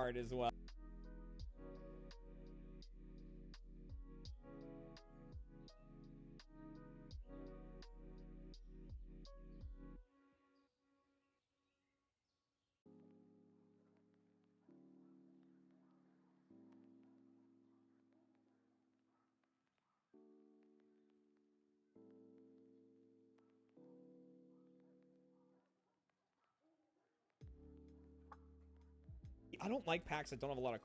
card as well. I don't like packs that don't have a lot of...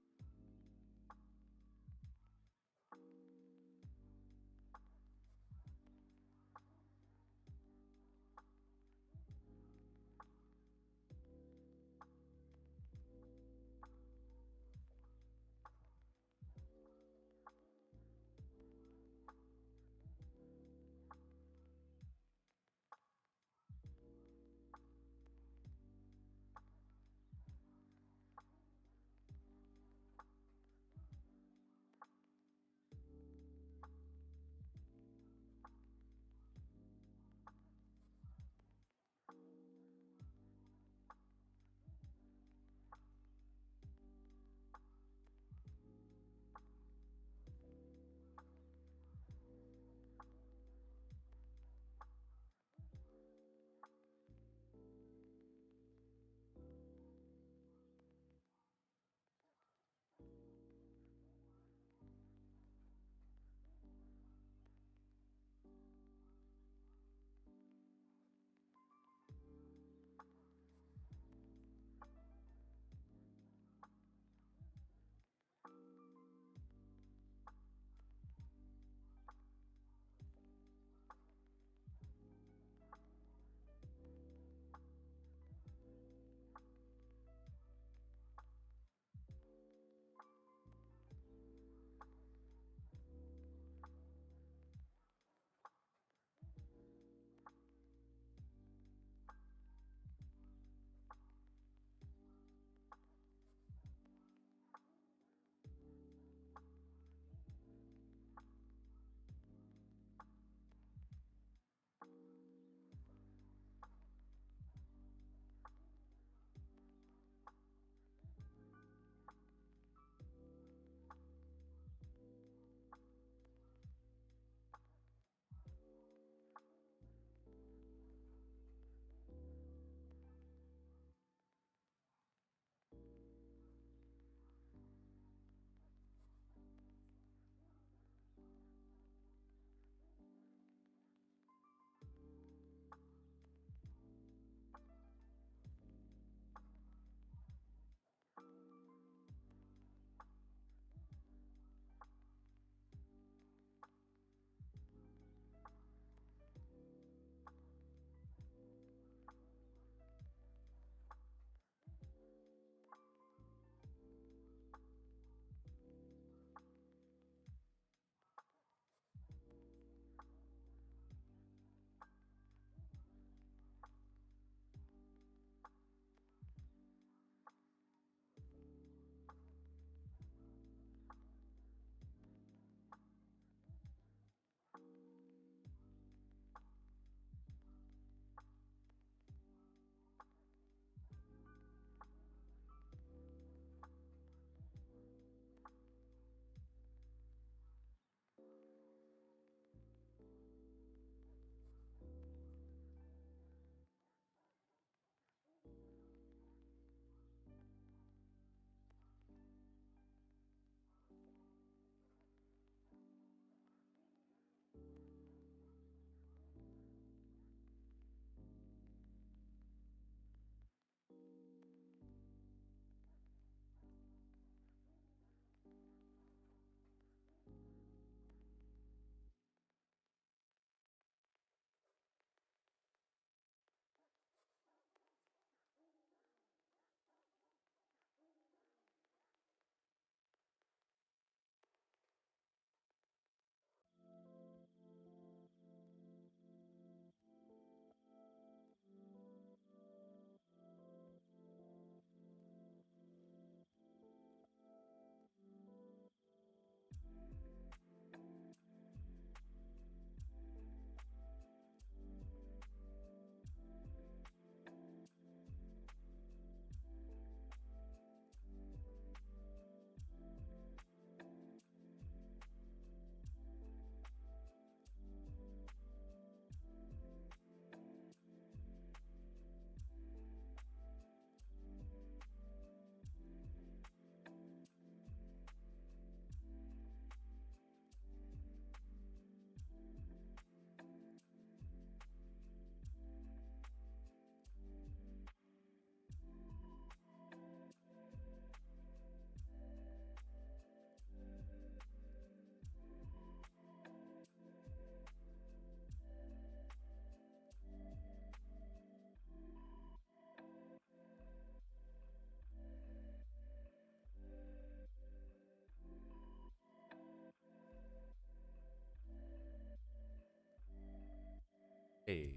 Hey,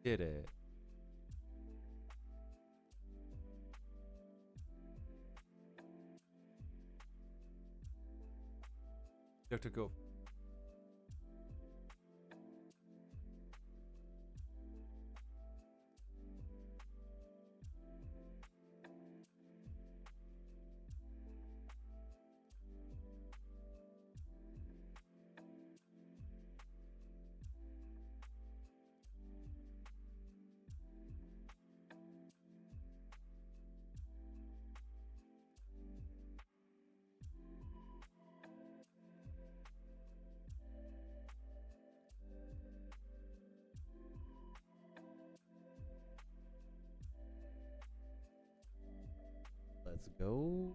did it. You have to go. Let's go.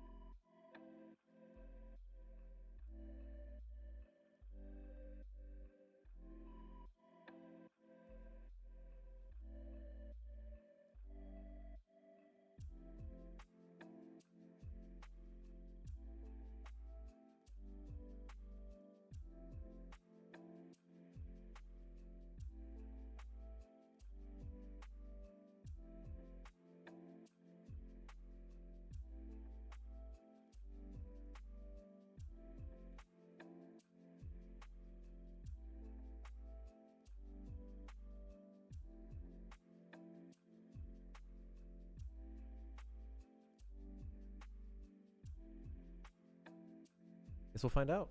Guess we'll find out.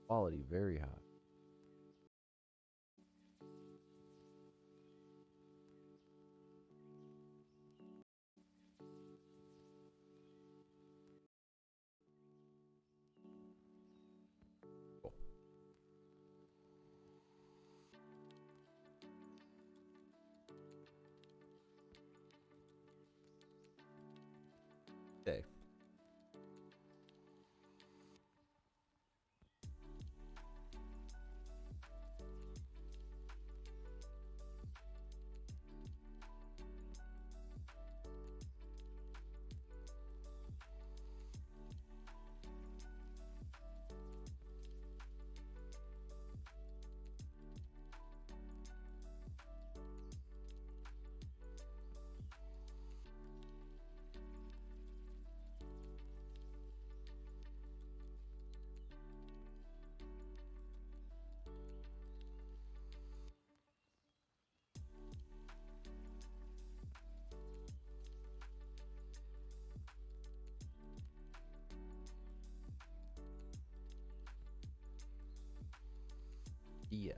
Quality very high. Cool. Okay. Yeah.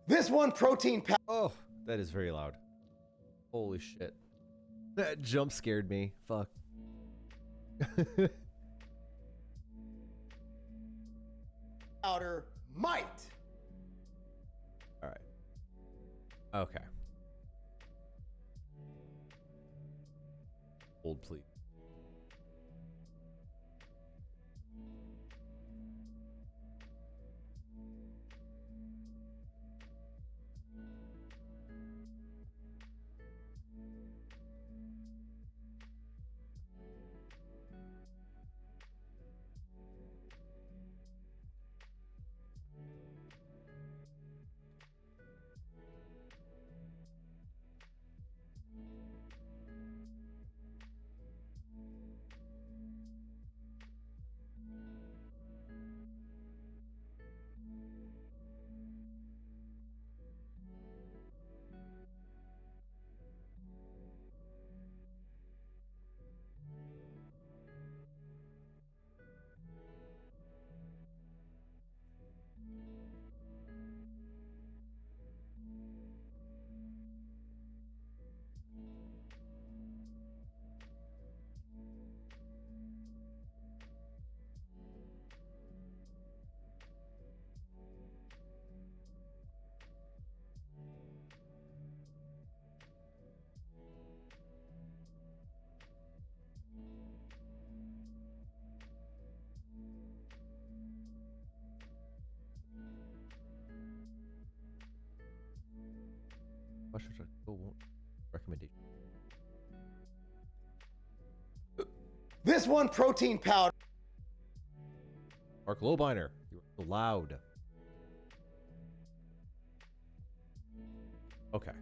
This one protein powder. Oh, that is very loud. Holy shit. That jump scared me. Fuck. Powder might. All right. Okay. Hold, please. Why should I go? Recommendation. This one protein powder. Mark Lobiner, you're so loud. Okay.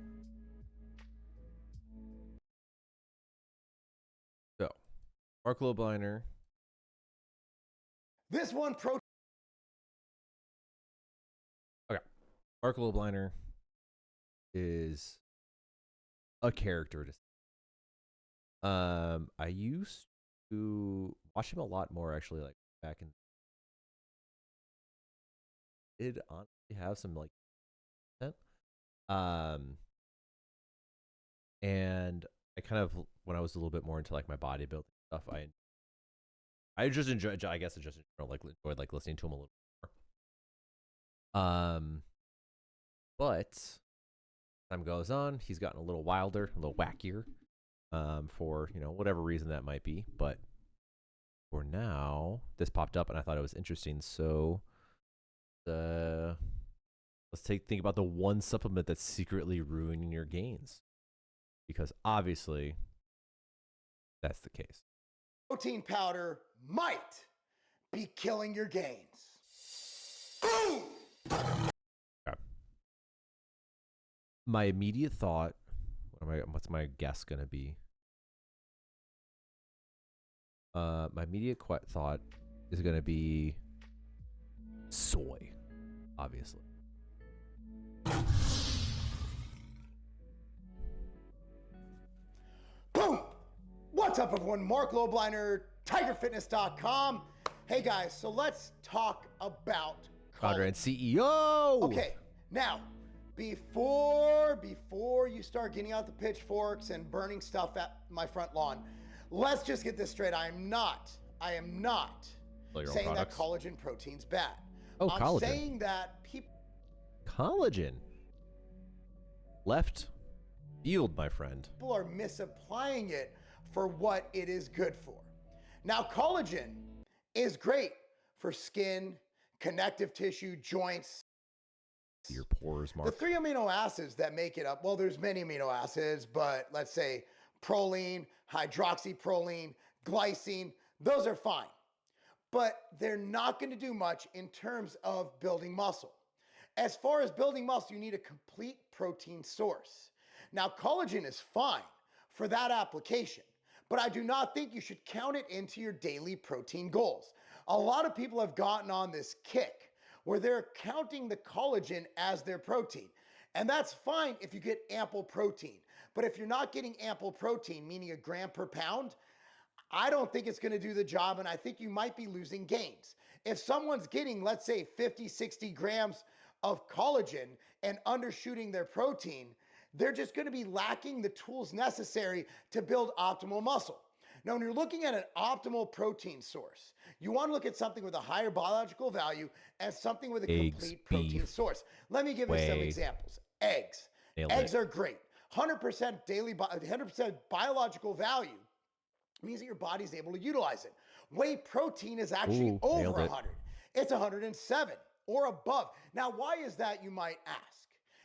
So, Mark Lobiner. This one protein. Okay. Mark Lobiner is a character to I used to watch him a lot more actually, like back in did honestly have some like content. And I kind of when I was a little bit more into like my bodybuilding stuff, I just enjoyed, I guess I just enjoyed like listening to him a little more. But time goes on, he's gotten a little wilder, a little wackier, for whatever reason that might be. But for now, this popped up and I thought it was interesting. So, let's think about the one supplement that's secretly ruining your gains, because obviously that's the case. Protein powder might be killing your gains. Boom! Okay. My immediate thought, what's my guess gonna be? My immediate thought is gonna be soy, obviously. Boom! What's up, everyone? Mark Lobiner, TigerFitness.com. Hey guys, so let's talk about Founder and CEO. Okay, now before you start getting out the pitchforks and burning stuff at my front lawn, let's just get this straight. I am not saying that collagen protein's bad. Oh, I'm collagen. saying that people Collagen. Left field, my friend. are misapplying it for what it is good for. Now, collagen is great for skin, connective tissue, joints. Your pores, Mark. The 3 amino acids that make it up, well, there's many amino acids, but let's say proline, hydroxyproline, glycine, those are fine. But they're not going to do much in terms of building muscle. As far as building muscle, you need a complete protein source. Now, collagen is fine for that application, but I do not think you should count it into your daily protein goals. A lot of people have gotten on this kick where they're counting the collagen as their protein. And that's fine if you get ample protein. But if you're not getting ample protein, meaning a gram per pound, I don't think it's going to do the job, and I think you might be losing gains. If someone's getting, let's say, 50, 60 grams of collagen and undershooting their protein, they're just going to be lacking the tools necessary to build optimal muscle. Now, when you're looking at an optimal protein source, you want to look at something with a higher biological value and something with a Eggs, complete protein beef, source. Let me give you some whey. examples. Eggs. Nailed Eggs it. are great. 100% 100% biological value means that your body's able to utilize it. Whey protein is actually Ooh, over nailed it. 100. It's 107 or above. Now, why is that, you might ask?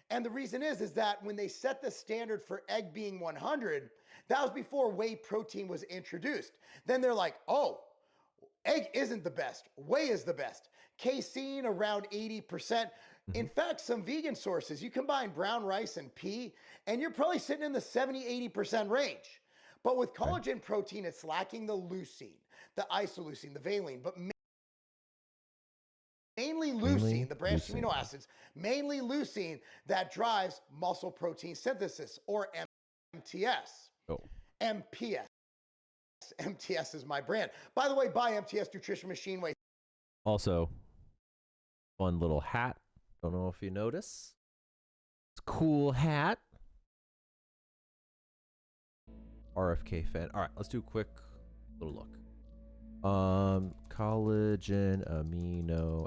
And the reason is that when they set the standard for egg being 100, that was before whey protein was introduced. Then they're like, oh, egg isn't the best. Whey is the best. Casein around 80%. In fact, some vegan sources, you combine brown rice and pea, and you're probably sitting in the 70, 80% range. But with collagen protein, it's lacking the leucine, the isoleucine, the valine, but mainly leucine, the branched amino acids, mainly leucine that drives muscle protein synthesis, or MTS. Oh. MPS. MTS is my brand. By the way, buy MTS Nutrition Machine Weight. Also, fun little hat. Don't know if you notice. It's a cool hat. RFK fan. All right, let's do a quick little look. Collagen amino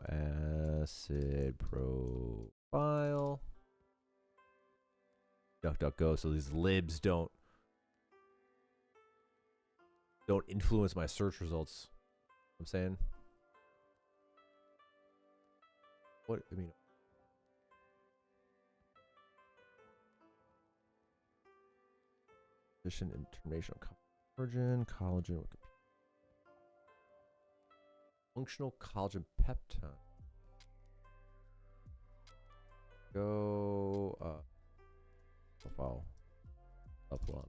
acid profile. DuckDuckGo, so these libs don't influence my search results. I'm saying. What I mean. Efficient international collagen. Functional collagen peptide. Go profile upload.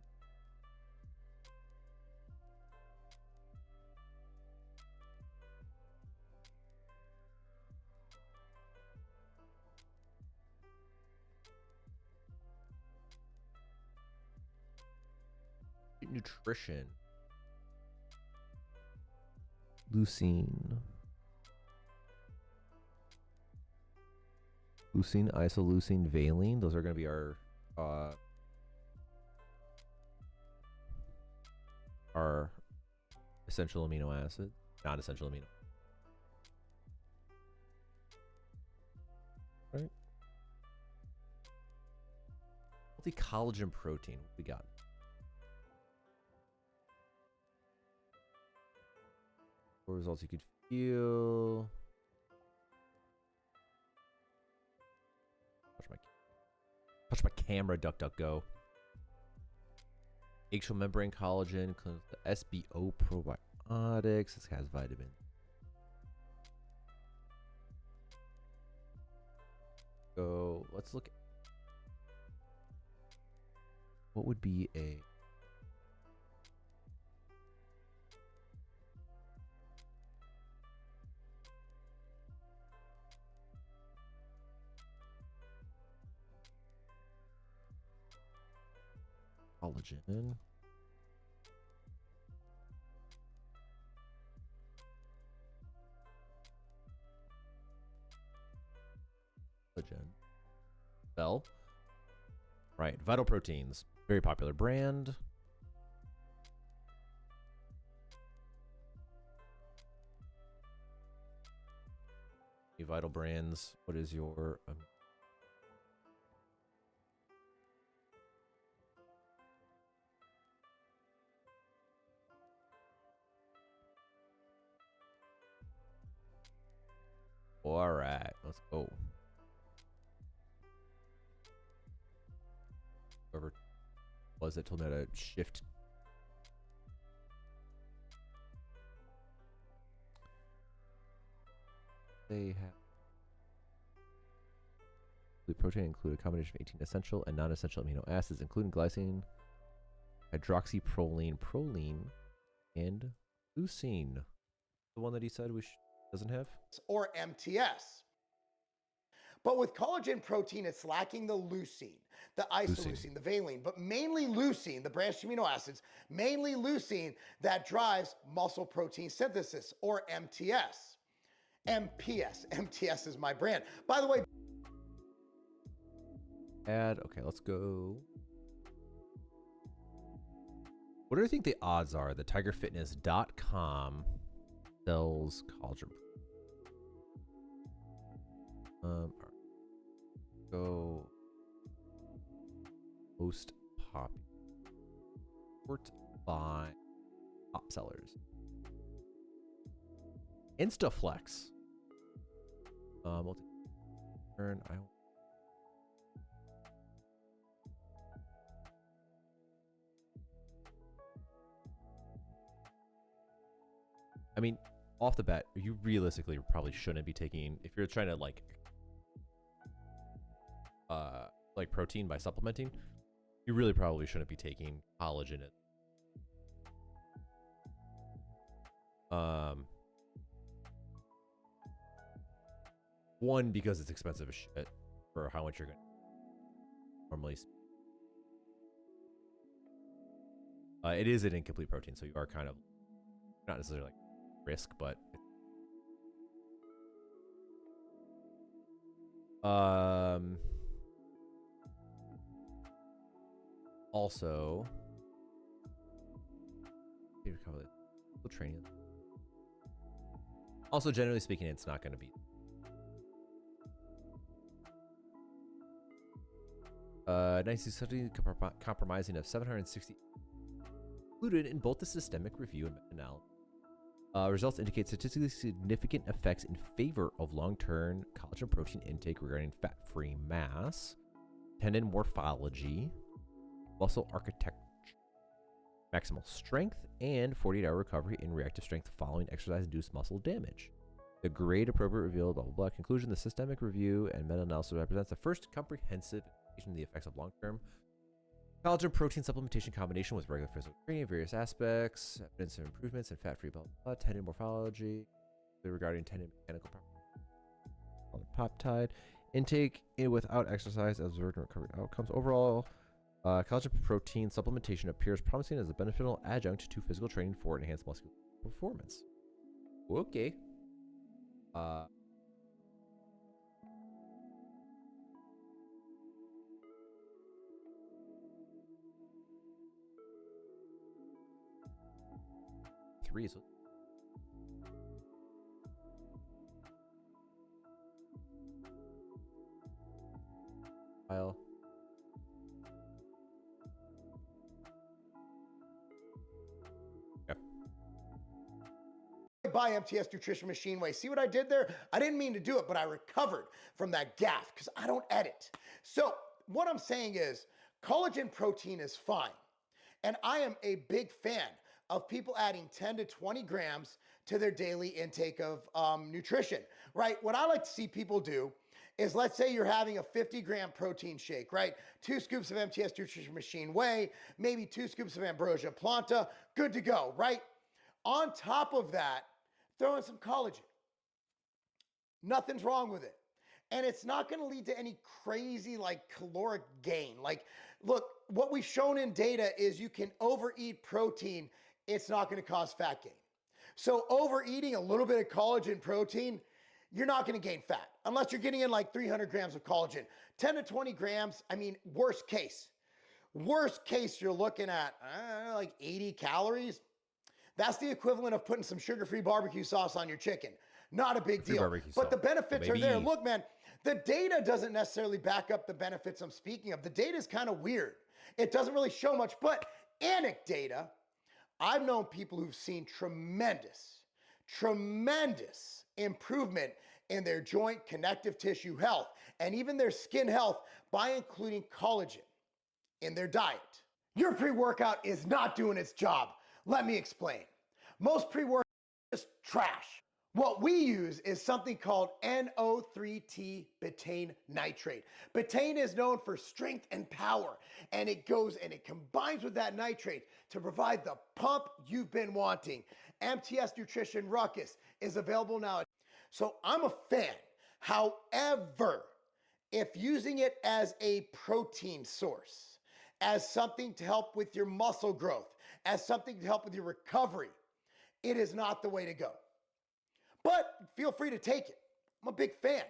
Nutrition. Leucine, isoleucine, valine. Those are going to be our essential amino acid, non-essential amino. Right. Multi-collagen protein. What we got? Results you could feel. Touch my camera, DuckDuckGo. Eggshell membrane collagen, the SBO probiotics. This has vitamin. Go. Let's look. What would be a collagen? Bell. Right, Vital Proteins, very popular brand. Vital brands. What is your all right, let's go. Whoever was it told me how to shift. They have the protein include a combination of 18 essential and non-essential amino acids, including glycine, hydroxyproline, proline, and leucine. The one that he said we doesn't have? Or MTS. But with collagen protein, it's lacking the leucine, the isoleucine, the valine, but mainly leucine, the branched amino acids, mainly leucine that drives muscle protein synthesis, or MTS. MPS. MTS is my brand. By the way, Add. Okay, let's go. What do you think the odds are that TigerFitness.com sells collagen? All right. Go most popular. Sort by top sellers. Instaflex. Turn. I mean, off the bat, you realistically probably shouldn't be taking, if you're trying to like protein by supplementing, you really probably shouldn't be taking collagen. One, because it's expensive as shit for how much you're going to normally. It is an incomplete protein, so you are kind of not necessarily like risk, but also training. Also, generally speaking, it's not going to be compromising of 760 included in both the systemic review and meta-analysis. Results indicate statistically significant effects in favor of long-term collagen protein intake regarding fat-free mass, tendon morphology, muscle architecture, maximal strength, and 48-hour recovery in reactive strength following exercise-induced muscle damage. The grade appropriate revealed, blah, blah, blah. Conclusion, the systemic review and meta-analysis represents the first comprehensive investigation of the effects of long-term collagen protein supplementation combination with regular physical training in various aspects, evidence of improvements in fat-free blah, blah, blah, tendon morphology, regarding tendon mechanical peptide, intake without exercise, observed and recovery outcomes. Overall, collagen protein supplementation appears promising as a beneficial adjunct to physical training for enhanced muscular performance. Okay. Threes. File. Buy MTS Nutrition Machine Way. See what I did there? I didn't mean to do it, but I recovered from that gaffe because I don't edit. So what I'm saying is collagen protein is fine. And I am a big fan of people adding 10 to 20 grams to their daily intake of nutrition, right? What I like to see people do is, let's say you're having a 50-gram protein shake, right? 2 scoops of MTS Nutrition Machine Whey, maybe 2 scoops of Ambrosia Planta, good to go, right? On top of that, throw in some collagen. Nothing's wrong with it. And it's not going to lead to any crazy like caloric gain. Like, look, what we've shown in data is you can overeat protein. It's not going to cause fat gain. So overeating a little bit of collagen protein, you're not going to gain fat unless you're getting in like 300 grams of collagen. 10 to 20 grams, I mean, worst case. Worst case, you're looking at like 80 calories. That's the equivalent of putting some sugar-free barbecue sauce on your chicken. Not a big deal. But the benefits are there. Look, man, the data doesn't necessarily back up the benefits I'm speaking of. The data is kind of weird. It doesn't really show much, but anecdata, I've known people who've seen tremendous improvement in their joint connective tissue health and even their skin health by including collagen in their diet. Your pre-workout is not doing its job. Let me explain. Most pre-workout is trash. What we use is something called NO3T betaine nitrate. Betaine is known for strength and power, and it goes and it combines with that nitrate to provide the pump you've been wanting. MTS Nutrition Ruckus is available now. So I'm a fan. However, if using it as a protein source, as something to help with your muscle growth, as something to help with your recovery, it is not the way to go. But feel free to take it. I'm a big fan.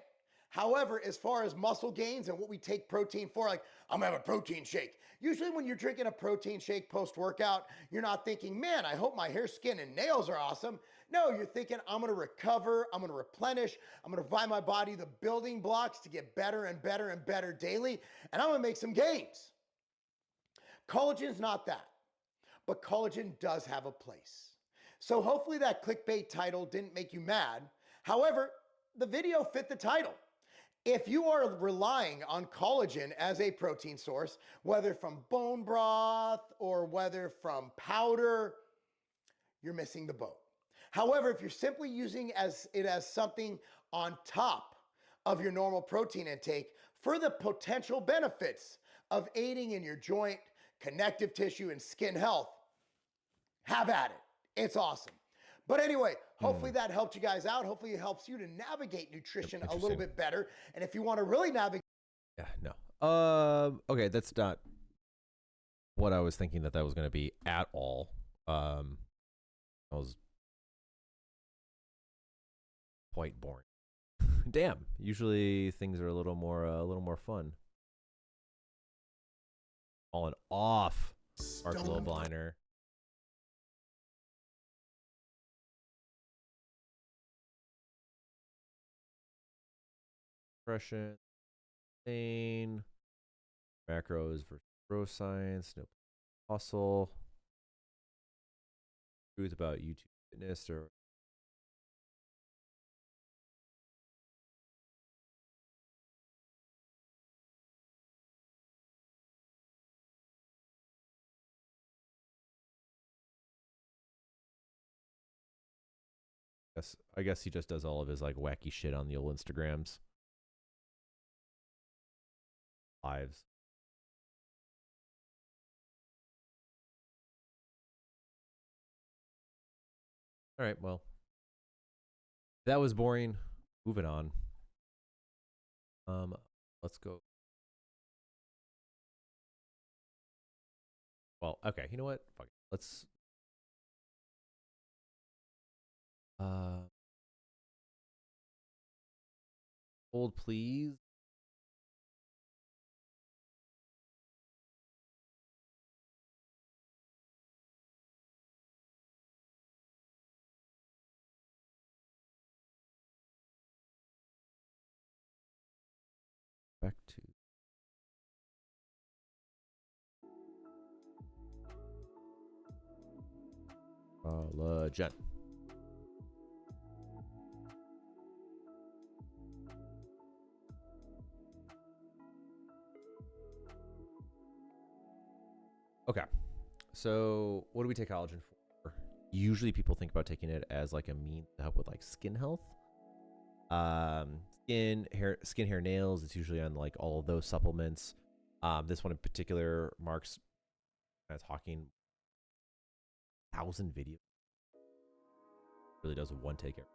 However, as far as muscle gains and what we take protein for, like I'm gonna have a protein shake. Usually when you're drinking a protein shake post-workout, you're not thinking, man, I hope my hair, skin, and nails are awesome. No, you're thinking, I'm gonna recover, I'm gonna replenish, I'm gonna provide my body the building blocks to get better and better and better daily, and I'm gonna make some gains. Collagen's not that, but collagen does have a place. So hopefully that clickbait title didn't make you mad. However, the video fit the title. If you are relying on collagen as a protein source, whether from bone broth or whether from powder, you're missing the boat. However, if you're simply using it as something on top of your normal protein intake for the potential benefits of aiding in your joint, connective tissue, and skin health, have at it. It's awesome. But anyway, hopefully that helped you guys out. Hopefully it helps you to navigate nutrition a little bit better. And if you want to really navigate. Yeah, no. Okay, that's not what I was thinking that was going to be at all. I was quite boring. Damn. Usually things are a little more fun. Falling off. Mark Lobliner. Depression, pain, macros versus bro science, no hustle, truth about YouTube fitness or I guess he just does all of his like wacky shit on the old Instagrams. Lives. All right, well, that was boring. Moving on. Let's go. Well, okay, you know what? Fuck it. Let's hold please. Back to legend. Okay, so what do we take collagen for? Usually people think about taking it as like a means to help with like skin health. Skin, hair, nails. It's usually on like all of those supplements. This one in particular, Mark's talking 1,000 videos. Really does a one take every.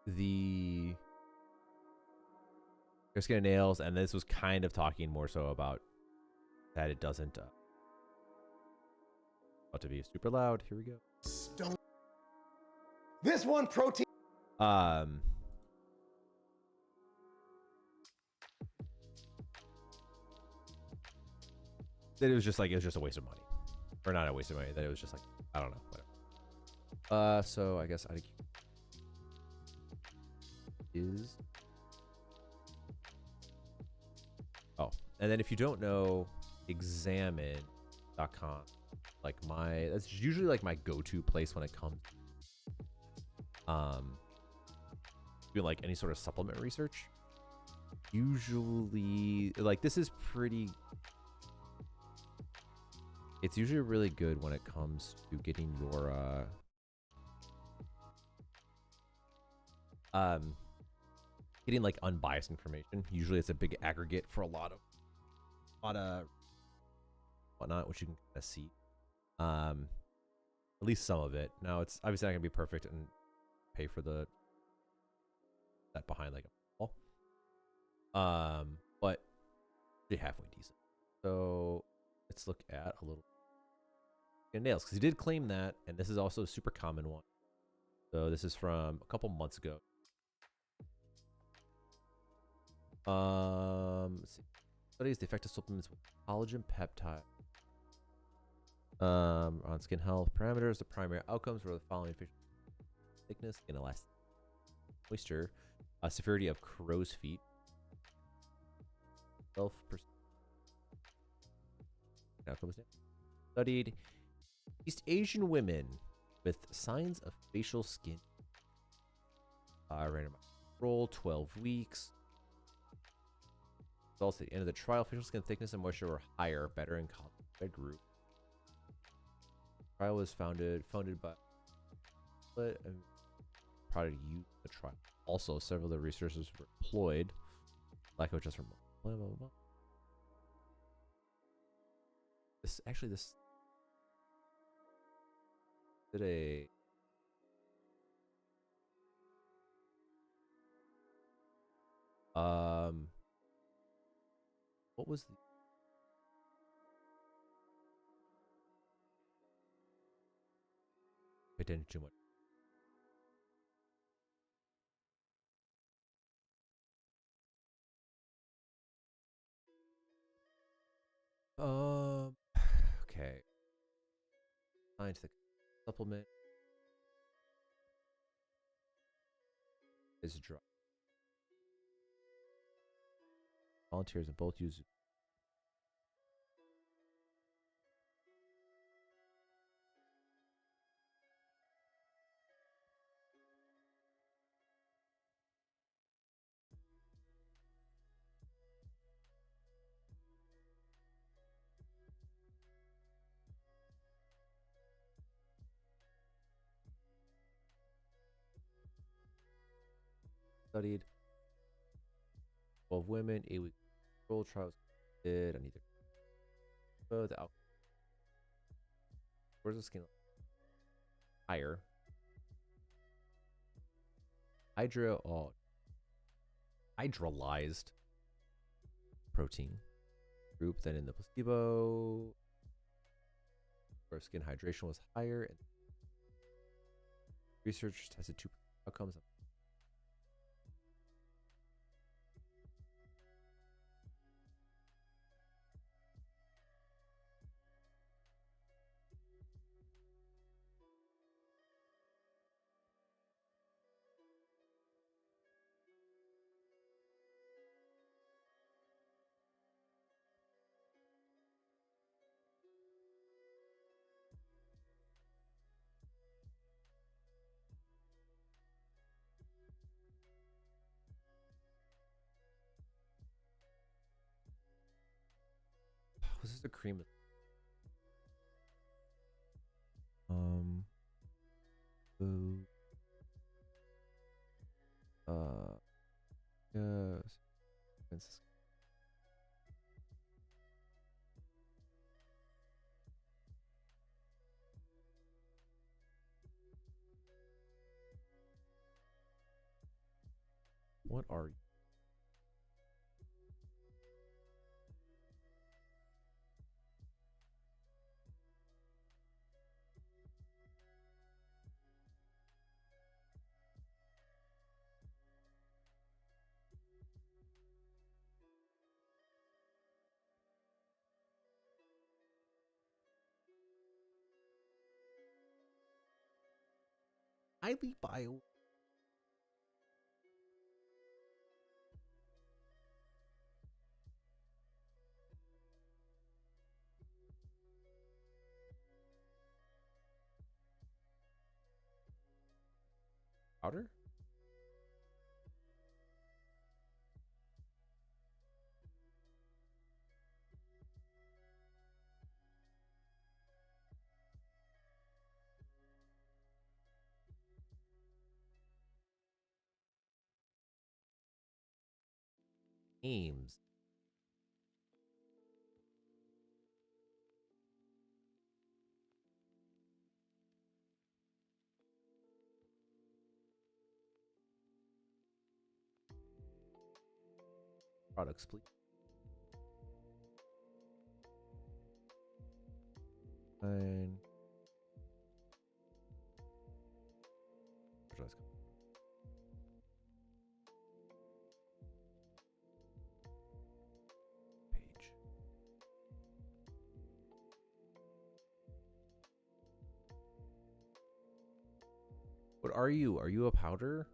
The skin and nails, and this was kind of talking more so about that it doesn't about to be super loud. Here we go. This one protein. That it was just a waste of money, or not a waste of money. That it was just like, I don't know, whatever. So I guess I is and then if you don't know, examine.com, like that's usually like my go-to place when it comes doing like any sort of supplement research. Usually like this is pretty, it's usually really good when it comes to getting your getting like unbiased information. Usually it's a big aggregate for a lot of whatnot, which you can kind of see at least some of it. Now it's obviously not gonna be perfect and pay for that behind like a wall, but pretty halfway decent. So let's look at a little nails, because he did claim that, and this is also a super common one. So this is from a couple months ago. Let's see. Studies the effect of supplements with collagen peptide on skin health parameters. The primary outcomes were the following: thickness, skin elasticity, moisture, severity of crow's feet, self outcomes. Studied East Asian women with signs of facial skin. Randomized control, 12 weeks. Results at the end of the trial, facial skin thickness and moisture were higher, better in red group. Trial was funded by and prior to use the trial. Also, several of the researchers were employed. Lack of just remote. Blah, blah, blah. This did a what was the I didn't too much. Okay. Scientific supplement is dry. Volunteers in both use studied 12 women, 8-week control trials did on either. So the out. Where's the skin? Higher. Hydrolyzed protein group than in the placebo, where skin hydration was higher. And research tested 2 outcomes. Was this a cream? Boo. Yes. What are you? Highly bio. Powder? Ames. Products, please. And What are you? Are you a powder?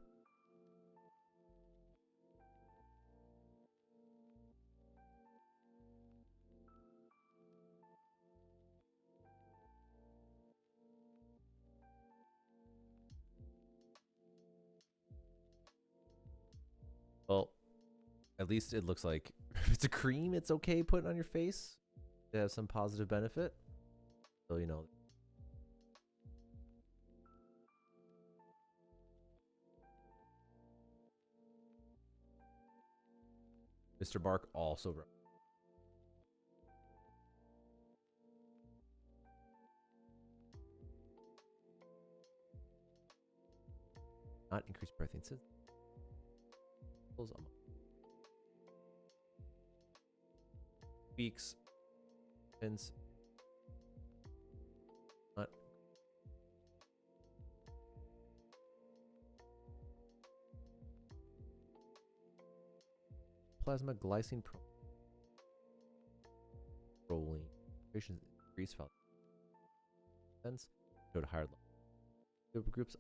Well, at least it looks like if it's a cream, it's okay putting on your face. It has some positive benefit. So, you know. Mr. Bark also. Not increase breathing system. Weeks. Pins. Not. Plasma glycine proline. Patients increase felt sense. Showed higher level groups.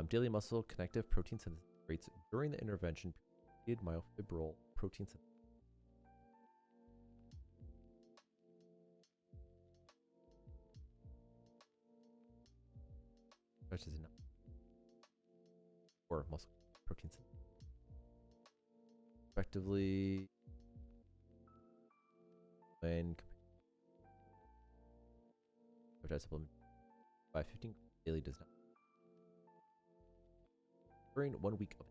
Daily muscle connective protein synthesis rates during the intervention. Myofibril protein synthesis. Which is not. Or muscle protein synthesis. Effectively, when supplement by 15 daily does not. During 1 week of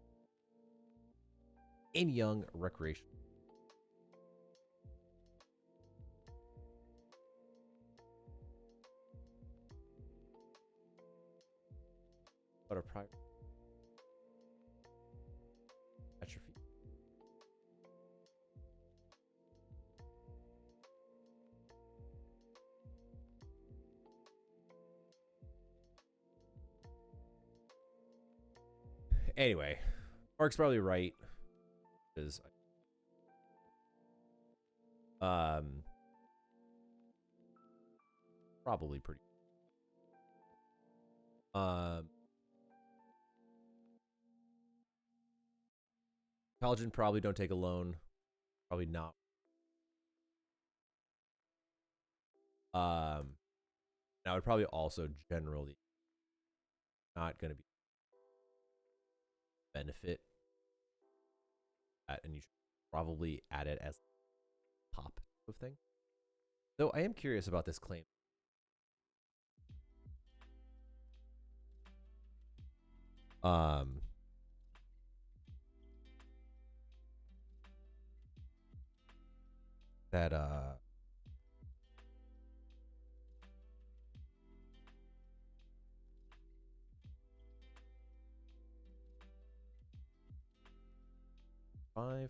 in young recreation. But a prior atrophy. Anyway, Mark's probably right. Because probably pretty collagen probably don't take a loan. Probably not. Now it probably also generally not going to be benefit that, and you should probably add it as top of thing. Though I am curious about this claim. That 5.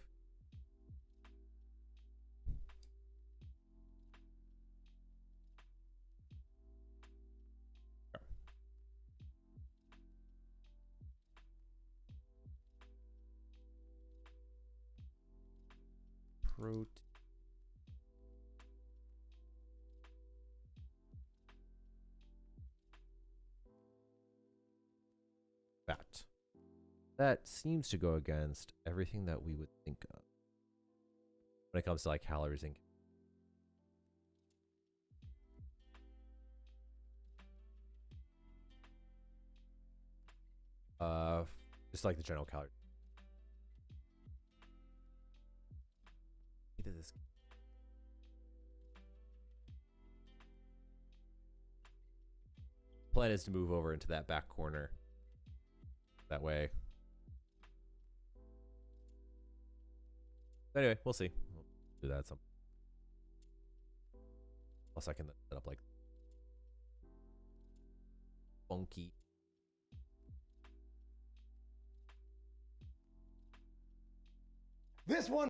Protein. Fat. That seems to go against everything that we would think of when it comes to like calories and just like the general calorie. This plan is to move over into that back corner. That way. Anyway, we'll see. We'll do that some. Plus, I can set up like funky. This one.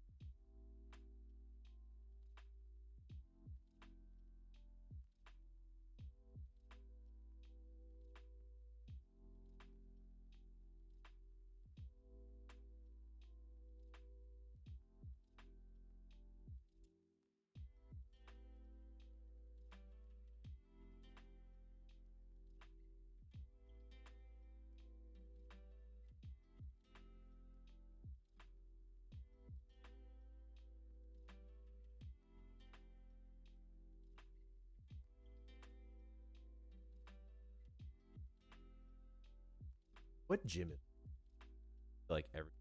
What gym is like every?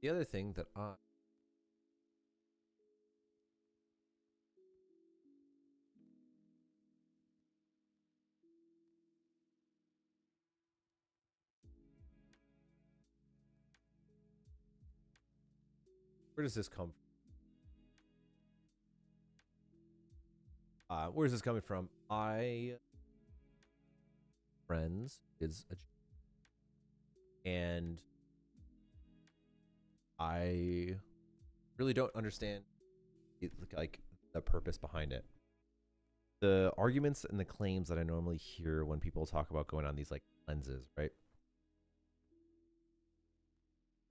The other thing that I where does this come from? Where's this coming from? I friends is a and I really don't understand like the purpose behind it. The arguments and the claims that I normally hear when people talk about going on these like cleanses, right?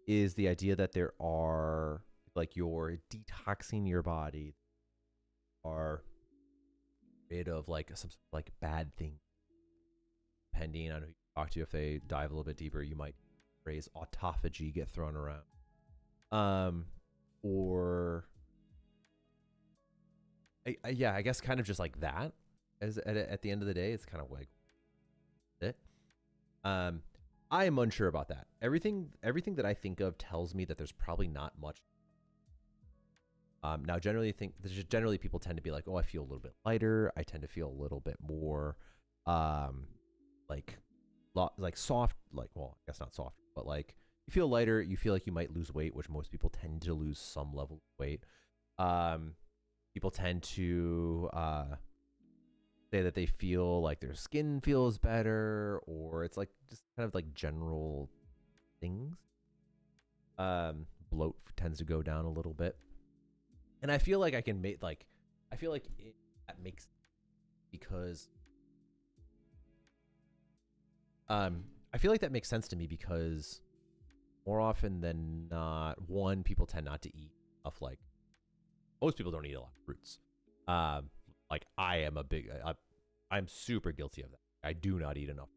Is the idea that there are like you're detoxing your body, are rid of like some like bad thing. Depending on who you talk to, if they dive a little bit deeper, you might phrase autophagy get thrown around. Or yeah, I guess kind of just like that. As at the end of the day, it's kind of like it. I am unsure about that. Everything that I think of tells me that there's probably not much. Now generally people tend to be like, oh, I feel a little bit lighter. I tend to feel a little bit more, like soft, like, well, I guess not soft, but like you feel lighter. You feel like you might lose weight, which most people tend to lose some level of weight. People tend to say that they feel like their skin feels better, or it's like just kind of like general things. Bloat tends to go down a little bit, and I feel like I can make like I feel like that makes because I feel like that makes sense to me because more often than not, one, people tend not to eat enough. Like most people don't eat a lot of fruits. Like I am I'm super guilty of that. I do not eat enough.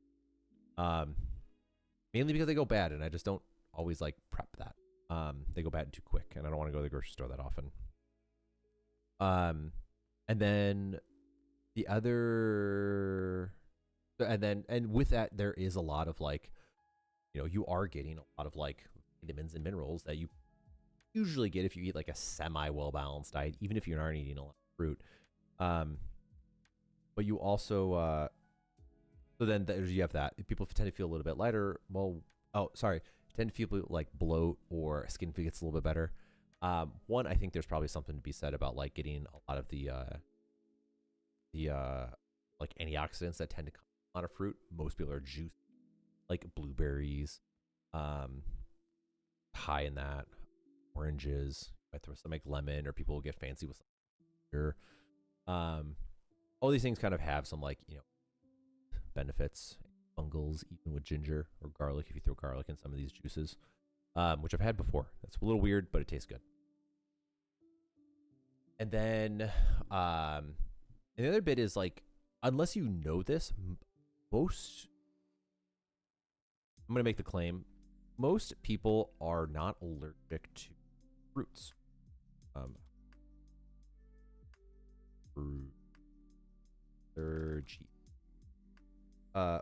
Mainly because they go bad, and I just don't always like prep that. They go bad too quick, and I don't want to go to the grocery store that often. And then the other, and with that, there is a lot of like, you are getting a lot of like vitamins and minerals that you usually get if you eat like a semi well balanced diet, even if you're not eating a lot of fruit. But you also, so then you have that. People tend to feel a little bit lighter. Well, tend to feel like bloat or skin gets a little bit better. One, I think there's probably something to be said about like getting a lot of the like antioxidants that tend to come out of fruit. Most people are juice, like blueberries, high in that. Oranges, I throw some like lemon, or people will get fancy with some. All these things kind of have some like benefits. Fungals, even with ginger or garlic, if you throw garlic in some of these juices, which I've had before. That's a little weird, but it tastes good. And then, and the other bit is like, unless you know this, most, I'm going to make the claim, most people are not allergic to fruits. Allergy.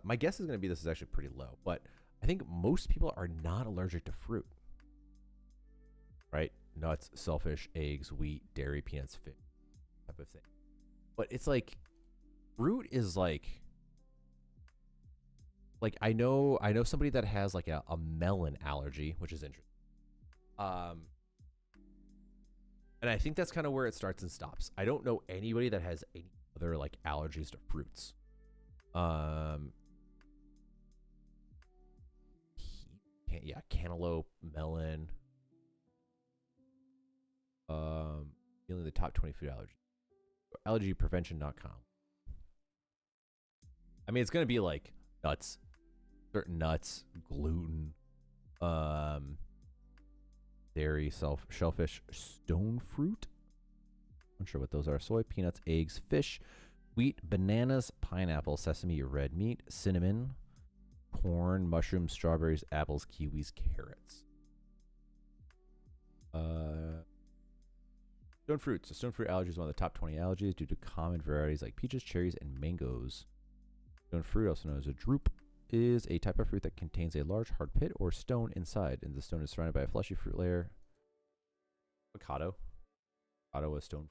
My guess is going to be this is actually pretty low, but I think most people are not allergic to fruit. Right? Nuts, shellfish, eggs, wheat, dairy, peanuts, fish, type of thing. But it's like fruit is like I know somebody that has like a melon allergy, which is interesting. And I think that's kind of where it starts and stops. I don't know anybody that has any other like allergies to fruits. Cantaloupe, melon. Feeling the top 20 food allergies. Allergyprevention.com. I mean, it's gonna be like nuts, certain nuts, gluten, dairy, shellfish, stone fruit. I'm sure what those are. Soy, peanuts, eggs, fish, wheat, bananas, pineapple, sesame, red meat, cinnamon, corn, mushrooms, strawberries, apples, kiwis, carrots. Stone fruit. So stone fruit allergy is one of the top 20 allergies due to common varieties like peaches, cherries, and mangoes. Stone fruit, also known as a drupe, is a type of fruit that contains a large hard pit or stone inside, and the stone is surrounded by a fleshy fruit layer. Avocado. Avocado is stone fruit.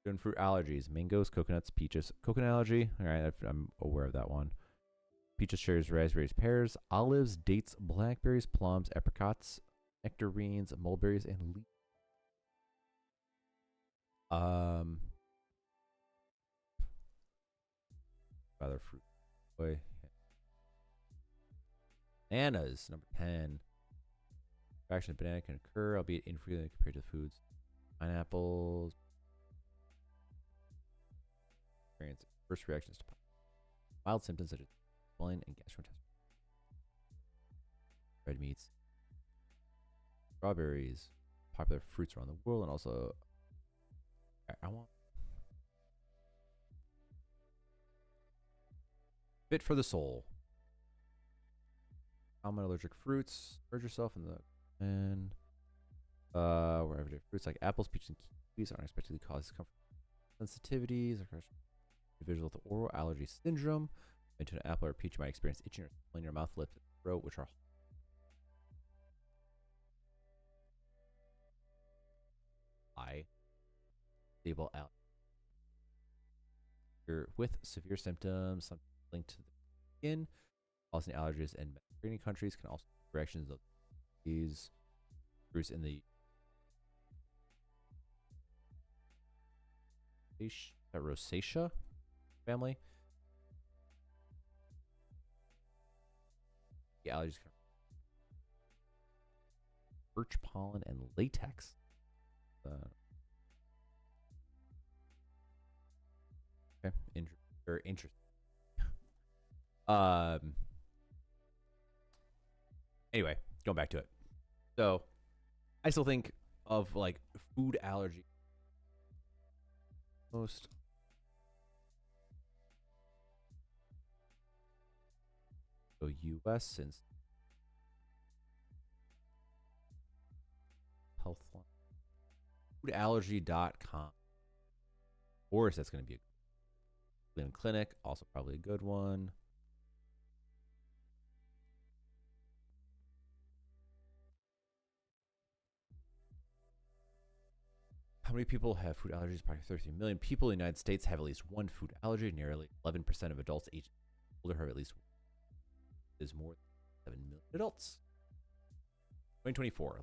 Stone fruit allergies: mangoes, coconuts, peaches. Coconut allergy. All right, I'm aware of that one. Peaches, cherries, raspberries, pears, olives, dates, blackberries, plums, apricots, nectarines, mulberries, and leeks. Other fruit. Boy. Bananas, number 10. Fraction of banana can occur, albeit infrequently compared to foods. Pineapples. Experience first reactions to mild symptoms such as swelling and gastrointestinal. Red meats. Strawberries. Popular fruits around the world, and also I want fit for the soul. Common allergic fruits. Urge yourself in the where everyday fruits like apples, peaches, and kiwis are unexpectedly cause discomfort. Sensitivities. Individuals with oral allergy syndrome. Into an apple or peach, you might experience itching or swelling in your mouth, lips, and throat, which are high. Stable allergy. With severe symptoms, something linked to the skin, causing allergies in Mediterranean countries can also be reactions of these fruits in the Rosacea family. The allergies can birch pollen and latex. Okay, very interesting. Anyway, going back to it. So, I still think of like food allergy. Most. So U.S. since Healthline. Foodallergy.com. Of course, that's going to be a Cleveland Clinic, also probably a good one. How many people have food allergies? Approximately 13 million people in the United States have at least one food allergy. Nearly 11% of adults aged older have at least one. Is more than 7 million adults. 2024.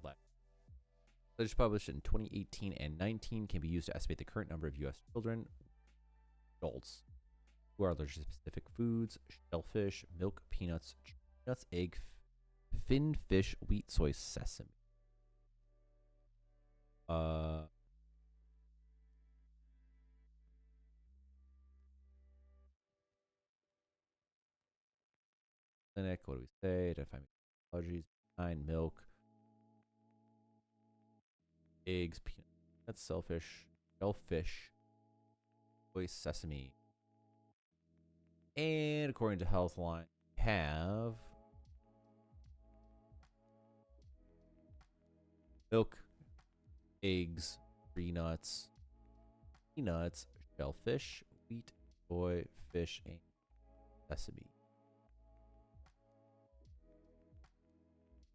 Studies published in 2018 and 19 can be used to estimate the current number of U.S. children, adults, who are allergic to specific foods: shellfish, milk, peanuts, nuts, egg, fin, fish, wheat, soy, sesame. Clinic, what do we say? Identify allergies: behind milk, eggs, peanuts, shellfish, soy, sesame. And according to Healthline, we have milk, eggs, tree nuts, peanuts, shellfish, wheat, soy, fish, and sesame.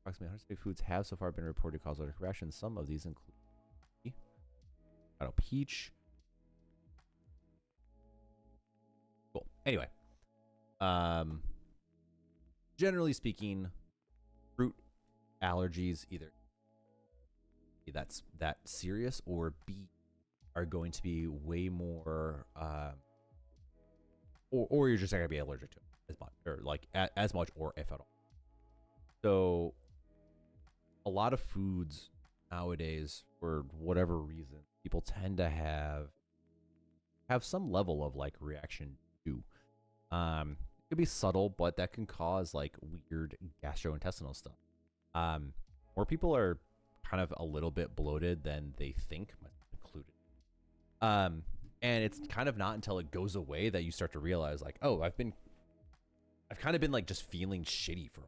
Approximately 160 foods have so far been reported to cause allergic reactions. Some of these include peach. Cool. Anyway, generally speaking, fruit allergies either that's that serious, or B, are going to be way more, or you're just not gonna be allergic to it as much, or like as much, or if at all. So, a lot of foods nowadays, for whatever reason, people tend to have some level of like reaction to. It could be subtle, but that can cause like weird gastrointestinal stuff. More people are kind of a little bit bloated than they think, myself included. And it's kind of not until it goes away that you start to realize like, oh, I've kind of been like just feeling shitty for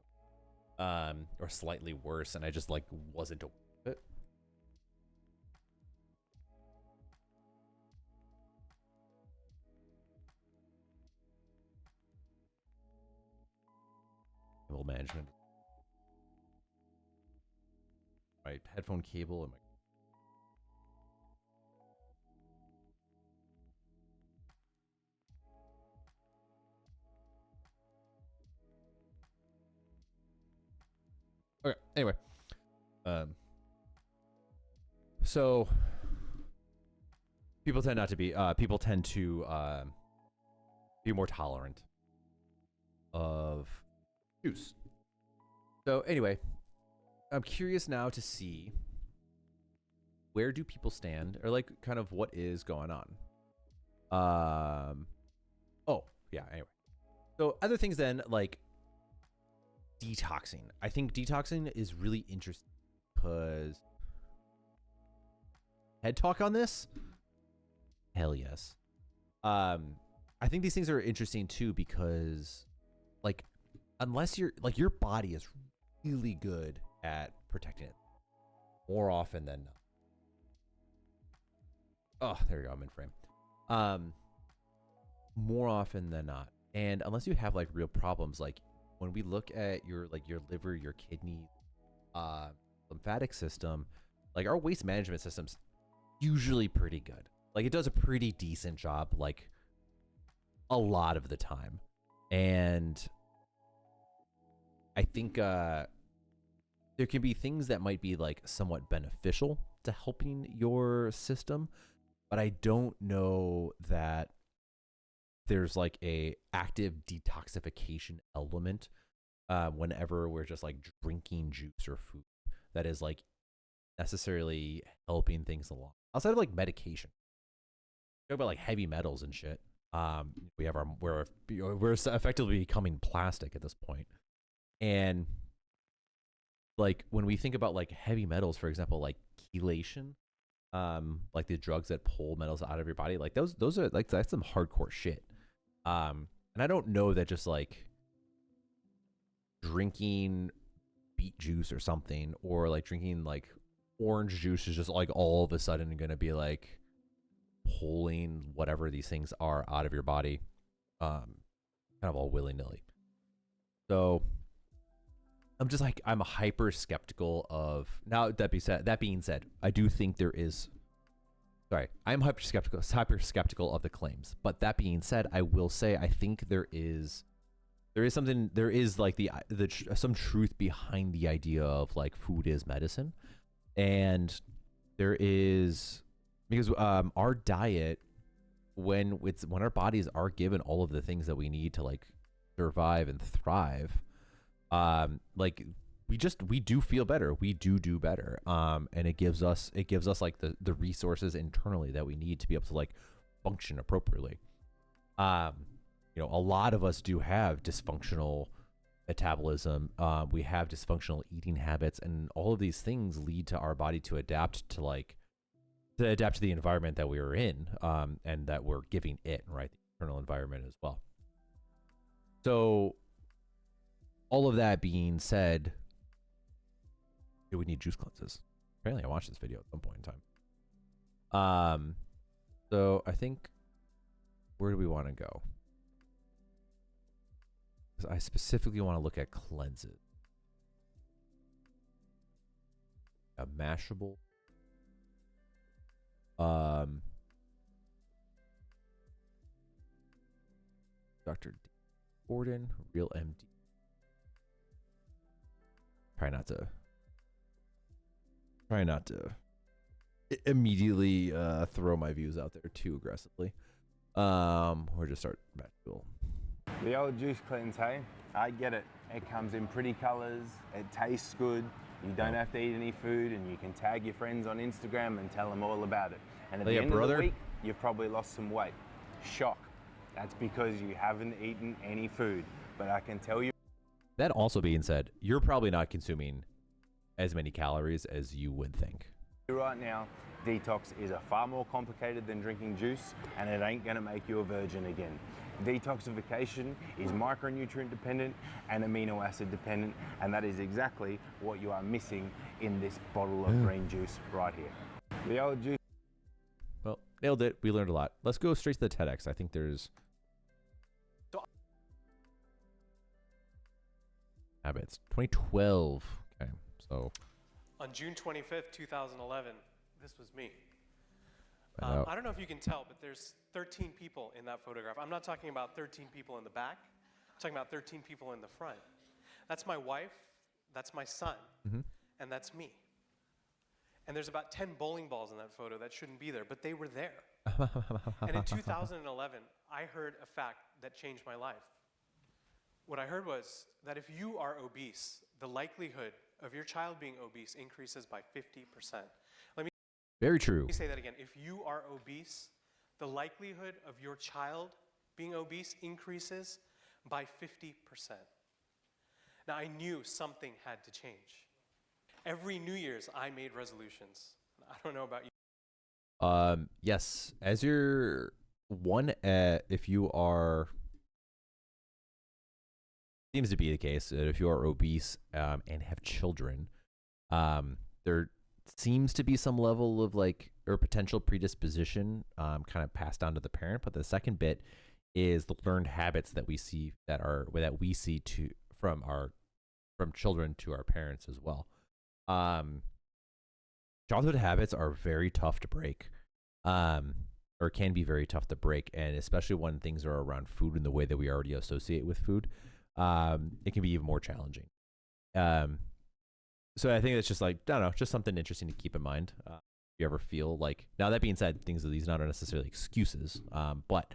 or slightly worse, and I just like wasn't aware of it. Cable management. My headphone cable and my okay. Anyway, so people tend not to be. People tend to be more tolerant of juice. So anyway, I'm curious now to see where do people stand, or like kind of what is going on. Oh yeah. Anyway, so other things then like detoxing. I think detoxing is really interesting because head talk on this. Hell yes. I think these things are interesting too because like unless you're like your body is really good at protecting it more often than not. Oh, there you go. I'm in frame. More often than not. And unless you have like real problems, like when we look at your liver, your kidney, lymphatic system, like our waste management system's usually pretty good. Like it does a pretty decent job, like a lot of the time. And I think there can be things that might be like somewhat beneficial to helping your system, but I don't know that there's like a active detoxification element whenever we're just like drinking juice or food that is like necessarily helping things along outside of like medication. Talk about like heavy metals and shit. We have we're effectively becoming plastic at this point. And like when we think about like heavy metals, for example, like chelation, like the drugs that pull metals out of your body, like those are like that's some hardcore shit. And I don't know that just like drinking beet juice or something, or like drinking like orange juice is just like all of a sudden going to be like pulling whatever these things are out of your body, kind of all willy-nilly. So I'm hyper skeptical of now. That being said, I do think there is. Sorry, I'm hyper skeptical of the claims. But that being said, I will say I think there is like some truth behind the idea of like food is medicine, and there is because our diet when our bodies are given all of the things that we need to like survive and thrive, like we do feel better. We do better. And it gives us like the resources internally that we need to be able to like function appropriately. A lot of us do have dysfunctional metabolism. We have dysfunctional eating habits, and all of these things lead to our body to adapt to the environment that we are in, and that we're giving it, right? The internal environment as well. So all of that being said, do we need juice cleanses? Apparently I watched this video at some point in time. So I think, where do we want to go? Because I specifically want to look at cleanses. A Mashable. Dr. Gordon, Real MD. Try not to immediately throw my views out there too aggressively. Or just start Mashable. The old juice cleanse, hey? I get it. It comes in pretty colors, it tastes good, you don't have to eat any food, and you can tag your friends on Instagram and tell them all about it. And at the end of the week, you've probably lost some weight. Shock. That's because you haven't eaten any food. But I can tell you That also being said, you're probably not consuming as many calories as you would think. right now, detox is a far more complicated than drinking juice, and it ain't gonna make you a virgin again. Detoxification is micronutrient dependent and amino acid dependent, and that is exactly what you are missing in this bottle of green juice right here. The old juice. Well, nailed it. We learned a lot. Let's go straight to the TEDx. I think there's habits. 2012. Okay, so On June 25th, 2011, this was me. find out. I don't know if you can tell, but there's 13 people in that photograph. I'm not talking about 13 people in the back. I'm talking about 13 people in the front. That's my wife, that's my son, and that's me. And there's about 10 bowling balls in that photo that shouldn't be there, but they were there. And in 2011, I heard a fact that changed my life. What I heard was that if you are obese, the likelihood of your child being obese increases by 50%. Very true. Let me say that again. If you are obese, the likelihood of your child being obese increases by 50%. Now, I knew something had to change. Every New Year's, I made resolutions. I don't know about you. Yes, as your one, if you are, seems to be the case that if you are obese and have children, there seems to be some level of like or potential predisposition kind of passed down to the parent. But the second bit is the learned habits that we see from children to our parents as well. Childhood habits are very tough to break, or can be very tough to break, and especially when things are around food and the way that we already associate with food, it can be even more challenging. So I think it's just like, I don't know, just something interesting to keep in mind. If you ever feel like, now that being said, things of these not necessarily excuses, but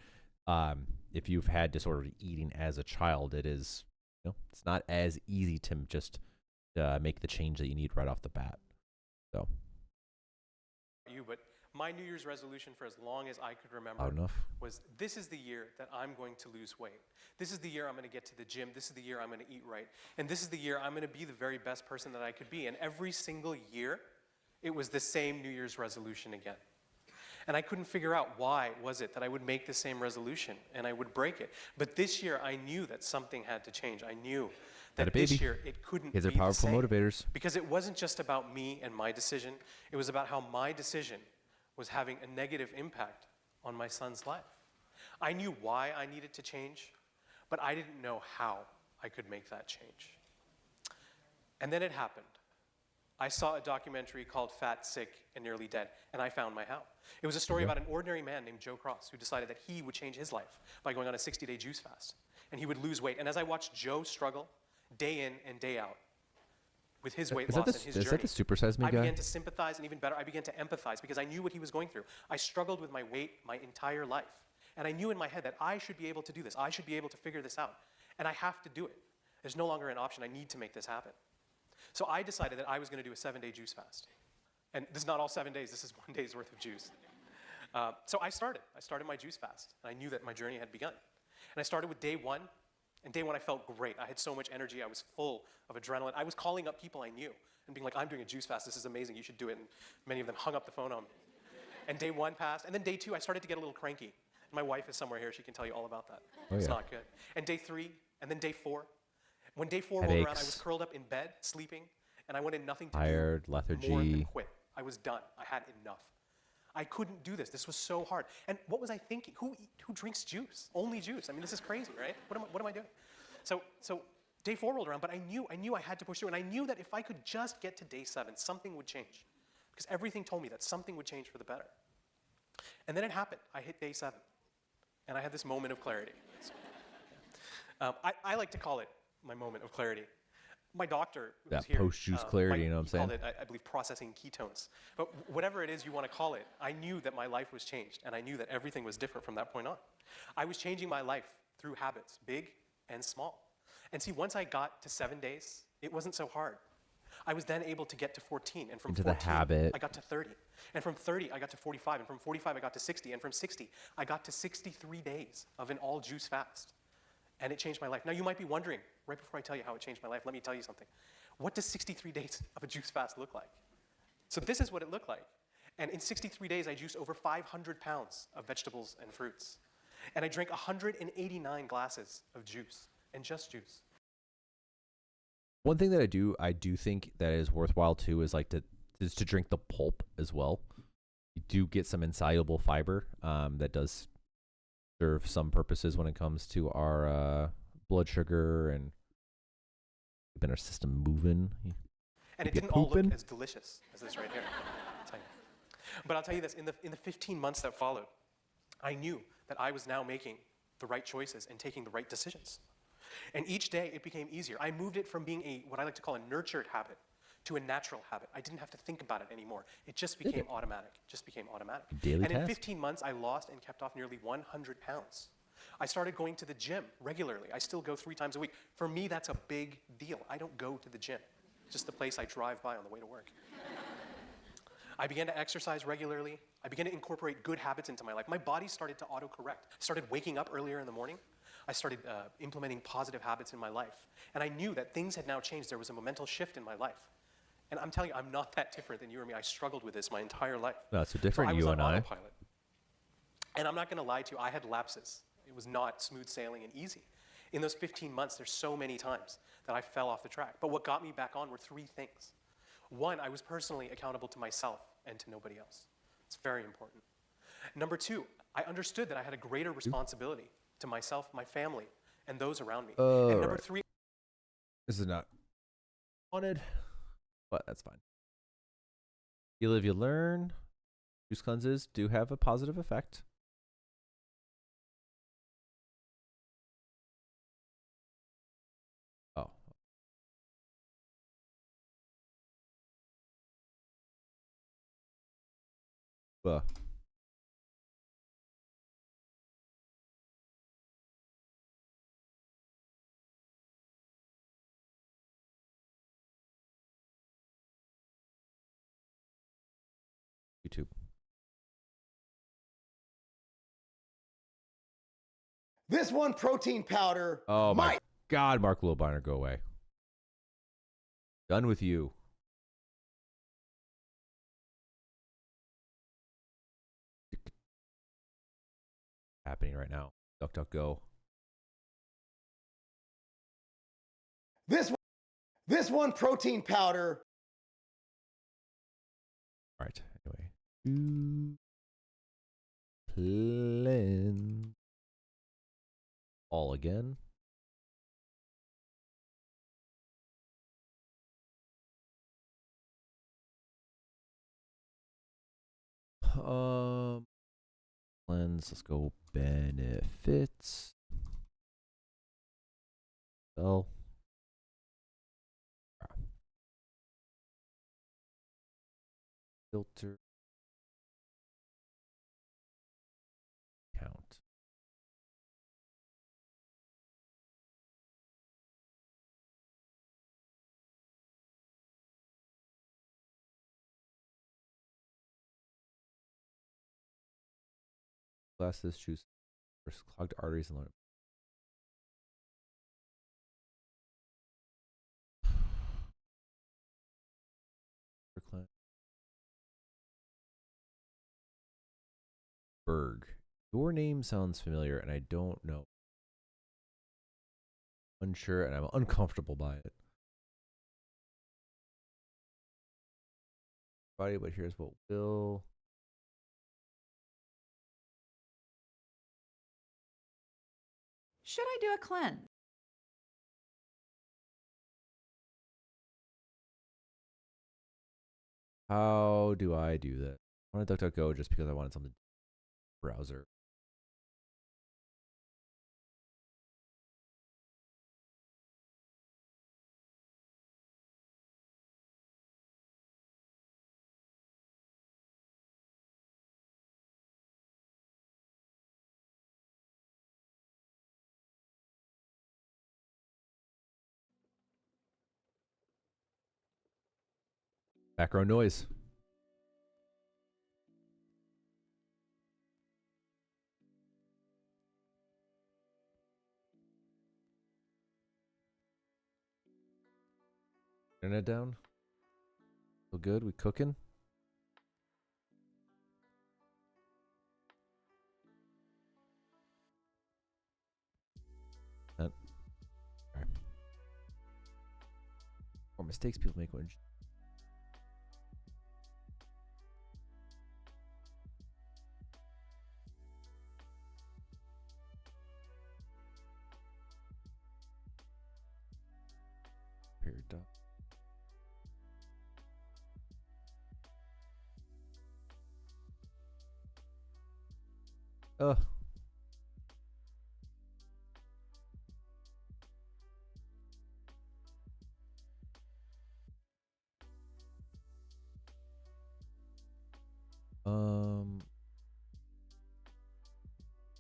if you've had disordered eating as a child, it is, it's not as easy to just make the change that you need right off the bat. So. But my New Year's resolution for as long as I could remember was, this is the year that I'm going to lose weight. This is the year I'm going to get to the gym. This is the year I'm going to eat right. And this is the year I'm going to be the very best person that I could be. And every single year, it was the same New Year's resolution again. And I couldn't figure out why was it that I would make the same resolution and I would break it. But this year, I knew that something had to change. I knew that this year it couldn't be the same. Kids are powerful motivators. Because it wasn't just about me and my decision. It was about how my decision was having a negative impact on my son's life. I knew why I needed to change, but I didn't know how I could make that change. And then it happened. I saw a documentary called Fat, Sick, and Nearly Dead, and I found my how. It was a story about an ordinary man named Joe Cross who decided that he would change his life by going on a 60-day juice fast, and he would lose weight. And as I watched Joe struggle day in and day out with his weight loss and his journey, is that the Super Size Me guy? I began to sympathize, and even better, I began to empathize because I knew what he was going through. I struggled with my weight my entire life, and I knew in my head that I should be able to do this. I should be able to figure this out, and I have to do it. There's no longer an option. I need to make this happen. So I decided that I was going to do a 7-day juice fast. And this is not all 7 days. This is 1 day's worth of juice. So I started my juice fast, and I knew that my journey had begun. And I started with day one. And day one, I felt great. I had so much energy. I was full of adrenaline. I was calling up people I knew and being like, I'm doing a juice fast. This is amazing. You should do it. And many of them hung up the phone on me. And day one passed. And then day two, I started to get a little cranky. My wife is somewhere here. She can tell you all about that. It's not good. And day three, and then day four. When day four rolled around, I was curled up in bed, sleeping, and I wanted nothing to do more than quit. I was done. I had enough. I couldn't do this. This was so hard. And what was I thinking? Who drinks juice? Only juice. I mean, this is crazy, right? What am I doing? So day four rolled around, but I knew I had to push through, and I knew that if I could just get to day 7, something would change, because everything told me that something would change for the better. And then it happened. I hit day 7, and I had this moment of clarity. I like to call it my moment of clarity. My doctor was here. Post-juice clarity, you know what I'm saying? He called it, I believe, processing ketones. But whatever it is you want to call it, I knew that my life was changed, and I knew that everything was different from that point on. I was changing my life through habits, big and small. And see, once I got to 7 days, it wasn't so hard. I was then able to get to 14, and from Into the 14, habit. I got to 30. And from 30, I got to 45, and from 45, I got to 60, and from 60, I got to 63 days of an all juice fast. And it changed my life. Now, you might be wondering, right before I tell you how it changed my life, let me tell you something. What does 63 days of a juice fast look like? So this is what it looked like. And in 63 days, I juiced over 500 pounds of vegetables and fruits. And I drank 189 glasses of juice, and just juice. One thing that I do think that is worthwhile too is like to drink the pulp as well. You do get some insoluble fiber that does serve some purposes when it comes to our blood sugar and keeping our system moving. And it Keep you didn't all pooping. look as delicious as this right here. I'll tell you. But I'll tell you this, in the 15 months that followed, I knew that I was now making the right choices and taking the right decisions. And each day it became easier. I moved it from being what I like to call a nurtured habit to a natural habit. I didn't have to think about it anymore. It just became automatic. Just became automatic. Daily And in task. 15 months, I lost and kept off nearly 100 pounds. I started going to the gym regularly. I still go 3 times a week. For me, that's a big deal. I don't go to the gym. It's just the place I drive by on the way to work. I began to exercise regularly. I began to incorporate good habits into my life. My body started to autocorrect. I started waking up earlier in the morning. I started implementing positive habits in my life. And I knew that things had now changed. There was a momental shift in my life. And I'm telling you, I'm not that different than you or me. I struggled with this my entire life. Not so different, I was you on and I. autopilot. And I'm not going to lie to you, I had lapses. It was not smooth sailing and easy. In those 15 months, there's so many times that I fell off the track. But what got me back on were 3 things. One, I was personally accountable to myself and to nobody else. It's very important. Number 2, I understood that I had a greater responsibility to myself, my family, and those around me. And number 3, This is not wanted, but that's fine. You live, you learn. Juice cleanses do have a positive effect. Oh. Well. YouTube. This one protein powder. Oh my God, Mark Lobiner, go away. Done with you. Happening right now. DuckDuckGo. This one protein powder. All right. Anyway. Cleanse. All again. Cleanse. Let's go benefits. Well. Filter. Count. Glasses, juice, clogged arteries, and Berg. Your name sounds familiar, and I don't know. Unsure, and I'm uncomfortable by it. Body, but here's what will. Should I do a cleanse? How do I do that? I want to DuckDuckGo just because I wanted something browser. Background noise. Internet down. Feel good? We cooking? Alright. Or mistakes people make when. Period. Uh.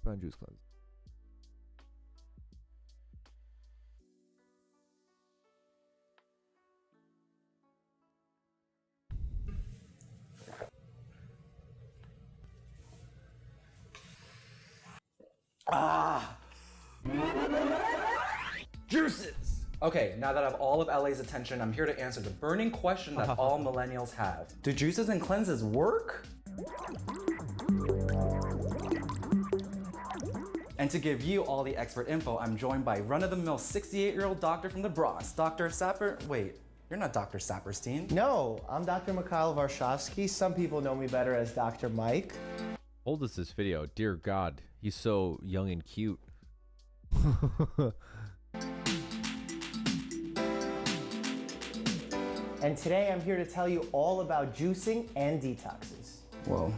Brown juice cleanse. Juices! Okay, now that I have all of LA's attention, I'm here to answer the burning question that all millennials have. Do juices and cleanses work? And to give you all the expert info, I'm joined by run-of-the-mill 68-year-old doctor from the Bronx, Dr. Sapper. Wait, you're not Dr. Saperstein. No, I'm Dr. Mikhail Varshavsky. Some people know me better as Dr. Mike. How old is this video? Dear God, he's so young and cute. And today I'm here to tell you all about juicing and detoxes. Whoa,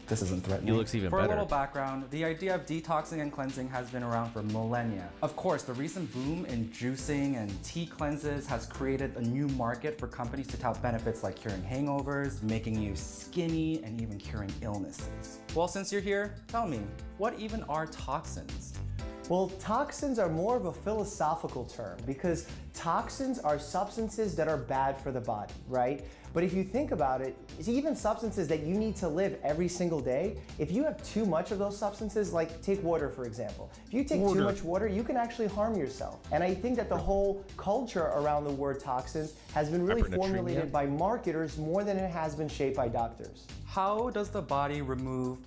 this isn't threatening. He looks even For better. a little background, the idea of detoxing and cleansing has been around for millennia. Of course, the recent boom in juicing and tea cleanses has created a new market for companies to tout benefits like curing hangovers, making you skinny, and even curing illnesses. Well, since you're here, tell me, what even are toxins? Well, toxins are more of a philosophical term because toxins are substances that are bad for the body, right? But if you think about it, it's even substances that you need to live every single day, if you have too much of those substances, like take water for example. If you take too much water, you can actually harm yourself. And I think that the whole culture around the word toxins has been really formulated by marketers more than it has been shaped by doctors. How does the body remove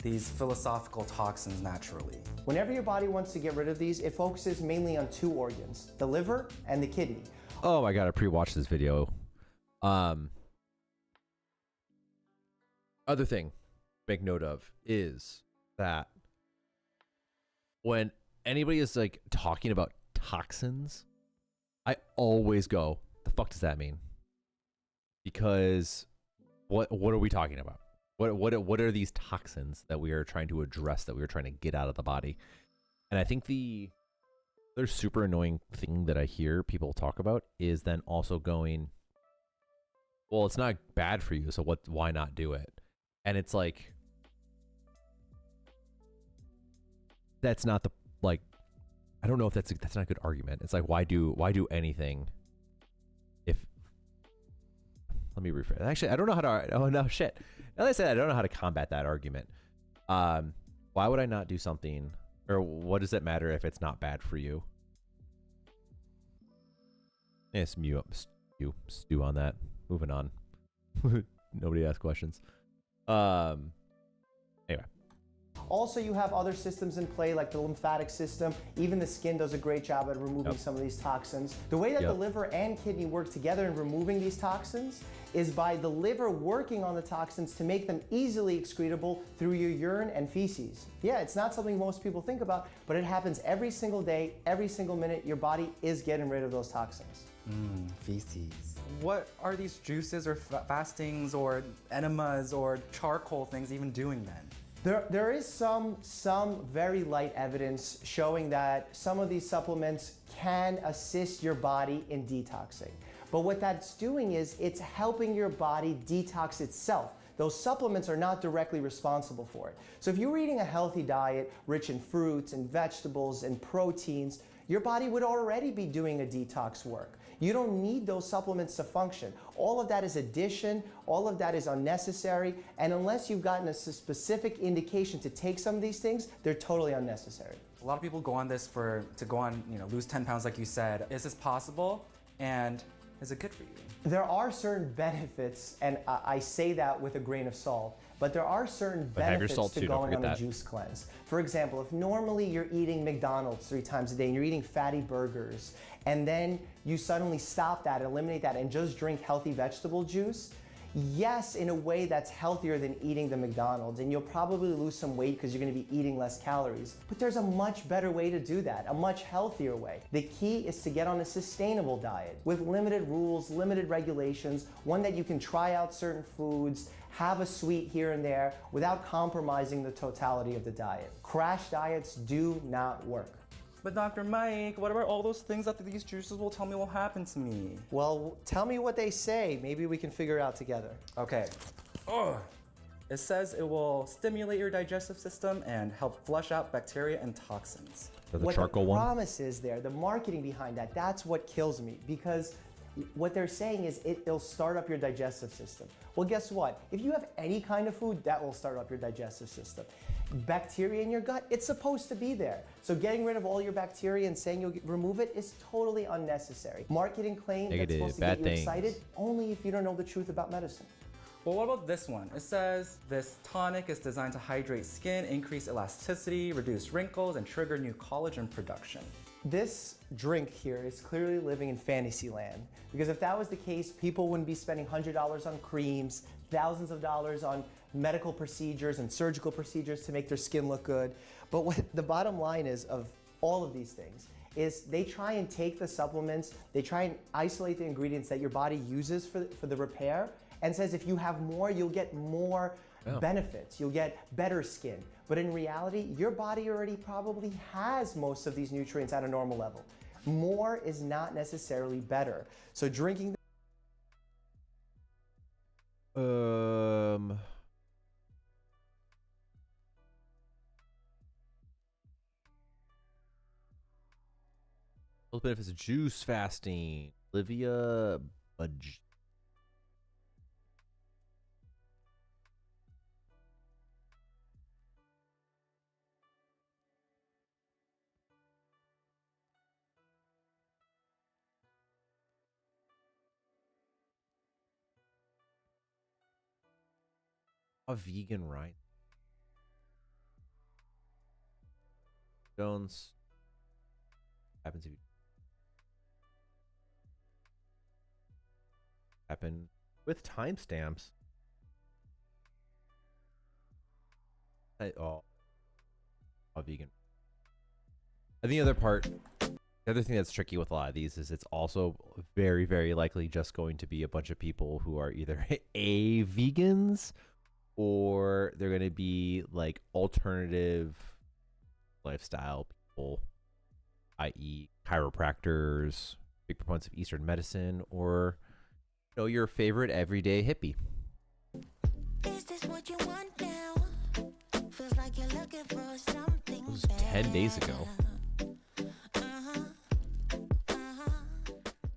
these philosophical toxins naturally? Whenever your body wants to get rid of these, it focuses mainly on two organs, the liver and the kidney. Oh, I gotta pre-watch this video. Other thing, make note of is that when anybody is like talking about toxins, I always go, the fuck does that mean? Because what are we talking about? What are these toxins that we are trying to address, that we are trying to get out of the body? And I think the other super annoying thing that I hear people talk about is then also going, well, it's not bad for you, so why not do it? And it's like, that's not the, like, I don't know if that's not a good argument. It's like, why do anything if, let me rephrase. Actually, I don't know how to, oh no, shit. Now that I said, I don't know how to combat that argument. Why would I not do something, or what does it matter if it's not bad for you? Yes, stew on that. Moving on. Nobody asked questions. Anyway. Also, you have other systems in play like the lymphatic system. Even the skin does a great job at removing some of these toxins. The way that the liver and kidney work together in removing these toxins is by the liver working on the toxins to make them easily excretable through your urine and feces. Yeah, it's not something most people think about, but it happens every single day, every single minute. Your body is getting rid of those toxins. Feces. What are these juices or fastings or enemas or charcoal things even doing then? There is some very light evidence showing that some of these supplements can assist your body in detoxing. But what that's doing is it's helping your body detox itself. Those supplements are not directly responsible for it. So if you're eating a healthy diet rich in fruits and vegetables and proteins, your body would already be doing a detox work. You don't need those supplements to function. All of that is addition, all of that is unnecessary, and unless you've gotten a specific indication to take some of these things, they're totally unnecessary. A lot of people go on this to go on, lose 10 pounds like you said. Is this possible? And is it good for you? There are certain benefits, and I say that with a grain of salt, but there are certain benefits to going on a juice cleanse. For example, if normally you're eating McDonald's 3 times a day and you're eating fatty burgers, and then you suddenly stop that, eliminate that, and just drink healthy vegetable juice, yes, in a way that's healthier than eating the McDonald's, and you'll probably lose some weight because you're gonna be eating less calories. But there's a much better way to do that, a much healthier way. The key is to get on a sustainable diet with limited rules, limited regulations, one that you can try out certain foods, have a sweet here and there without compromising the totality of the diet. Crash diets do not work. But Dr. Mike, what about all those things that these juices will tell me will happen to me? Well, tell me what they say. Maybe we can figure it out together. Okay. It says it will stimulate your digestive system and help flush out bacteria and toxins. The What charcoal the one? promise is there, the marketing behind that, that's what kills me, because what they're saying is it'll start up your digestive system. Well, guess what? If you have any kind of food, that will start up your digestive system. Bacteria in your gut, it's supposed to be there. So getting rid of all your bacteria and saying you'll remove it is totally unnecessary. Marketing claim that's supposed to get you excited, only if you don't know the truth about medicine. Well, what about this one? It says this tonic is designed to hydrate skin, increase elasticity, reduce wrinkles, and trigger new collagen production. This drink here is clearly living in fantasy land, because if that was the case, people wouldn't be spending $100 on creams, thousands of dollars on medical procedures and surgical procedures to make their skin look good. But what the bottom line is of all of these things is they try and take the supplements, they try and isolate the ingredients that your body uses for the repair, and says if you have more, you'll get more benefits, you'll get better skin. But in reality, your body already probably has most of these nutrients at a normal level. More is not necessarily better. So drinking Those benefits of juice fasting. Olivia Budge. A vegan, right? Jones happens if you happen with timestamps. Oh, a vegan. And the other part, the other thing that's tricky with a lot of these is it's also very, very likely just going to be a bunch of people who are either A, vegans, or they're going to be like alternative lifestyle people, i.e. chiropractors, big proponents of Eastern medicine, or your favorite everyday hippie. Is this what you want now? Feels like you're looking for something. It was 10 days ago.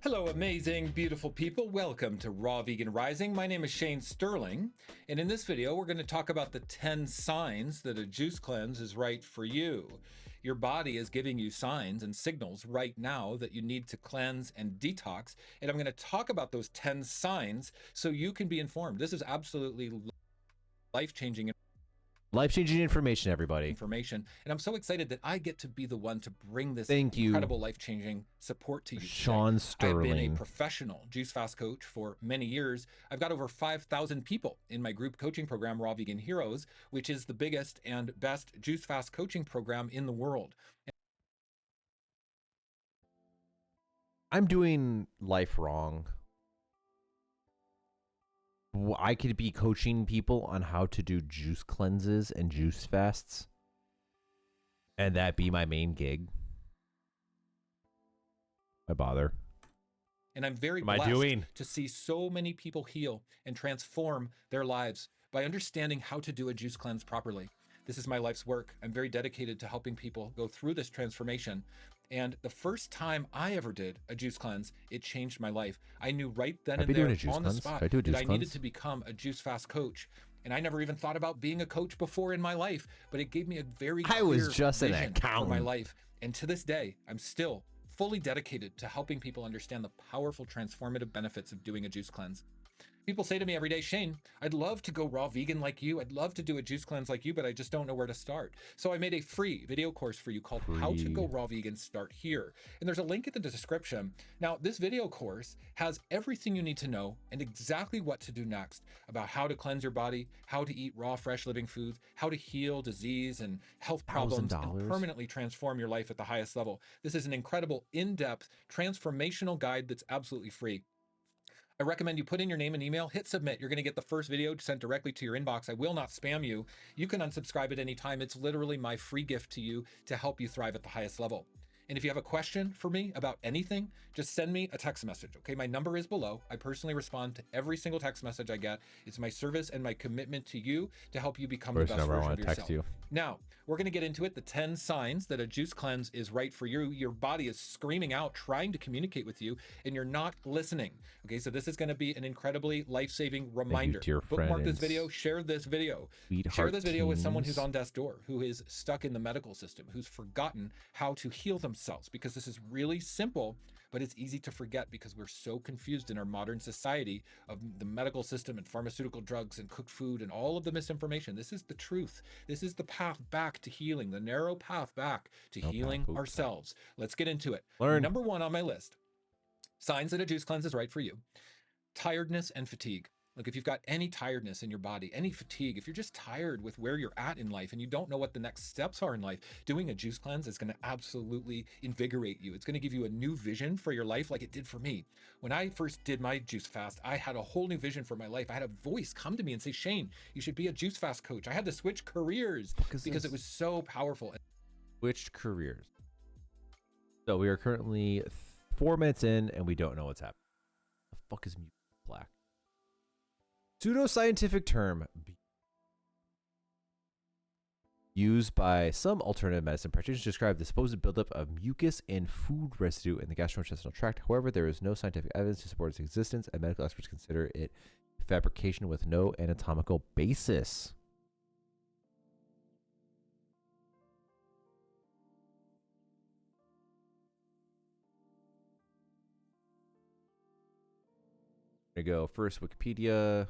Hello, amazing, beautiful people. Welcome to Raw Vegan Rising. My name is Shane Sterling, and in this video, we're going to talk about the 10 signs that a juice cleanse is right for you. Your body is giving you signs and signals right now that you need to cleanse and detox, and I'm going to talk about those 10 signs so you can be informed. This is absolutely life-changing information, everybody. And I'm so excited that I get to be the one to bring this Thank you, incredible life-changing support to you. Sean Sterling. I've been a professional juice fast coach for many years. I've got over 5,000 people in my group coaching program, Raw Vegan Heroes, which is the biggest and best juice fast coaching program in the world. I'm doing life wrong. I could be coaching people on how to do juice cleanses and juice fasts, and that be my main gig. I bother. And I'm very blessed to see so many people heal and transform their lives by understanding how to do a juice cleanse properly. This is my life's work. I'm very dedicated to helping people go through this transformation. And the first time I ever did a juice cleanse, it changed my life. I knew right then I'd and be doing there a juice on the cleanse. spot Should I do a that juice I needed cleanse? to become a Juice Fast coach. And I never even thought about being a coach before in my life, but it gave me a very I was clear just an vision for my accountant. life. And to this day, I'm still fully dedicated to helping people understand the powerful transformative benefits of doing a juice cleanse. People say to me every day, Shane, I'd love to go raw vegan like you. I'd love to do a juice cleanse like you, but I just don't know where to start. So I made a free video course for you called How to Go Raw Vegan Start Here. And there's a link in the description. Now, this video course has everything you need to know and exactly what to do next about how to cleanse your body, how to eat raw, fresh living foods, how to heal disease and health problems, and permanently transform your life at the highest level. This is an incredible, in-depth, transformational guide that's absolutely free. I recommend you put in your name and email, hit submit. You're going to get the first video sent directly to your inbox. I will not spam you. You can unsubscribe at any time. It's literally my free gift to you to help you thrive at the highest level. And if you have a question for me about anything, just send me a text message, okay? My number is below. I personally respond to every single text message I get. It's my service and my commitment to you to help you become the best version of yourself. Now, we're gonna get into it, the 10 signs that a juice cleanse is right for you. Your body is screaming out, trying to communicate with you, and you're not listening. Okay, so this is gonna be an incredibly life-saving reminder. Bookmark this video, share this video. Share this video with someone who's on death's door, who is stuck in the medical system, who's forgotten how to heal themselves, because this is really simple, but it's easy to forget because we're so confused in our modern society of the medical system and pharmaceutical drugs and cooked food and all of the misinformation. This is the truth. This is the path back to healing, the narrow path back to healing ourselves. Let's get into it. Number 1 on my list, signs that a juice cleanse is right for you: tiredness and fatigue. Look, if you've got any tiredness in your body, any fatigue, if you're just tired with where you're at in life and you don't know what the next steps are in life, doing a juice cleanse is going to absolutely invigorate you. It's going to give you a new vision for your life like it did for me. When I first did my juice fast, I had a whole new vision for my life. I had a voice come to me and say, Shane, you should be a juice fast coach. I had to switch careers because it was so powerful. Switched careers. So we are currently 4 minutes in and we don't know what's happening. The fuck is mutant plaque? Pseudoscientific term used by some alternative medicine practitioners to describe the supposed buildup of mucus and food residue in the gastrointestinal tract. However, there is no scientific evidence to support its existence, and medical experts consider it fabrication with no anatomical basis. There you go. First, Wikipedia.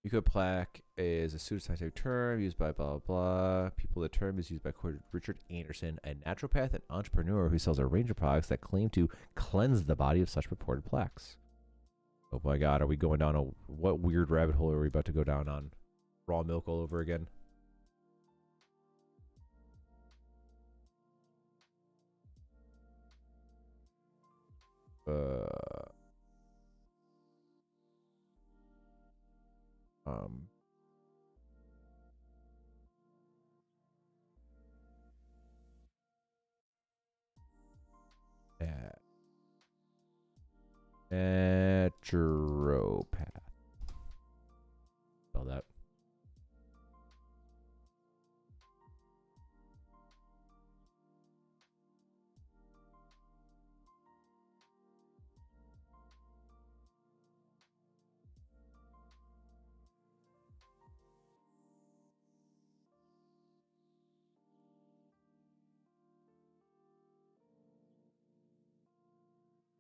Mucoplaque is a pseudoscientific term used by blah, blah, blah. The term is used by Richard Anderson, a naturopath and entrepreneur who sells a range of products that claim to cleanse the body of such purported plaques. Oh my god, are we going down what weird rabbit hole are we about to go down on? Raw milk all over again? Naturopath. Spell that.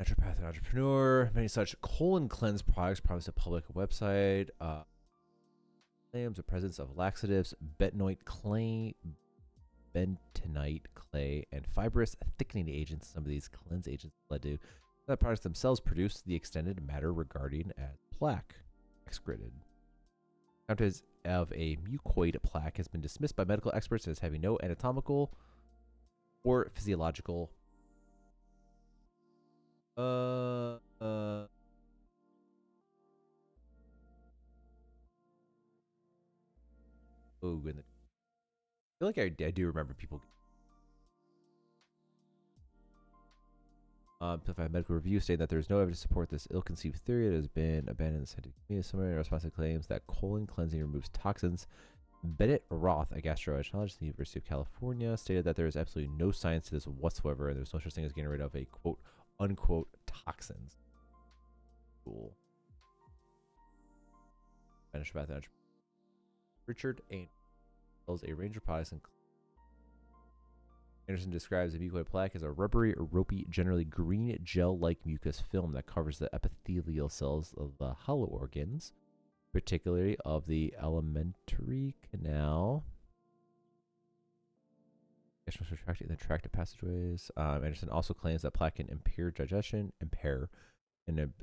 Naturopath and entrepreneur. Many such colon cleanse products promise a public website. Claims the presence of laxatives, bentonite clay, and fibrous thickening agents. Some of these cleanse agents led to the products themselves produce the extended matter regarding as plaque excreted. Sometimes of a mucoid plaque has been dismissed by medical experts as having no anatomical or physiological goodness. I feel like I do remember people. Simplified medical review stating that there is no evidence to support this ill-conceived theory. It has been abandoned in the scientific community. Summary responsive claims that colon cleansing removes toxins Bennett Roth, a gastroenterologist at the University of California, stated that there is absolutely no science to this whatsoever, and there's no such thing as getting rid of a quote unquote toxins. Cool. Finish about that. Richard A. sells a range of products, and Anderson describes the mucoid plaque as a rubbery or ropey, generally green gel-like mucus film that covers the epithelial cells of the hollow organs, particularly of the alimentary canal. In the tractive passageways. Anderson also claims that plaque can impair digestion, and the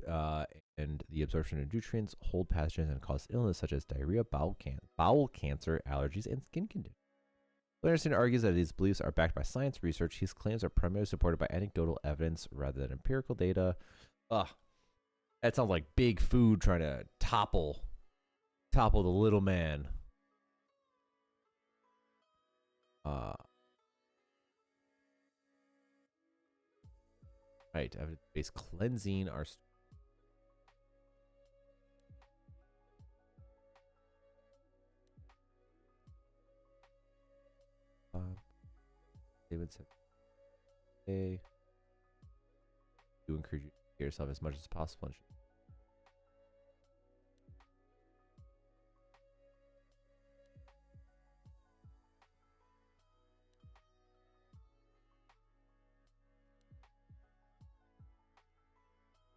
absorption of nutrients, hold pathogens, and cause illness such as diarrhea, bowel cancer, allergies, and skin conditions. Anderson argues that his beliefs are backed by science research. His claims are primarily supported by anecdotal evidence rather than empirical data. That sounds like big food trying to topple the little man. Right, evidence-based cleansing our David said, "Hey, do encourage you to get yourself as much as possible."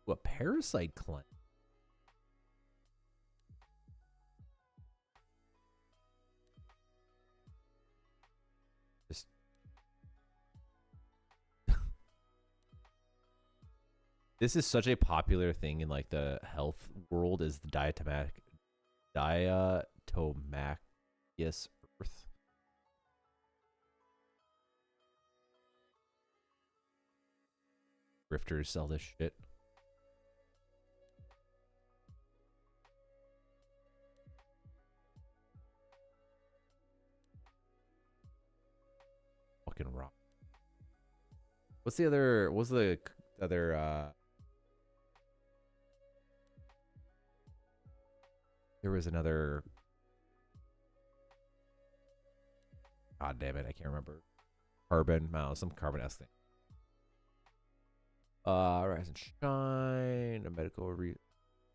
A parasite cleanse. Just this is such a popular thing in like the health world, is the diatomaceous earth. Grifters sell this shit. Fucking rock. What's the other there was another, god damn it, I can't remember. Some carbon-esque thing. Rise and Shine, a medical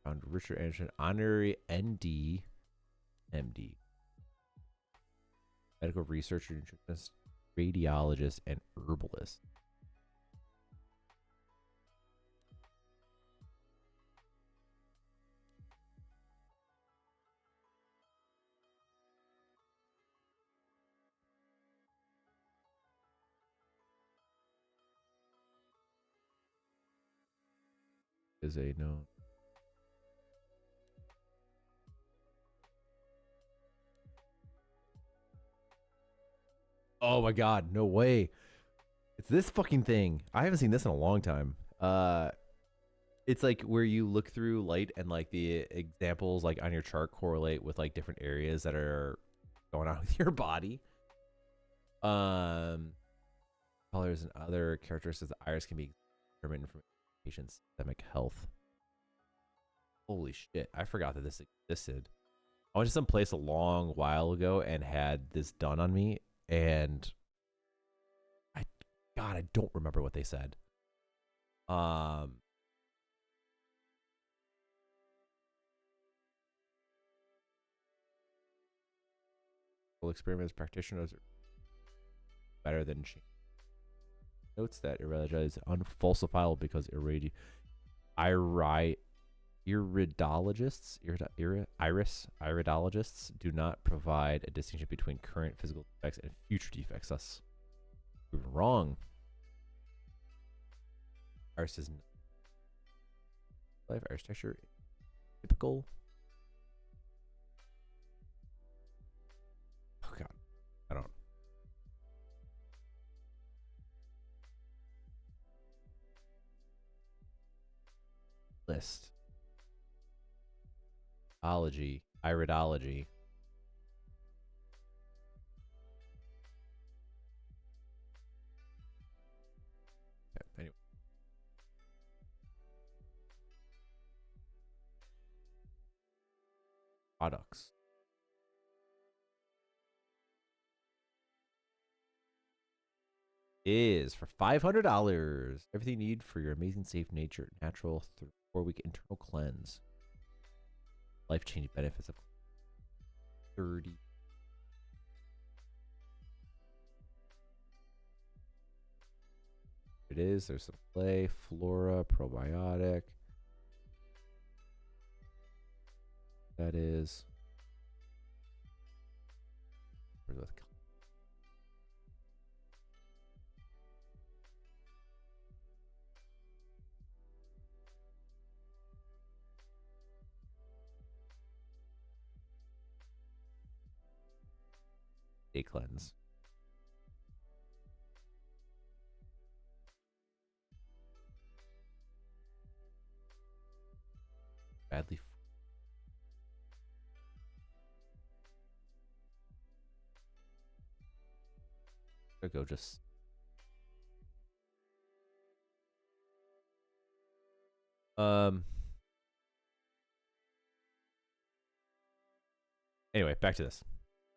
found Richard Anderson, honorary ND, MD, medical researcher, nutritionist, radiologist, and herbalist. Is a no. Oh my god, no way. It's this fucking thing. I haven't seen this in a long time. It's like where you look through light and like the examples like on your chart correlate with like different areas that are going on with your body. Colors and other characteristics of the iris can be determined from patient's systemic health. Holy shit, I forgot that this existed. I went to some place a long while ago and had this done on me, and I don't remember what they said. Experiments practitioners are better than she notes that iridology is unfalsifiable because iridologists do not provide a distinction between current physical defects and future defects. Thus, proven wrong. Iris is life iris texture typical. Oh god, I don't. List. Iridology. Okay, anyway. Products. is for $500. Everything you need for your amazing, safe nature, natural 4-week internal cleanse. Life-changing benefits of 30. It is. There's some clay, flora, probiotic. That is. Where's the day cleanse? Badly. Go just. Anyway, back to this.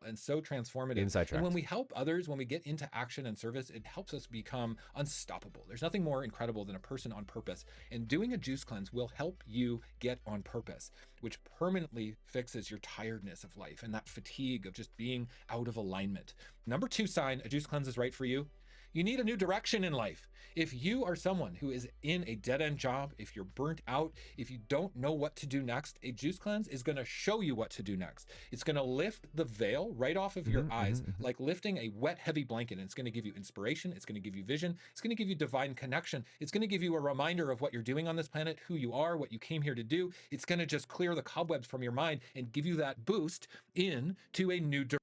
And so transformative. Inside And when tracked. we help others, when we get into action and service, it helps us become unstoppable. There's nothing more incredible than a person on purpose. And doing a juice cleanse will help you get on purpose, which permanently fixes your tiredness of life and that fatigue of just being out of alignment. Number 2 sign a juice cleanse is right for you. You need a new direction in life. If you are someone who is in a dead-end job, if you're burnt out, if you don't know what to do next, a juice cleanse is going to show you what to do next. It's going to lift the veil right off of your eyes, like lifting a wet, heavy blanket. And it's going to give you inspiration. It's going to give you vision. It's going to give you divine connection. It's going to give you a reminder of what you're doing on this planet, who you are, what you came here to do. It's going to just clear the cobwebs from your mind and give you that boost into a new direction.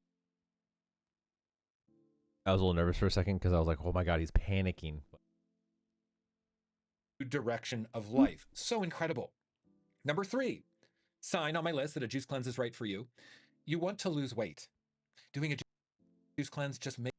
I was a little nervous for a second because I was like, oh my God, he's panicking. Direction of life. So incredible. Number 3, sign on my list that a juice cleanse is right for you. You want to lose weight. Doing a juice cleanse just makes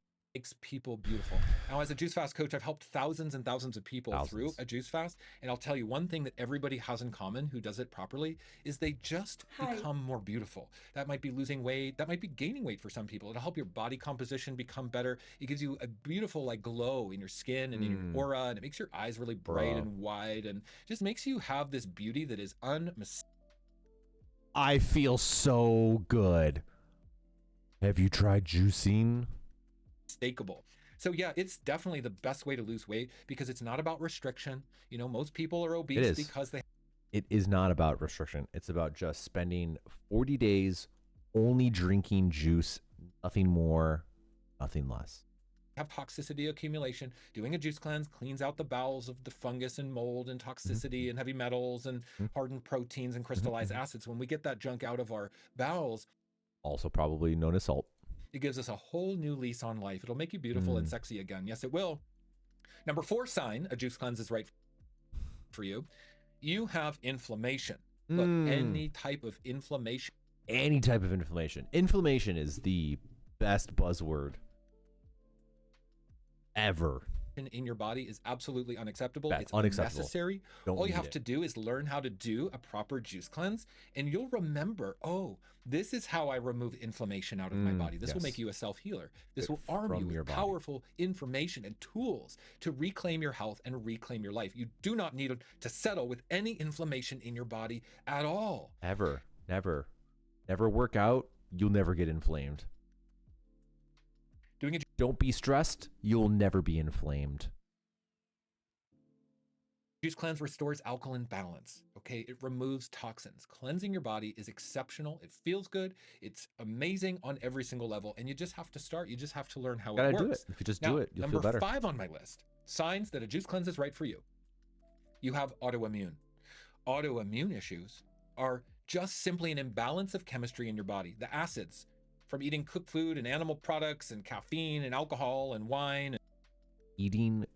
people beautiful. Now, as a juice fast coach, I've helped thousands and thousands of people through a juice fast. And I'll tell you one thing that everybody has in common who does it properly is they just become more beautiful. That might be losing weight. That might be gaining weight for some people. It'll help your body composition become better. It gives you a beautiful like glow in your skin and in your aura. And it makes your eyes really bright and wide and just makes you have this beauty that is unmistakable. I feel so good. Have you tried juicing? So yeah, it's definitely the best way to lose weight because it's not about restriction. You know, most people are obese because they. It is not about restriction. It's about just spending 40 days only drinking juice, nothing more, nothing less. Have toxicity accumulation. Doing a juice cleanse cleans out the bowels of the fungus and mold and toxicity and heavy metals and hardened proteins and crystallized acids. When we get that junk out of our bowels, also probably known as salt, it gives us a whole new lease on life. It'll make you beautiful and sexy again. Yes, it will. Number 4 sign a juice cleanse is right for you. You have inflammation. Look, any type of inflammation. Any type of inflammation. Inflammation is the best buzzword ever. In your body is absolutely unacceptable. Bad. It's Unacceptable. unnecessary. All you have to do is learn how to do a proper juice cleanse, and you'll remember, oh, this is how I remove inflammation out of my body. This will make you a self-healer. This will arm you with powerful information and tools to reclaim your health and reclaim your life. You do not need to settle with any inflammation in your body at all. Ever. Never. Never work out. You'll never get inflamed. Don't be stressed. You'll never be inflamed. Juice cleanse restores alkaline balance. Okay, it removes toxins. Cleansing your body is exceptional. It feels good. It's amazing on every single level. And you just have to start. You just have to learn how it works. Do it. If you just now, do it, you'll feel better. Number 5 on my list: signs that a juice cleanse is right for you. You have autoimmune. Autoimmune issues are just simply an imbalance of chemistry in your body. The acids from eating cooked food and animal products and caffeine and alcohol and wine. Eating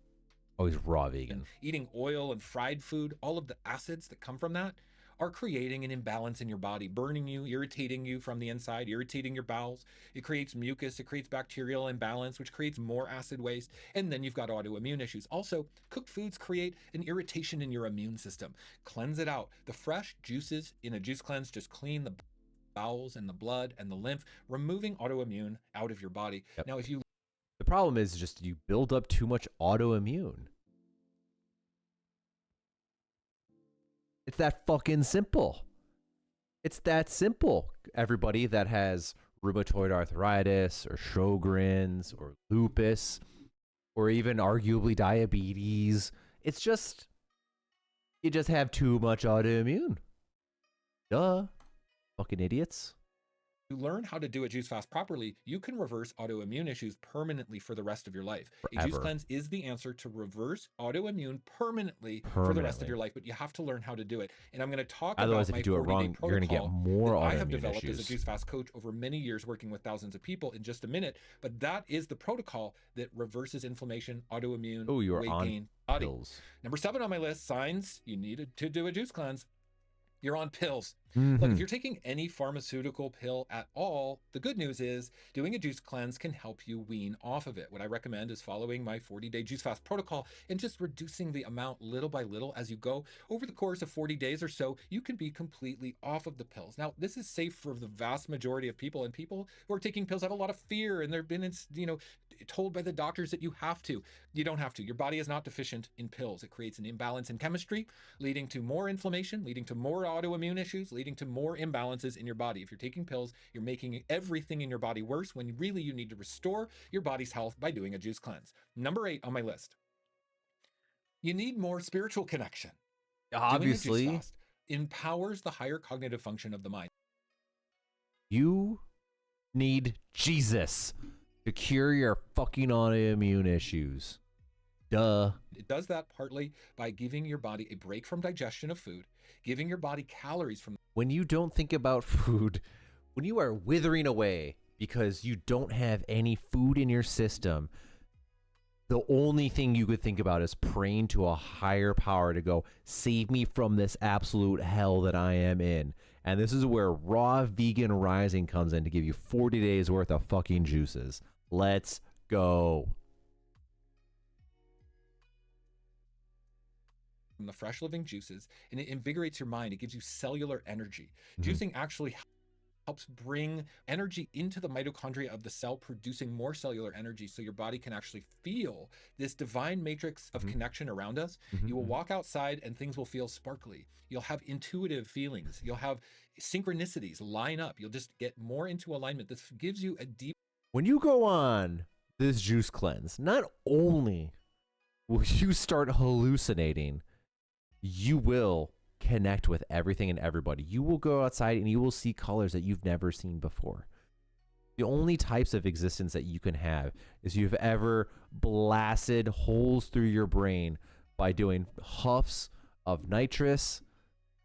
always raw vegan. Eating oil and fried food, all of the acids that come from that are creating an imbalance in your body, burning you, irritating you from the inside, irritating your bowels. It creates mucus, it creates bacterial imbalance, which creates more acid waste. And then you've got autoimmune issues. Also, cooked foods create an irritation in your immune system. Cleanse it out. The fresh juices in a juice cleanse just clean the bowels and the blood and the lymph, removing autoimmune out of your body. Now, if you problem is just you build up too much autoimmune. It's that fucking simple. It's that simple. Everybody that has rheumatoid arthritis or Sjogren's or lupus or even arguably diabetes, it's just, you just have too much autoimmune. Duh. Fucking idiots. You learn how to do a juice fast properly, you can reverse autoimmune issues permanently for the rest of your life. A juice Forever. cleanse is the answer to reverse autoimmune permanently for the rest of your life, but you have to learn how to do it. And I'm going to talk Otherwise, about if my you do it 40-day wrong, you're going to get protocol more that I have autoimmune developed as a issues. juice fast coach over many years working with thousands of people in just a minute. But that is the protocol that reverses inflammation, autoimmune, Oh, you are weight on gain, body. pills. Number 7 on my list, signs you needed to do a juice cleanse. You're on pills. Mhm. Look, if you're taking any pharmaceutical pill at all, the good news is doing a juice cleanse can help you wean off of it. What I recommend is following my 40-day juice fast protocol and just reducing the amount little by little as you go. Over the course of 40 days or so, you can be completely off of the pills. Now, this is safe for the vast majority of people, and people who are taking pills have a lot of fear, and they've been, told by the doctors that you have to. You don't have to. Your body is not deficient in pills. It creates an imbalance in chemistry, leading to more inflammation, leading to more autoimmune issues, leading to more imbalances in your body. If you're taking pills, you're making everything in your body worse when really you need to restore your body's health by doing a juice cleanse. Number 8 on my list. You need more spiritual connection. Obviously, Doing a juice fast empowers the higher cognitive function of the mind. you need Jesus to cure your fucking autoimmune issues. Duh. It does that partly by giving your body a break from digestion of food, giving your body calories from When you don't think about food, when you are withering away because you don't have any food in your system, the only thing you could think about is praying to a higher power to go, save me from this absolute hell that I am in. And this is where Raw Vegan Rising comes in to give you 40 days worth of fucking juices. Let's go. the fresh living juices, and it invigorates your mind. It gives you cellular energy. Juicing actually helps bring energy into the mitochondria of the cell, producing more cellular energy so your body can actually feel this divine matrix of connection around us. You will walk outside and things will feel sparkly. You'll have intuitive feelings. You'll have synchronicities line up. You'll just get more into alignment. This gives you a deep... When you go on this juice cleanse, not only will you start hallucinating, you will connect with everything and everybody. You will go outside and you will see colors that you've never seen before. The only types of existence that you can have is you've ever blasted holes through your brain by doing huffs of nitrous,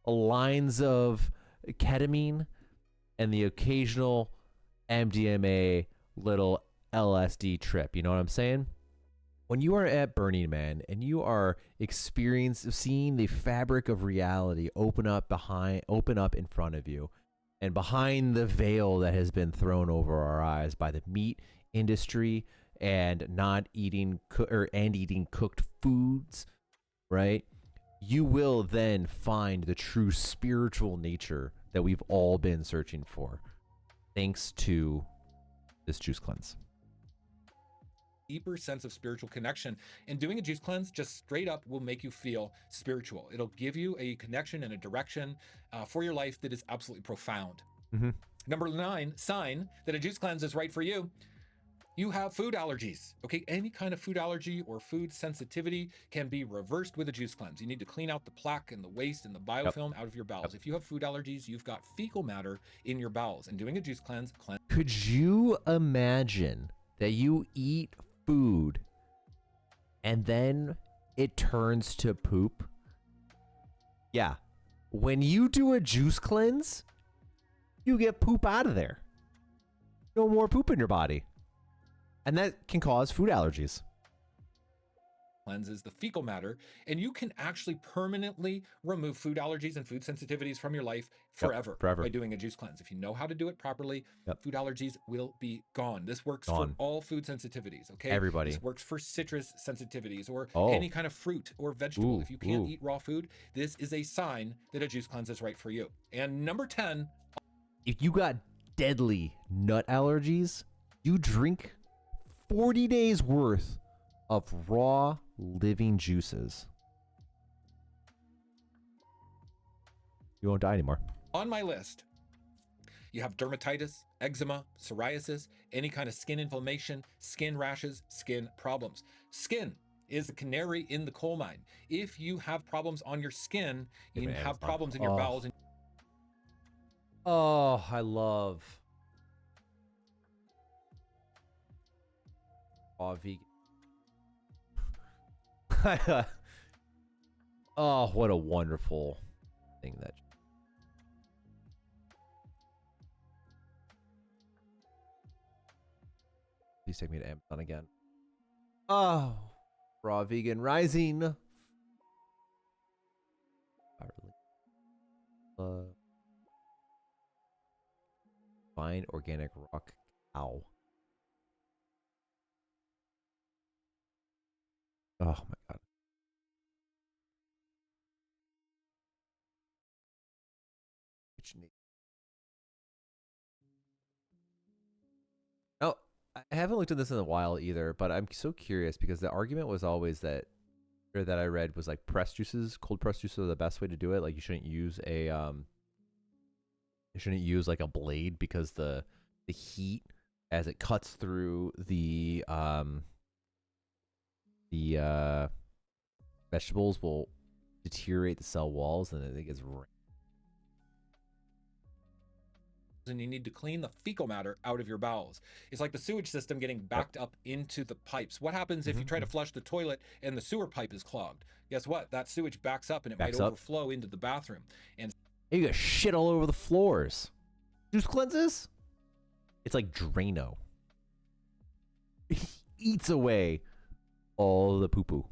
lines of ketamine, and the occasional MDMA little LSD trip. You know what I'm saying? When you are at Burning Man and you are seeing the fabric of reality open up in front of you, and behind the veil that has been thrown over our eyes by the meat industry and not eating eating cooked foods, right? You will then find the true spiritual nature that we've all been searching for, thanks to this juice cleanse. Deeper sense of spiritual connection, and doing a juice cleanse just straight up will make you feel spiritual. It'll give you a connection and a direction for your life that is absolutely profound. Number 9 sign that a juice cleanse is right for you: you have food allergies. Okay, any kind of food allergy or food sensitivity can be reversed with a juice cleanse. You need to clean out the plaque and the waste and the biofilm out of your bowels. If you have food allergies, you've got fecal matter in your bowels, and doing a juice cleanse Could you imagine that you eat food and then it turns to poop? Yeah. When you do a juice cleanse, you get poop out of there. No more poop in your body. And that can cause food allergies. cleanses the fecal matter, and you can actually permanently remove food allergies and food sensitivities from your life forever, by doing a juice cleanse. If you know how to do it properly, food allergies will be gone. This works for all food sensitivities, okay? Everybody. This works for citrus sensitivities or any kind of fruit or vegetable. If you can't eat raw food, this is a sign that a juice cleanse is right for you. And number 10. If you got deadly nut allergies, you drink 40 days worth of raw living juices. You won't die anymore. On my list, you have dermatitis, eczema, psoriasis, any kind of skin inflammation, skin rashes, skin problems. Skin is the canary in the coal mine. If you have problems on your skin, you have problems in your bowels. Oh, I love raw vegan. Oh, what a wonderful thing that. Please take me to Amazon again. Oh, Raw Vegan Rising. Fine organic rock cow. Oh my god. Oh, I haven't looked at this in a while either, but I'm so curious because the argument was always that, or that I read was like pressed juices, cold pressed juices are the best way to do it. Like you shouldn't use like a blade because the heat as it cuts through the vegetables will deteriorate the cell walls and it gets and you need to clean the fecal matter out of your bowels. It's like the sewage system getting backed up into the pipes. What happens if you try to flush the toilet and the sewer pipe is clogged? Guess what? That sewage backs up and it might overflow into the bathroom. And you got shit all over the floors. Juice cleanses? It's like Drano. Eats away all the poo-poo.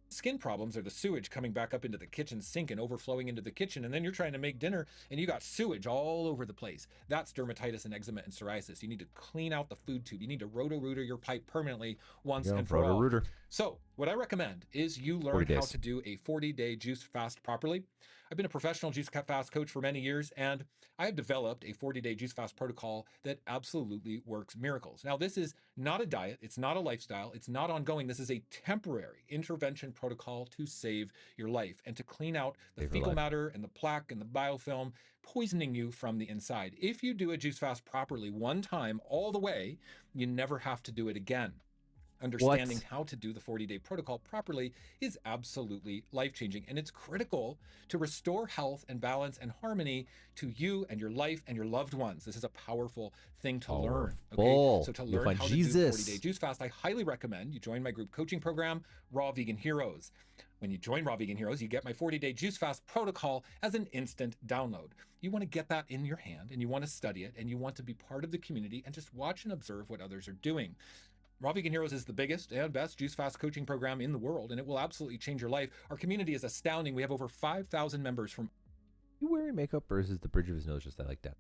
Skin problems are the sewage coming back up into the kitchen sink and overflowing into the kitchen, and then you're trying to make dinner and you got sewage all over the place. That's dermatitis and eczema and psoriasis. You need to clean out the food tube. You need to roto-rooter your pipe permanently once and for all. So what I recommend is you learn how to do a 40-day juice fast properly. I've been a professional juice fast coach for many years, and I have developed a 40-day juice fast protocol that absolutely works miracles. Now, this is not a diet. It's not a lifestyle. It's not ongoing. This is a temporary intervention protocol to save your life and to clean out the fecal matter and the plaque and the biofilm, poisoning you from the inside. If you do a juice fast properly one time all the way, you never have to do it again. Understanding how to do the 40-day protocol properly is absolutely life-changing, and it's critical to restore health and balance and harmony to you and your life and your loved ones. This is a powerful thing to learn. Okay, so to learn how to do the 40-day juice fast, I highly recommend you join my group coaching program, Raw Vegan Heroes. When you join Raw Vegan Heroes, you get my 40-day juice fast protocol as an instant download. You want to get that in your hand, and you want to study it, and you want to be part of the community and just watch and observe what others are doing. Raw Vegan Heroes is the biggest and best juice fast coaching program in the world, and it will absolutely change your life. Our community is astounding. We have over 5,000 members from. You wearing makeup, or is the bridge of his nose just like that?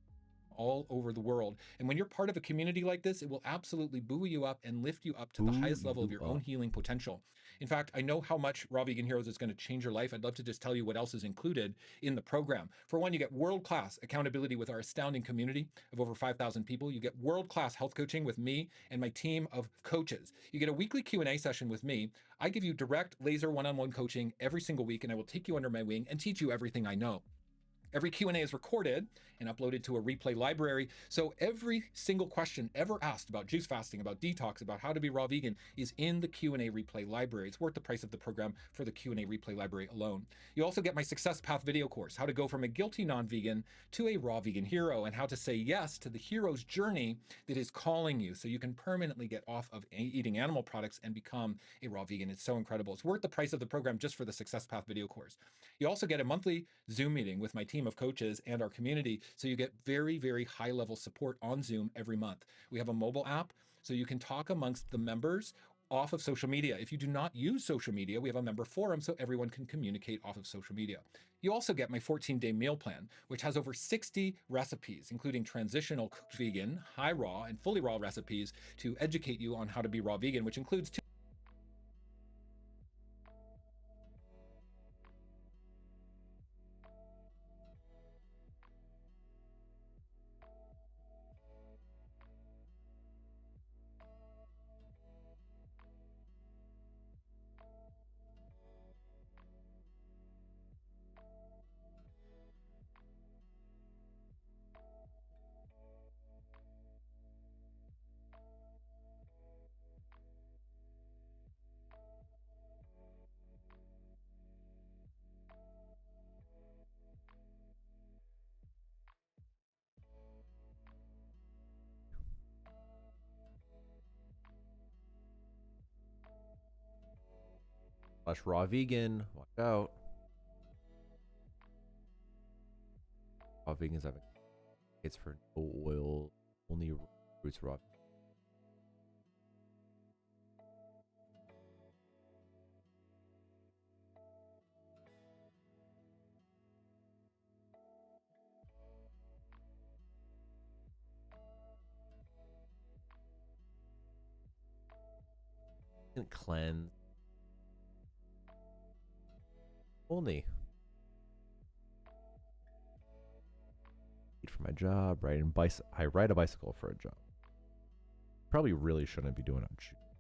All over the world. And when you're part of a community like this, it will absolutely buoy you up and lift you up to the highest level of your own healing potential. In fact, I know how much Raw Vegan Heroes is going to change your life. I'd love to just tell you what else is included in the program. For one, you get world-class accountability with our astounding community of over 5,000 people. You get world-class health coaching with me and my team of coaches. You get a weekly Q&A session with me. I give you direct laser one-on-one coaching every single week, and I will take you under my wing and teach you everything I know. Every Q&A is recorded and uploaded to a replay library, so every single question ever asked about juice fasting, about detox, about how to be raw vegan is in the Q&A replay library. It's worth the price of the program for the Q&A replay library alone. You also get my Success Path video course, how to go from a guilty non-vegan to a raw vegan hero, and how to say yes to the hero's journey that is calling you so you can permanently get off of eating animal products and become a raw vegan. It's so incredible. It's worth the price of the program just for the Success Path video course. You also get a monthly Zoom meeting with my team of coaches and our community, so you get very, very high level support on Zoom every month. We have a mobile app so you can talk amongst the members off of social media. If you do not use social media, we have a member forum so everyone can communicate off of social media. You also get my 14-day meal plan, which has over 60 recipes, including transitional cooked vegan, high raw, and fully raw recipes to educate you on how to be raw vegan, which includes slash raw vegan. Watch out. Raw vegans have it's for no oil, only roots raw. Cleanse only. For my job, I ride a bicycle for a job. Probably really shouldn't be doing a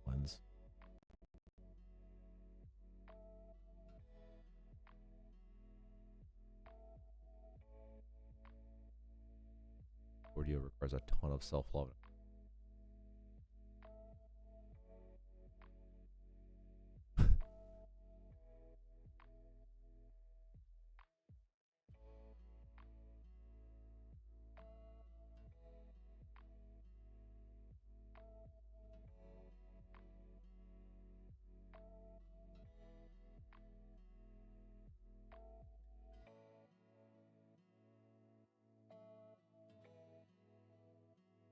cleanse. Cardio requires a ton of self-love.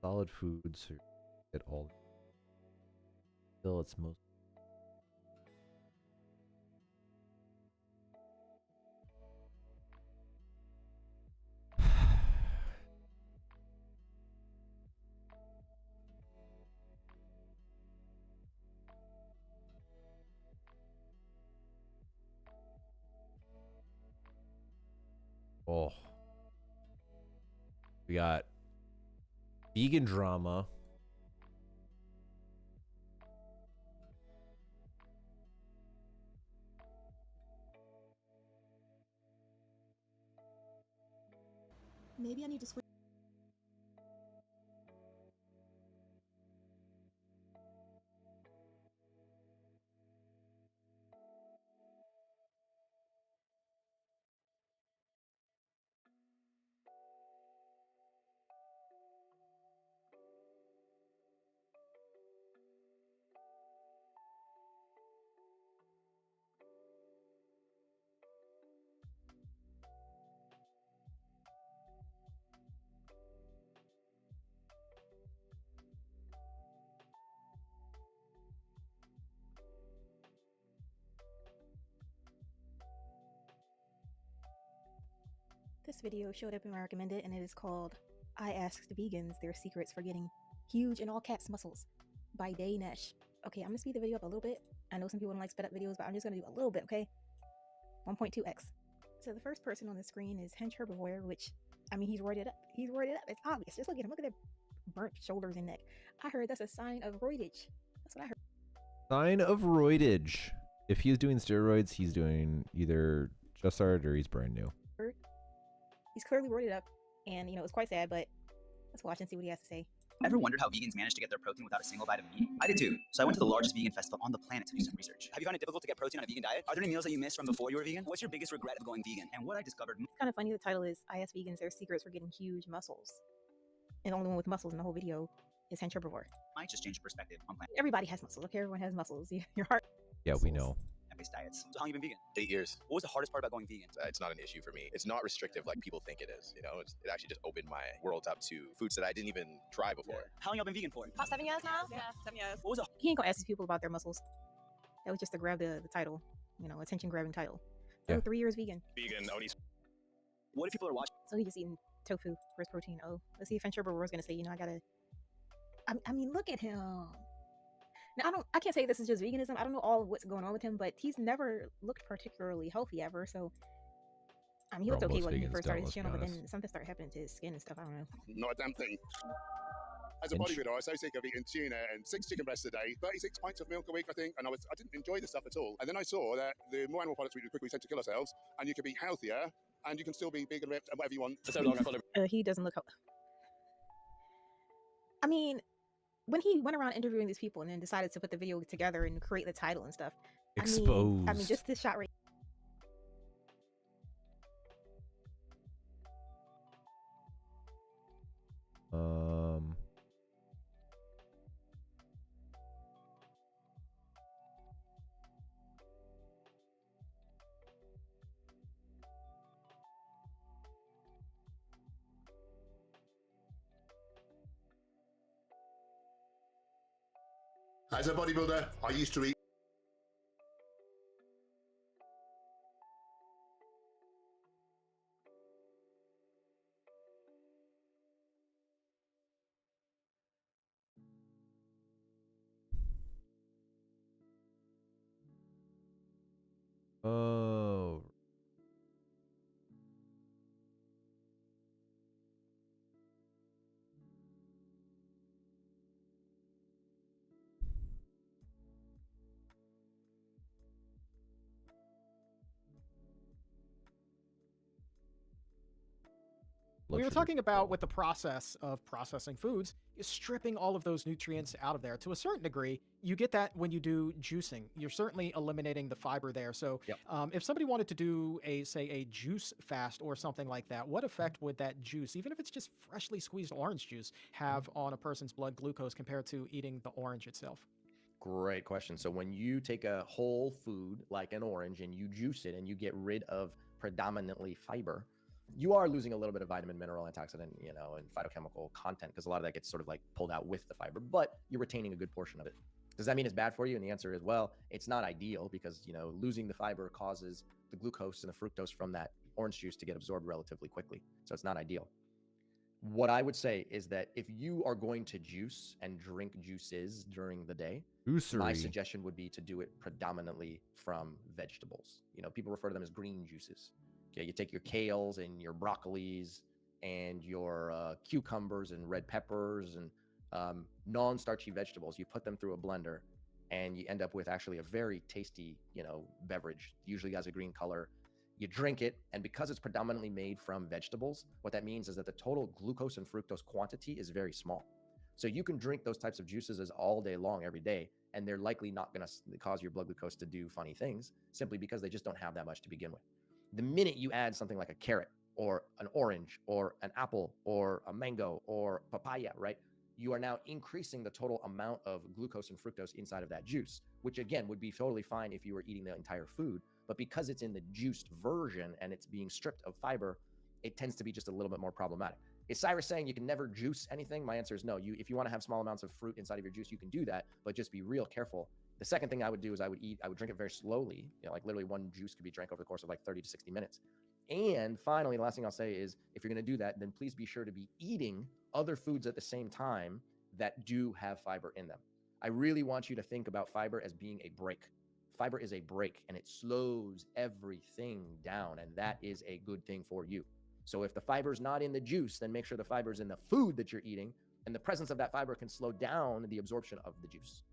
Solid foods get all. Still, it's most. Oh, we got vegan drama. Maybe I need to switch. This video showed up in my recommended, and it is called I Asked Vegans Their Secrets for Getting Huge in All Caps Muscles by Day Nesh. Okay, I'm gonna speed the video up a little bit. I know some people don't like sped up videos, but I'm just gonna do a little bit, okay? 1.2x. So the first person on the screen is Hench Herbivore, which, I mean, he's roided up. He's roided up. It's obvious. Just look at him. Look at their burnt shoulders and neck. I heard that's a sign of roidage. That's what I heard. Sign of roidage. If he's doing steroids, he's doing either just started or he's brand new. He's clearly roided up, and you know, it's quite sad, but let's watch and see what he has to say. Ever wondered how vegans manage to get their protein without a single bite of meat? I did too. So I went to the largest vegan festival on the planet to do some research. Have you found it difficult to get protein on a vegan diet? Are there any meals that you missed from before you were vegan? What's your biggest regret of going vegan? And what I discovered... It's kind of funny, the title is I Ask Vegans Their Secrets for Getting Huge Muscles. And the only one with muscles in the whole video is Hench Herbivore. Might just change your perspective on plant. Everybody has muscles, okay? Everyone has muscles. Your heart. Yeah, we know. Plant-based diets. So how long have you been vegan? 8 years. What was the hardest part about going vegan? It's not an issue for me. It's not restrictive like people think it is. You know, it actually just opened my world up to foods that I didn't even try before. How long have you been vegan for? About 7 years now? Yeah, 7 years. What was the... He ain't gonna ask these people about their muscles. That was just to grab the title. You know, attention-grabbing title. Yeah. Oh, 3 years vegan. Vegan, only... What if people are watching? So he's just eating tofu. Where's protein? Oh, let's see if Hench Herbivore is gonna say, you know, I gotta... I mean, look at him. Now, I can't say this is just veganism. I don't know all of what's going on with him, but he's never looked particularly healthy ever. So, I mean, he looked okay when he first started his channel, but then something started happening to his skin and stuff. I don't know. Not a damn thing. As a bodybuilder, I was so sick of eating tuna and 6 chicken breasts a day, 36 pints of milk a week, I think, and I didn't enjoy the stuff at all. And then I saw that the more animal products we do, the quicker we tend to kill ourselves, and you can be healthier, and you can still be big and ripped and whatever you want. For so long, I followed. He doesn't look healthy. I mean, when he went around interviewing these people and then decided to put the video together and create the title and stuff. Exposed. I mean, just this shot right. As a bodybuilder, I used to eat Oh. We were talking about with the process of processing foods is stripping all of those nutrients out of there. To a certain degree, you get that when you do juicing. You're certainly eliminating the fiber there. So if somebody wanted to do say a juice fast or something like that, what effect would that juice, even if it's just freshly squeezed orange juice, have on a person's blood glucose compared to eating the orange itself? Great question. So when you take a whole food like an orange and you juice it and you get rid of predominantly fiber, you are losing a little bit of vitamin, mineral, antioxidant, and phytochemical content, because a lot of that gets sort of like pulled out with the fiber, but you're retaining a good portion of it. Does that mean it's bad for you? And the answer is, well, it's not ideal, because, losing the fiber causes the glucose and the fructose from that orange juice to get absorbed relatively quickly. So it's not ideal. What I would say is that if you are going to juice and drink juices during the day, my suggestion would be to do it predominantly from vegetables. People refer to them as green juices. Okay, you take your kales and your broccolis and your cucumbers and red peppers and non-starchy vegetables. You put them through a blender and you end up with actually a very tasty, beverage. Usually has a green color. You drink it, and because it's predominantly made from vegetables, what that means is that the total glucose and fructose quantity is very small. So you can drink those types of juices as all day long, every day, and they're likely not going to cause your blood glucose to do funny things, simply because they just don't have that much to begin with. The minute you add something like a carrot or an orange or an apple or a mango or papaya, right, you are now increasing the total amount of glucose and fructose inside of that juice, which again would be totally fine if you were eating the entire food. But because it's in the juiced version and it's being stripped of fiber, it tends to be just a little bit more problematic. Is Cyrus saying you can never juice anything? My answer is no. If you want to have small amounts of fruit inside of your juice, you can do that, but just be real careful. The second thing I would do is I would drink it very slowly. Like literally one juice could be drank over the course of like 30 to 60 minutes. And finally, the last thing I'll say is if you're going to do that, then please be sure to be eating other foods at the same time that do have fiber in them. I really want you to think about fiber as being a brake. Fiber is a brake, and it slows everything down, and that is a good thing for you. So if the fiber is not in the juice, then make sure the fiber is in the food that you're eating, and the presence of that fiber can slow down the absorption of the juice.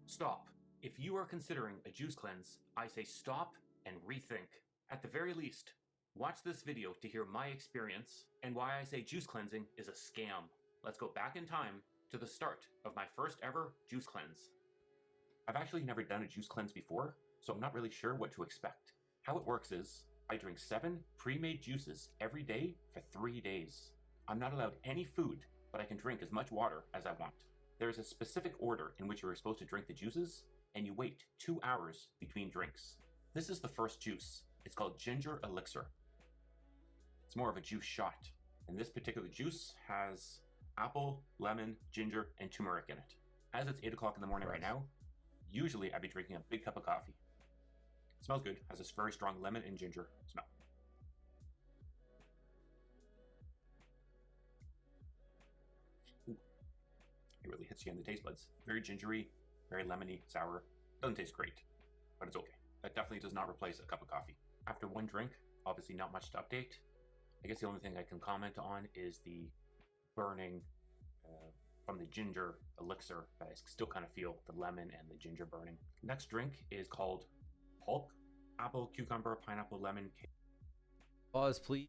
Stop. If you are considering a juice cleanse, I say stop and rethink. At the very least, watch this video to hear my experience and why I say juice cleansing is a scam. Let's go back in time to the start of my first ever juice cleanse. I've actually never done a juice cleanse before, so I'm not really sure what to expect. How it works is, I drink 7 pre-made juices every day for 3 days. I'm not allowed any food, but I can drink as much water as I want. There is a specific order in which you are supposed to drink the juices, and you wait 2 hours between drinks. This is the first juice. It's called Ginger Elixir. It's more of a juice shot. And this particular juice has apple, lemon, ginger, and turmeric in it. As it's 8 o'clock in the morning right now, usually I'd be drinking a big cup of coffee. It smells good, has this very strong lemon and ginger smell. It really hits you in the taste buds. Very gingery, very lemony, sour. Doesn't taste great, but it's okay. That definitely does not replace a cup of coffee. After one drink, obviously not much to update. I guess the only thing I can comment on is the burning from the ginger elixir. I still kind of feel the lemon and the ginger burning. Next drink is called Pulk. Apple, cucumber, pineapple, lemon. Pause, please.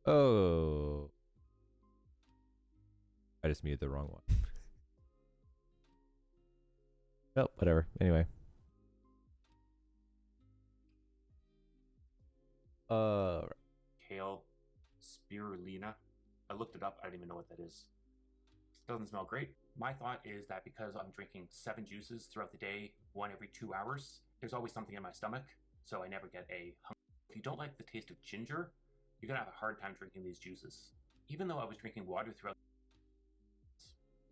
Oh. I just muted the wrong one. Oh, whatever. Anyway. Kale spirulina. I looked it up. I don't even know what that is. Doesn't smell great. My thought is that because I'm drinking 7 juices throughout the day, 1 every 2 hours, there's always something in my stomach, so I never get a hunger. If you don't like the taste of ginger, you're gonna have a hard time drinking these juices. Even though I was drinking water throughout.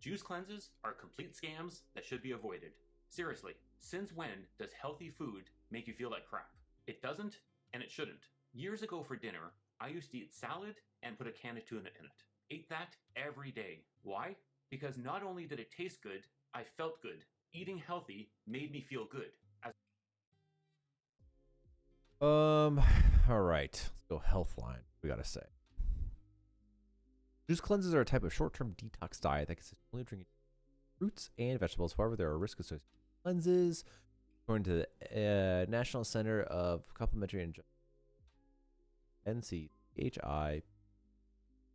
Juice cleanses are complete scams that should be avoided. Seriously, since when does healthy food make you feel like crap? It doesn't, and it shouldn't. Years ago for dinner, I used to eat salad and put a can of tuna in it. Ate that every day. Why? Because not only did it taste good, I felt good. Eating healthy made me feel good. All right. Let's go Healthline. We gotta say. Juice cleanses are a type of short-term detox diet that consists of only drinking fruits and vegetables. However, there are risks associated with cleanses. According to the National Center of Complementary and NCHI,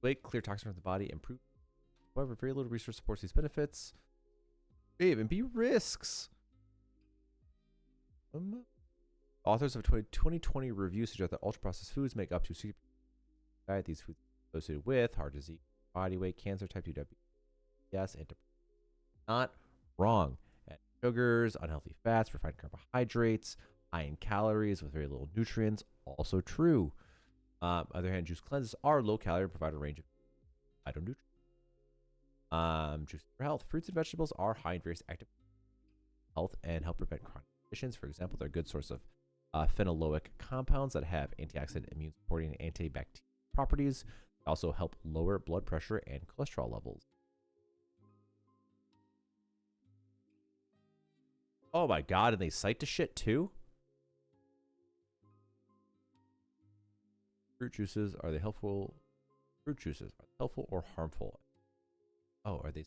weight clear toxins from the body, improve. However, very little research supports these benefits. May even be risks. Authors of a 2020 review suggest that ultra-processed foods make up to 60% diet. These foods are associated with heart disease, body weight, cancer, type 2 diabetes, and depression. Not wrong. Add sugars, unhealthy fats, refined carbohydrates, high in calories with very little nutrients. Also true. On the other hand, juice cleanses are low calorie and provide a range of phytonutrients. Juice for health. Fruits and vegetables are high in various active health and help prevent chronic conditions. For example, they're a good source of phenolic compounds that have antioxidant, immune supporting, and antibacterial properties. They also help lower blood pressure and cholesterol levels. Oh my god, and they cite to shit too? Fruit juices, are they helpful? Fruit juices, are they helpful or harmful? Oh, are they?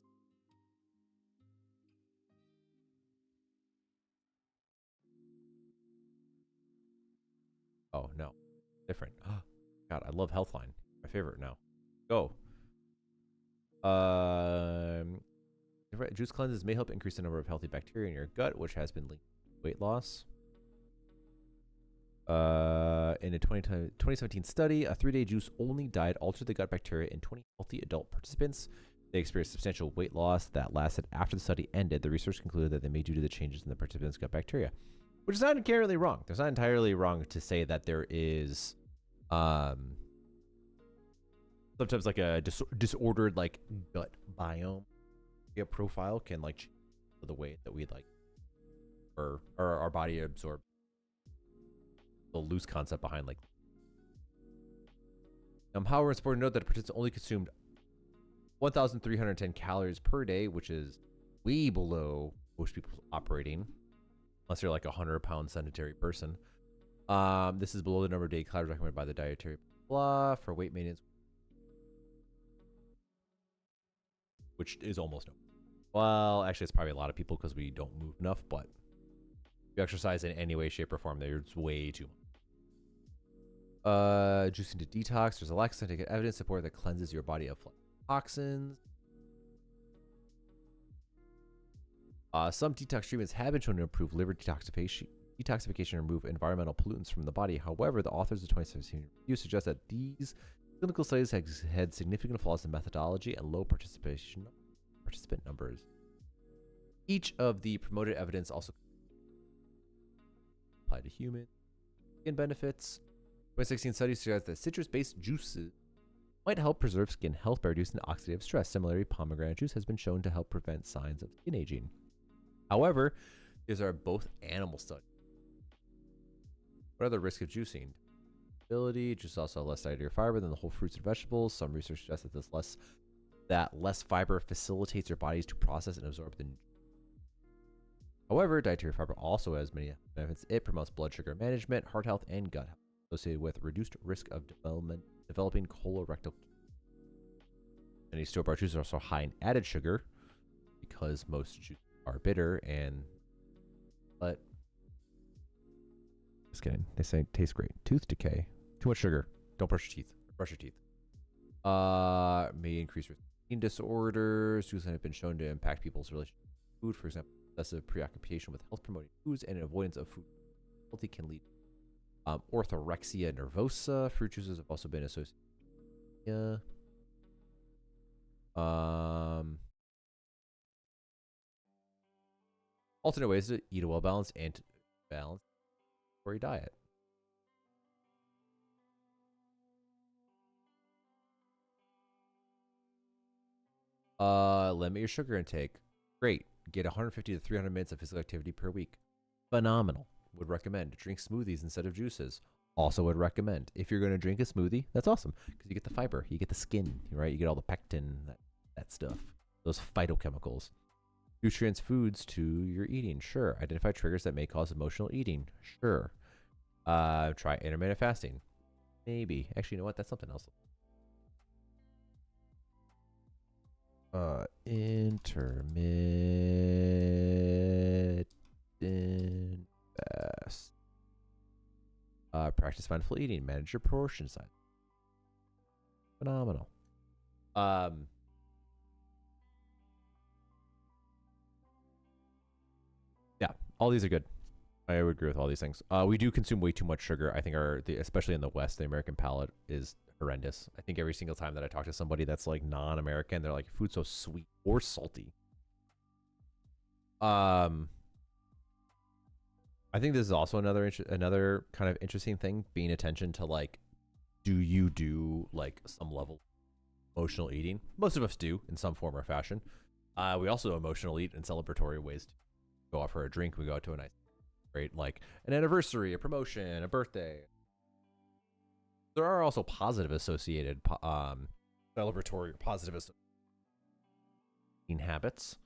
Oh, no. Different. God, I love Healthline. My favorite now. Go. Juice cleanses may help increase the number of healthy bacteria in your gut, which has been linked to weight loss. In a 2017 study, a 3-day juice-only diet altered the gut bacteria in 20 healthy adult participants. They experienced substantial weight loss that lasted after the study ended. The research concluded that they may due to the changes in the participants' gut bacteria, which is not entirely wrong. There's not entirely wrong to say that there is sometimes like a disordered like gut biome profile can like change the way that we like or our body absorb the loose concept behind like however, it's important to note that participants only consumed 1,310 calories per day, which is way below most people operating unless you're like a 100-pound sedentary person. This is below the number of daily calories recommended by the dietary blah for weight maintenance, which is almost no. Well, actually, it's probably a lot of people because we don't move enough, but if you exercise in any way, shape, or form, there's way too much. Juicing to detox. There's a lack of scientific evidence support that cleanses your body of toxins. Some detox treatments have been shown to improve liver detoxification and remove environmental pollutants from the body. However, the authors of 2017 review suggest that these clinical studies had significant flaws in methodology and low participant numbers. Each of the promoted evidence also applied to humans. Skin benefits. 2016 studies suggest that citrus-based juices might help preserve skin health by reducing oxidative stress. Similarly, pomegranate juice has been shown to help prevent signs of skin aging. However, these are both animal studies. What are the risks of juicing? Ability, juice also less dietary fiber than the whole fruits and vegetables. Some research suggests that less fiber facilitates your bodies to process and absorb the. However, dietary fiber also has many benefits. It promotes blood sugar management, heart health, and gut health, associated with reduced risk of developing colorectal. Many store-bought juices are also high in added sugar because most juices are bitter but just kidding. They say it tastes great. Tooth decay. Too much sugar. Don't brush your teeth. Brush your teeth. May increase risk of eating disorders. Juices have been shown to impact people's relationship with food. For example, excessive preoccupation with health-promoting foods and avoidance of food healthy can lead orthorexia nervosa. Fruit juices have also been associated. Alternate ways to eat a well-balanced and balanced diet. Limit your sugar intake. Great. Get 150 to 300 minutes of physical activity per week. Phenomenal. Would recommend. Drink smoothies instead of juices. Also would recommend. If you're going to drink a smoothie, that's awesome because you get the fiber, you get the skin, right? You get all the pectin, that stuff, those phytochemicals. Nutrients, foods to your eating. Sure. Identify triggers that may cause emotional eating. Sure. Try intermittent fasting. Maybe. Actually, you know what? That's something else. Intermittent fast. Practice mindful eating. Manage your portion size. Phenomenal. Yeah, all these are good. I would agree with all these things. We do consume way too much sugar. I think especially in the West, the American palate is horrendous. I think every single time that I talk to somebody that's like non-American, they're like, food's so sweet or salty. I think this is also another kind of interesting thing, being attention to like, do you do like some level of emotional eating? Most of us do in some form or fashion. We also emotional eat in celebratory ways. Go out for a drink. We go out to a nice, great, like an anniversary, a promotion, a birthday. There are also positive associated celebratory or positive eating habits.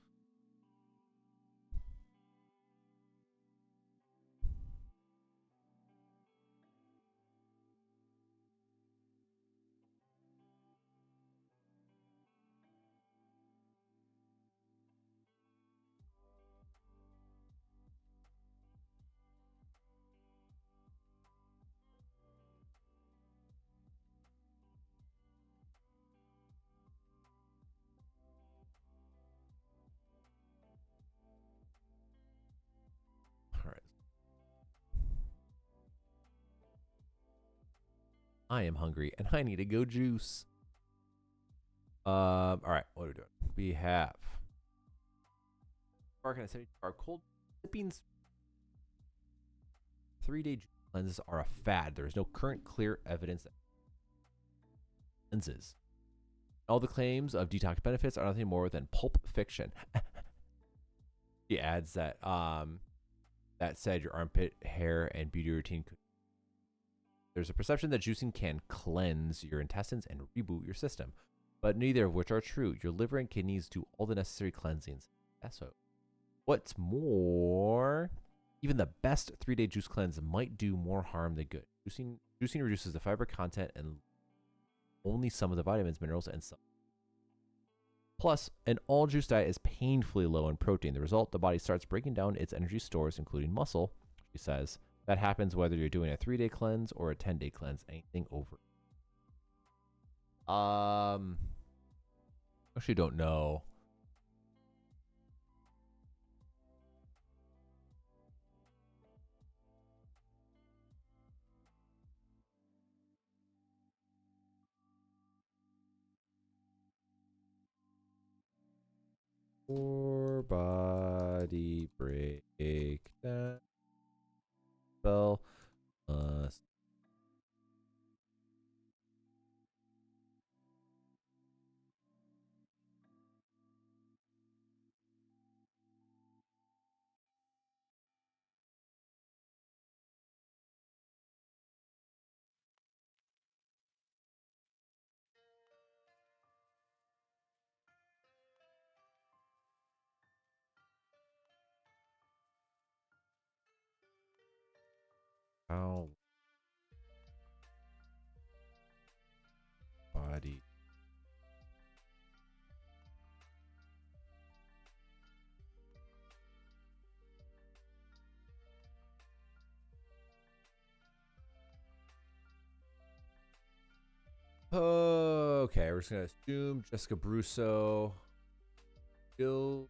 I am hungry and I need to go juice. All right, what are we doing? We have Spark and a 70 carb cold beans. 3-day juice cleanses are a fad. There is no current clear evidence that cleanses. All the claims of detox benefits are nothing more than pulp fiction. She adds that that said, your armpit hair and beauty routine could. There's a perception that juicing can cleanse your intestines and reboot your system, but neither of which are true. Your liver and kidneys do all the necessary cleansings. So, what's more, even the best 3-day juice cleanse might do more harm than good. Juicing reduces the fiber content and only some of the vitamins, minerals, and some. Plus, an all-juice diet is painfully low in protein. The result, the body starts breaking down its energy stores, including muscle, she says. That happens whether you're doing a 3-day cleanse or a 10-day cleanse. Anything over. Actually don't know. Core body breakdown. Spell. How body okay, we're just gonna assume Jessica Brusso, Jill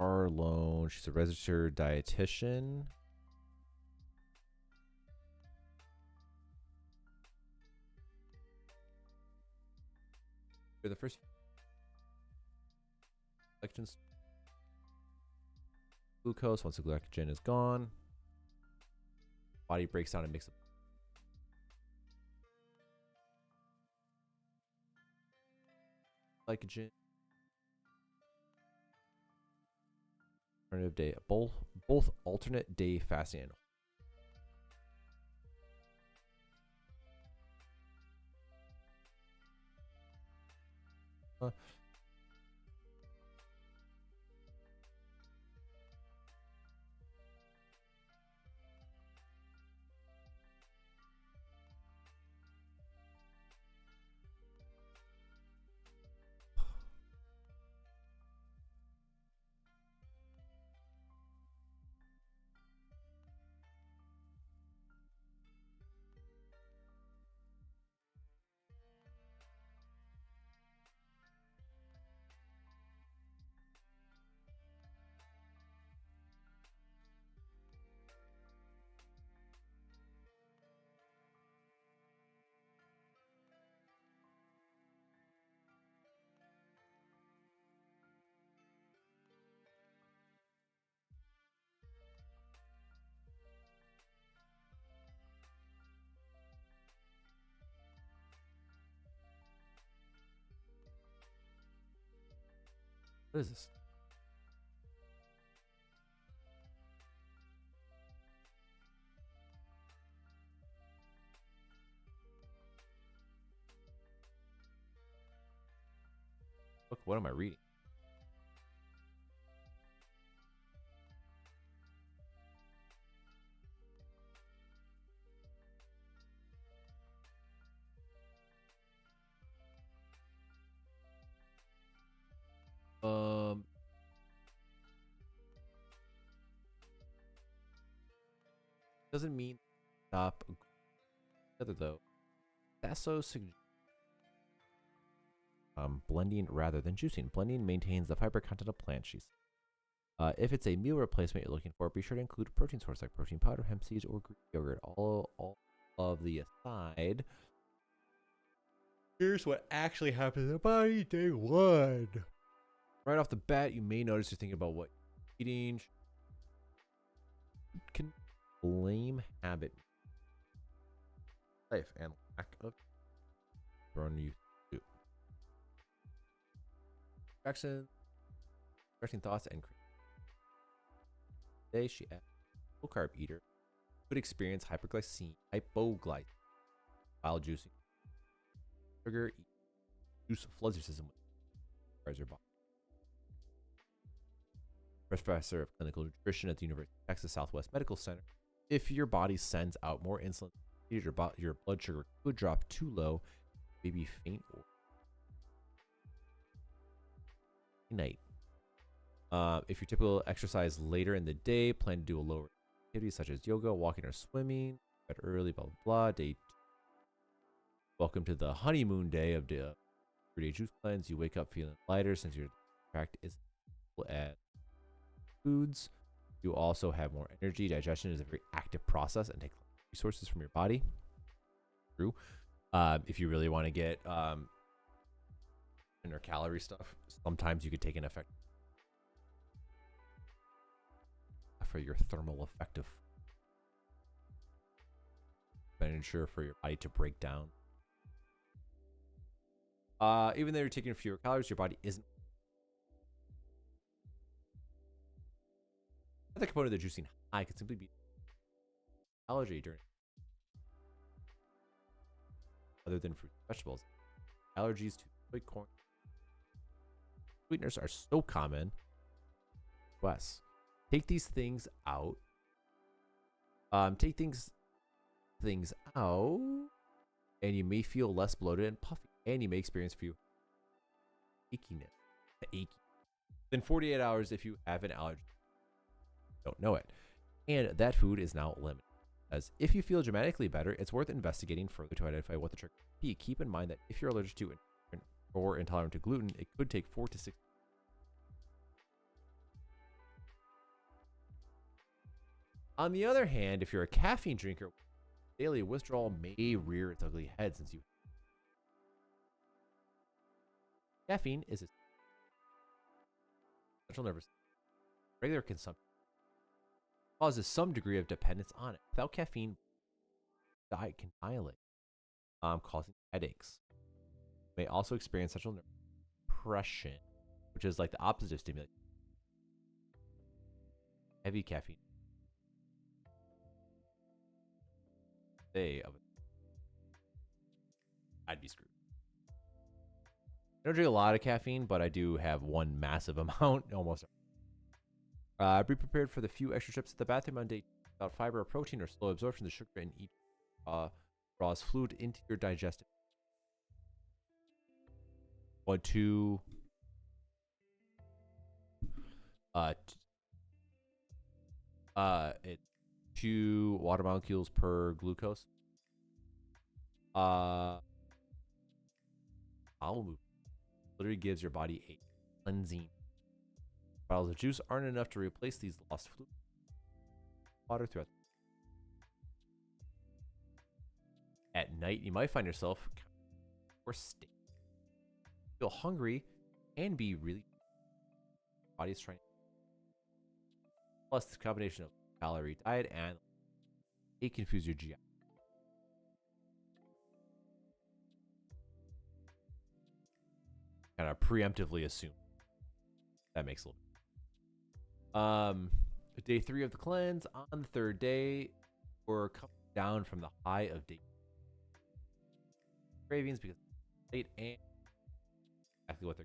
Arlone. She's a registered dietitian. For the first selections, glucose. Once the glycogen is gone, body breaks down and makes up glycogen. Alternative day, both alternate day fasting and what is this? Look, what am I reading? Doesn't mean stop together though. Sasso suggests blending rather than juicing. Blending maintains the fiber content of plant cheese. If it's a meal replacement you're looking for, be sure to include a protein source like protein powder, hemp seeds, or Greek yogurt. All of the aside, Here's what actually happens in the body day 1. Right off the bat, you may notice you're thinking about what you're eating. You can blame habit, life, and lack of thrown you to. Directing thoughts and today she asked low carb eater could experience hypoglycemia while juicing. Sugar juice floods your system with your body. Professor of clinical nutrition at the University of Texas Southwest Medical Center. If your body sends out more insulin, your blood sugar could drop too low, maybe faint or night. If you typical exercise later in the day, plan to do a lower activity such as yoga, walking, or swimming. Bed early, blah blah blah. Day 2. Welcome to the honeymoon day of the 3-day juice cleanse. You wake up feeling lighter since your tract is at foods. You also have more energy. Digestion is a very active process and takes resources from your body. True. If you really want to get inner calorie stuff, sometimes you could take an effect for your thermal effect of expenditure for your body to break down. Even though you're taking fewer calories, your body isn't. The component of the juicing high could simply be allergy during other than fruits and vegetables. Allergies to soy, corn, sweeteners are so common. Wes, take these things out. Take things out, and you may feel less bloated and puffy, and you may experience few achy. Then 48 hours if you have an allergy. Don't know it, and that food is now eliminated. As if you feel dramatically better, it's worth investigating further to identify what the trigger could be. Keep in mind that if you're allergic to or intolerant to gluten, it could take 4 to 6. On the other hand, if you're a caffeine drinker, daily withdrawal may rear its ugly head since you. Caffeine is a central nervous system. Regular consumption causes some degree of dependence on it. Without caffeine, diet can dilate, causing headaches. You may also experience central nervous depression, which is like the opposite of stimulation. Heavy caffeine. I'd be screwed. I don't drink a lot of caffeine, but I do have one massive amount almost. Be prepared for the few extra trips to the bathroom on day 2 without fiber or protein or slow absorption of sugar in each draws fluid into your digestive. 1, 2 it's 2 water molecules per glucose. Bowel movement literally gives your body a cleansing. Bottles of juice aren't enough to replace these lost fluids. Water throughout. At night, you might find yourself or state. Feel hungry and be really. Body is trying. Plus, this combination of calorie diet and it confuse your GI. Kind of preemptively assume that makes a little. Day 3 of the cleanse. On the 3rd day, we're coming down from the high of day cravings because late and exactly what they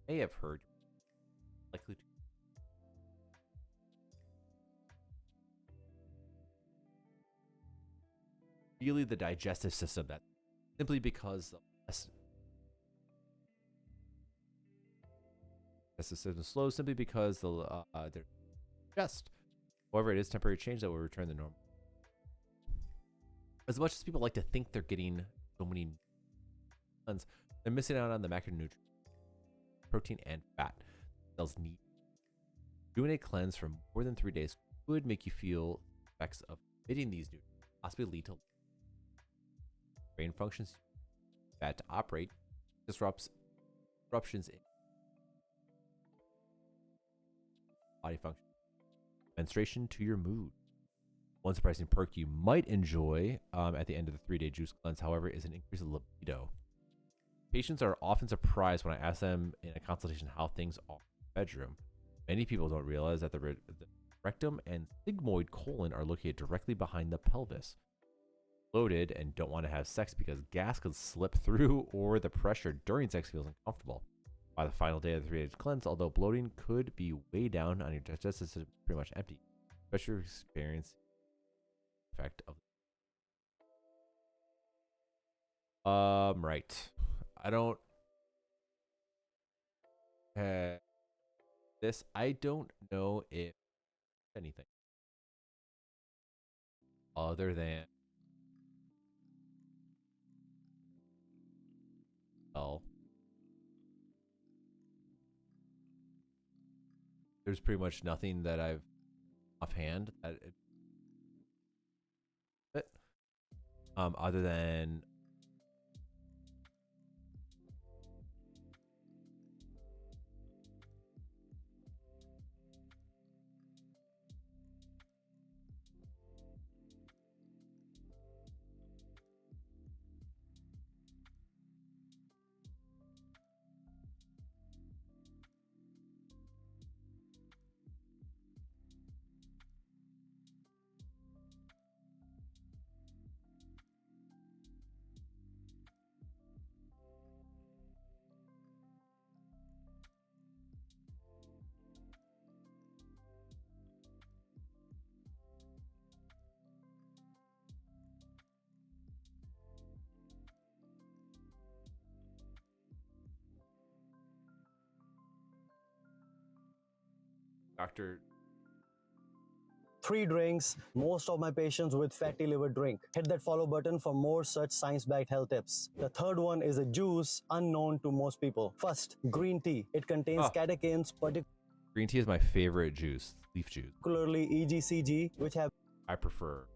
may have heard likely to. Really, the digestive system that simply because the system is slow, simply because they're just. However, it is temporary change that will return to normal. As much as people like to think they're getting so many tons, they're missing out on the macronutrients, protein, and fat cells need. Doing a cleanse for more than 3 days could make you feel the effects of emitting these nutrients, possibly lead to brain functions, fat to operate, disruptions in body function, menstruation to your mood. One surprising perk you might enjoy at the end of the 3-day juice cleanse, however, is an increase in libido. Patients are often surprised when I ask them in a consultation how things are in the bedroom. Many people don't realize that the rectum and sigmoid colon are located directly behind the pelvis. Loaded and don't want to have sex because gas could slip through or the pressure during sex feels uncomfortable. By the final day of the 3-day cleanse, although bloating could be way down on your digestive system, pretty much empty, especially if you experience the effect of. Right. I don't have this. I don't know if anything other than there's pretty much nothing that I've offhand that other than Dr. 3 drinks most of my patients with fatty liver drink. Hit that follow button for more such science-backed health tips. The third one is a juice unknown to most people. First, green tea. It contains catechins, green tea is my favorite juice, leaf juice. particularly EGCG, which have I prefer.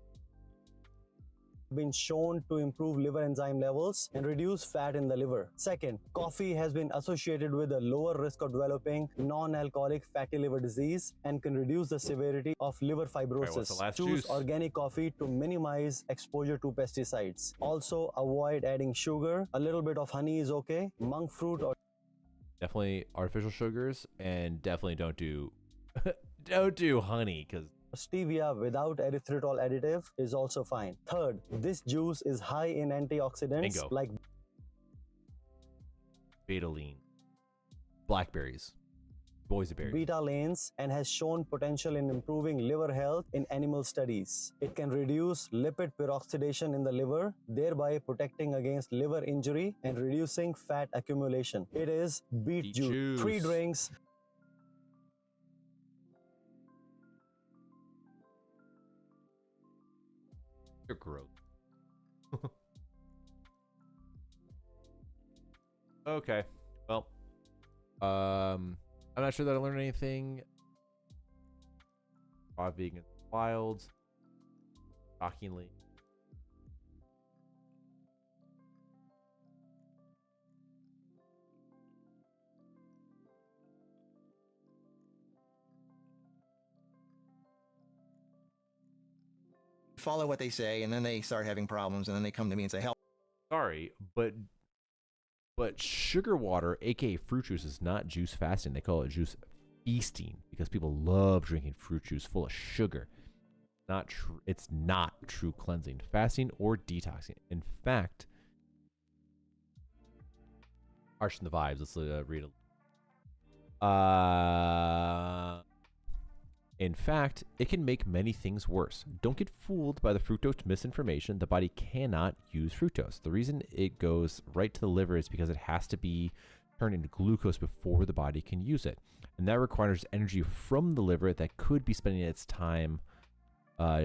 been shown to improve liver enzyme levels and reduce fat in the liver. Second, coffee has been associated with a lower risk of developing non-alcoholic fatty liver disease and can reduce the severity of liver fibrosis. what's the last Choose juice? organic coffee to minimize exposure to pesticides. Also, avoid adding sugar. A little bit of honey is okay. Monk fruit or Definitely artificial sugars, and definitely don't do don't do honey because stevia without erythritol additive is also fine. Third, this juice is high in antioxidants Bingo. like betaline, blackberries, boysenberries. beta-lanes and has shown potential in improving liver health in animal studies. It can reduce lipid peroxidation in the liver, thereby protecting against liver injury and reducing fat accumulation. It is beet juice. 3 drinks. You're gross. Okay. Well, I'm not sure that I learned anything. Raw vegan wild. Shockingly. Follow what they say, and then they start having problems, and then they come to me and say, help. Sorry, but sugar water, aka fruit juice, is not juice fasting. They call it juice feasting because people love drinking fruit juice full of sugar. Not true. It's not true cleansing, fasting, or detoxing. In fact, arching the vibes. Let's read it. In fact, it can make many things worse. Don't get fooled by the fructose misinformation. The body cannot use fructose. The reason it goes right to the liver is because it has to be turned into glucose before the body can use it. And that requires energy from the liver that could be spending its time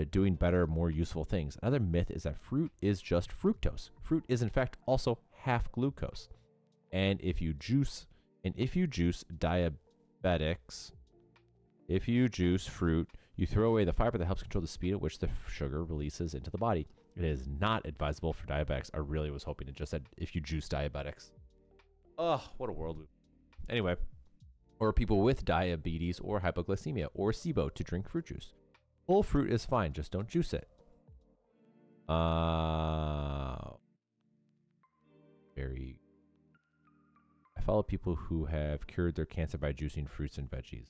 doing better, more useful things. Another myth is that fruit is just fructose. Fruit is in fact also half glucose. And if you juice diabetics, if you juice fruit, you throw away the fiber that helps control the speed at which the sugar releases into the body. It is not advisable for diabetics. I really was hoping it just said if you juice diabetics. Oh, what a world. Anyway, or people with diabetes or hypoglycemia or SIBO to drink fruit juice. Whole fruit is fine, just don't juice it. I follow people who have cured their cancer by juicing fruits and veggies.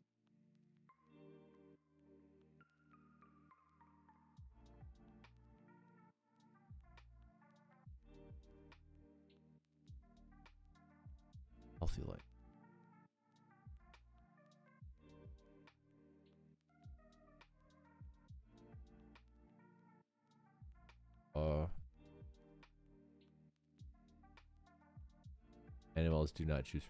Healthy life. Animals do not choose.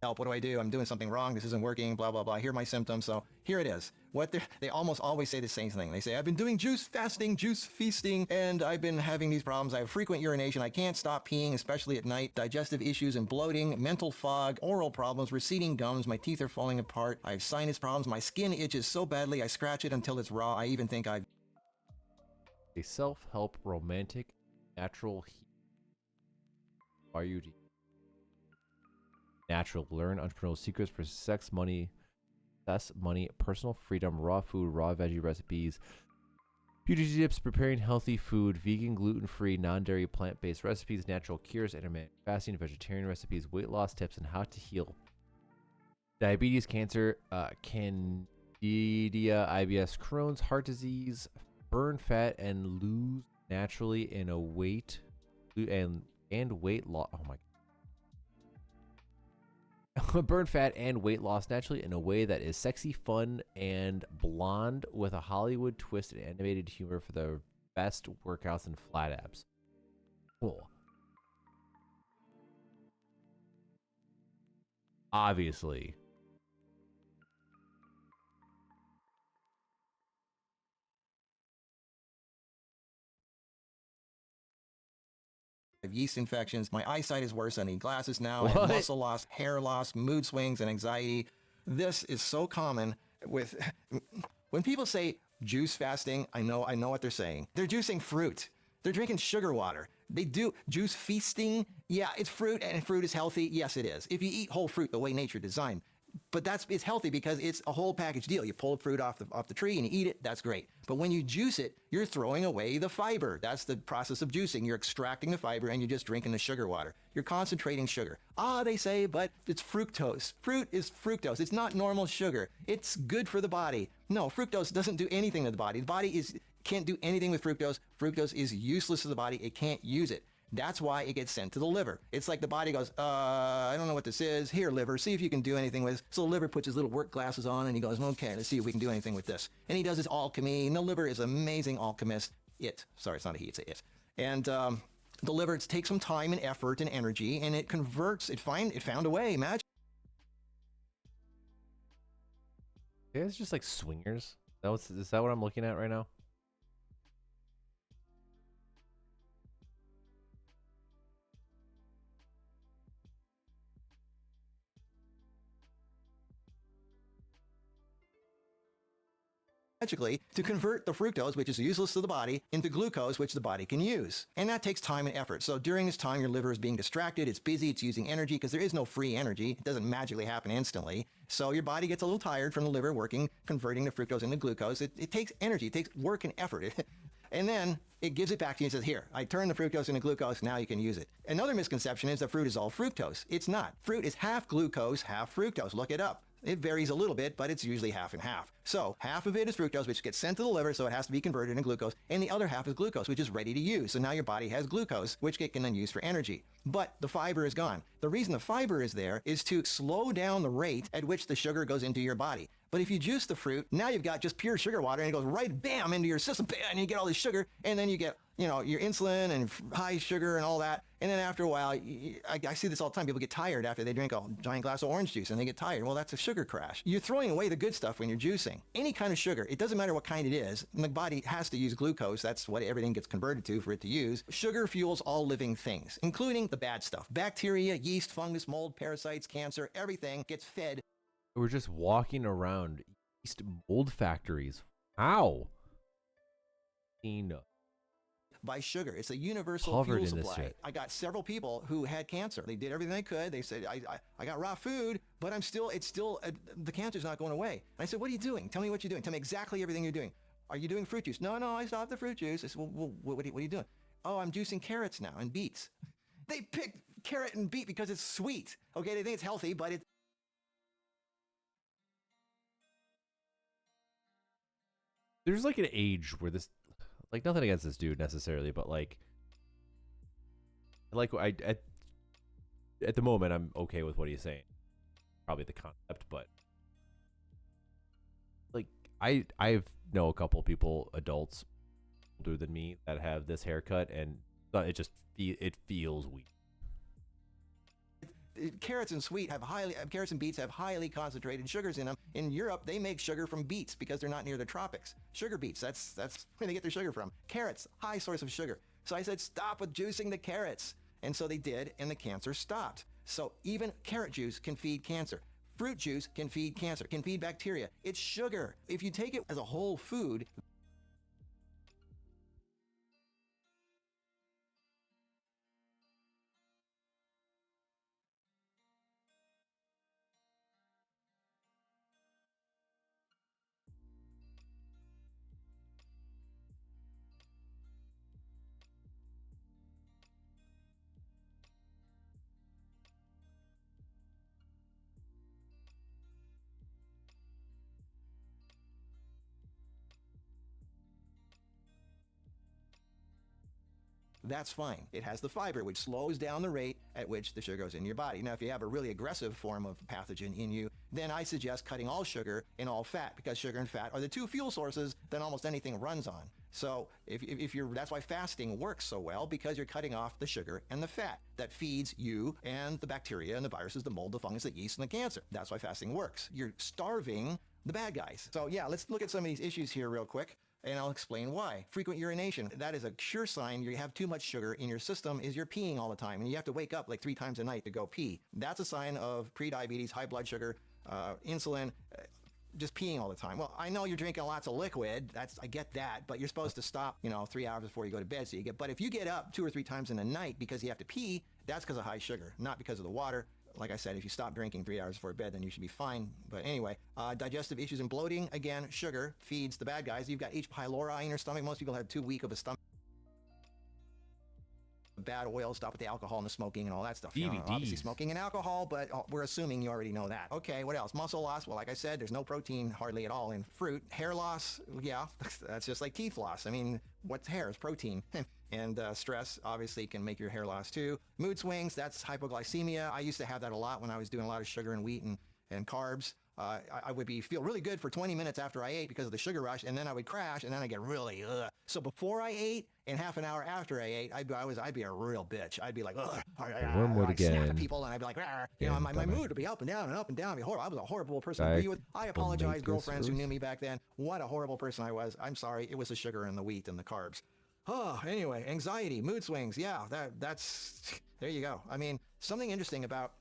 Help, what do? I'm doing something wrong. This isn't working, blah, blah, blah. Here are my symptoms. So here it is. They almost always say the same thing. They say, I've been doing juice fasting, juice feasting, and I've been having these problems. I have frequent urination. I can't stop peeing, especially at night. Digestive issues and bloating, mental fog, oral problems, receding gums. My teeth are falling apart. I have sinus problems. My skin itches so badly. I scratch it until it's raw. I even think I've... A self-help romantic natural RUD. Natural. Learn entrepreneurial secrets for sex, money, personal freedom, raw food, raw veggie recipes, beauty tips, preparing healthy food, vegan, gluten-free, non-dairy, plant-based recipes, natural cures, intermittent fasting, vegetarian recipes, weight loss tips, and how to heal diabetes, cancer, candida, IBS, Crohn's, heart disease, burn fat and lose naturally in a weight and weight loss. Oh my. Burn fat and weight loss naturally in a way that is sexy, fun, and blonde with a Hollywood twist and animated humor for the best workouts and flat abs. Cool. Obviously. I have yeast infections. My eyesight is worse. I need glasses now. I What? have muscle loss, hair loss, mood swings, and anxiety. This is so common with when people say juice fasting. I know what they're saying. They're juicing fruit. They're drinking sugar water. They do juice feasting. Yeah, it's fruit, and fruit is healthy. Yes, it is. If you eat whole fruit the way nature designed. But it's healthy because it's a whole package deal. You pull the fruit off the tree and you eat it. That's great. But when you juice it, you're throwing away the fiber. That's the process of juicing. You're extracting the fiber and you're just drinking the sugar water. You're concentrating sugar. They say, but it's fructose. Fruit is fructose. It's not normal sugar. It's good for the body. No, fructose doesn't do anything to the body. The body can't do anything with fructose. Fructose is useless to the body. It can't use it. That's why it gets sent to the liver. It's like the body goes, I don't know what this is. Here, liver, see if you can do anything with this. So the liver puts his little work glasses on and he goes, okay, let's see if we can do anything with this. And he does his alchemy. And the liver is an amazing alchemist. Sorry, it's not a he, it's a it. And the liver takes some time and effort and energy, and it converts. It found a way. Imagine. Yeah, it's just like swingers. Is that what I'm looking at right now? To convert the fructose, which is useless to the body, into glucose, which the body can use. And that takes time and effort. So during this time, your liver is being distracted. It's busy. It's using energy because there is no free energy. It doesn't magically happen instantly. So your body gets a little tired from the liver working, converting the fructose into glucose. It takes energy. It takes work and effort. And then it gives it back to you and says, here, I turned the fructose into glucose. Now you can use it. Another misconception is that fruit is all fructose. It's not. Fruit is half glucose, half fructose. Look it up. It varies a little bit, but it's usually half and half. So half of it is fructose, which gets sent to the liver, so it has to be converted into glucose, and the other half is glucose, which is ready to use. So now your body has glucose, which it can then use for energy. But the fiber is gone. The reason the fiber is there is to slow down the rate at which the sugar goes into your body. But if you juice the fruit, now you've got just pure sugar water, and it goes right bam into your system, and you get all this sugar, and then you get, your insulin and high sugar and all that, And then after a while, I see this all the time. People get tired after they drink a giant glass of orange juice and they get tired. Well, that's a sugar crash. You're throwing away the good stuff when you're juicing. Any kind of sugar, it doesn't matter what kind it is. And the body has to use glucose. That's what everything gets converted to for it to use. Sugar fuels all living things, including the bad stuff. Bacteria, yeast, fungus, mold, parasites, cancer, everything gets fed. We're just walking around yeast mold factories. How? By sugar. It's a universal Covered fuel in this supply. shit. I got several people who had cancer. They did everything they could. They said, I got raw food, but the cancer's not going away. And I said, what are you doing? Tell me what you're doing. Tell me exactly everything you're doing. Are you doing fruit juice? No, I stopped the fruit juice. I said, well, what are you doing? Oh, I'm juicing carrots now and beets. They picked carrot and beet because it's sweet. Okay, they think it's healthy, but it. There's like an age where this, like, nothing against this dude necessarily, but like I at the moment I'm okay with what he's saying. Probably the concept, but like I know a couple people, adults older than me, that have this haircut, and it just it feels weird. Carrots and carrots and beets have highly concentrated sugars in them. In Europe, they make sugar from beets because they're not near the tropics. Sugar beets, that's where they get their sugar from. Carrots, high source of sugar. So I said, stop with juicing the carrots. And so they did, and the cancer stopped. So even carrot juice can feed cancer. Fruit juice can feed cancer, can feed bacteria. It's sugar. If you take it as a whole food, that's fine. It has the fiber, which slows down the rate at which the sugar goes in your body. Now, if you have a really aggressive form of pathogen in you, then I suggest cutting all sugar and all fat, because sugar and fat are the two fuel sources that almost anything runs on. So if you're, that's why fasting works so well, because you're cutting off the sugar and the fat that feeds you and the bacteria and the viruses, the mold, the fungus, the yeast, and the cancer. That's why fasting works. You're starving the bad guys. So yeah, let's look at some of these issues here real quick, and I'll explain why. Frequent urination. That is a sure sign you have too much sugar in your system, is you're peeing all the time, and you have to wake up like 3 times a night to go pee. That's a sign of prediabetes, high blood sugar, insulin, just peeing all the time. Well, I know you're drinking lots of liquid. I get that, but you're supposed to stop, 3 hours before you go to bed. But if you get up 2 or 3 times in a night because you have to pee, that's because of high sugar, not because of the water. Like I said, if you stop drinking 3 hours before bed, then you should be fine. But anyway, digestive issues and bloating. Again, sugar feeds the bad guys. You've got H. pylori in your stomach. Most people have too weak of a stomach. Bad oil, stop with the alcohol and the smoking and all that stuff. Obviously smoking and alcohol, but we're assuming you already know that. Okay, what else? Muscle loss. Well, like I said, there's no protein hardly at all in fruit. Hair loss, yeah, that's just like teeth loss. I mean, what's hair? It's protein. And stress obviously can make your hair loss too. Mood swings, that's hypoglycemia. I used to have that a lot when I was doing a lot of sugar and wheat and carbs. I would feel really good for 20 minutes after I ate because of the sugar rush, and then I would crash, and then I get really So before I ate and half an hour after I ate, I'd be a real bitch. I'd be like, I'd snap at people, and I'd be like, my mood would be up and down and up and down. It'd be horrible. I was a horrible person to be with. I apologize, girlfriends who knew me back then. What a horrible person I was. I'm sorry. It was the sugar and the wheat and the carbs. Anyway, anxiety, mood swings. Yeah, that's there you go. I mean, something interesting about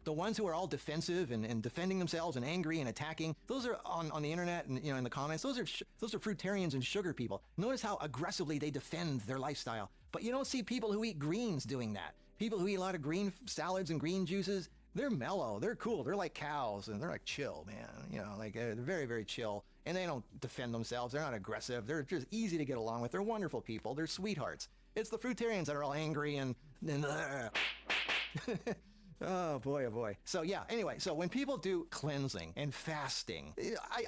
the ones who are all defensive and defending themselves and angry and attacking, those are on the internet and in the comments. Those are fruitarians and sugar people. Notice how aggressively they defend their lifestyle. But you don't see people who eat greens doing that. People who eat a lot of green salads and green juices, they're mellow, they're cool, they're like cows, and they're like chill, man. They're very, very chill, and they don't defend themselves. They're not aggressive. They're just easy to get along with. They're wonderful people. They're sweethearts. It's the fruitarians that are all angry and oh boy. So yeah, anyway, so when people do cleansing and fasting,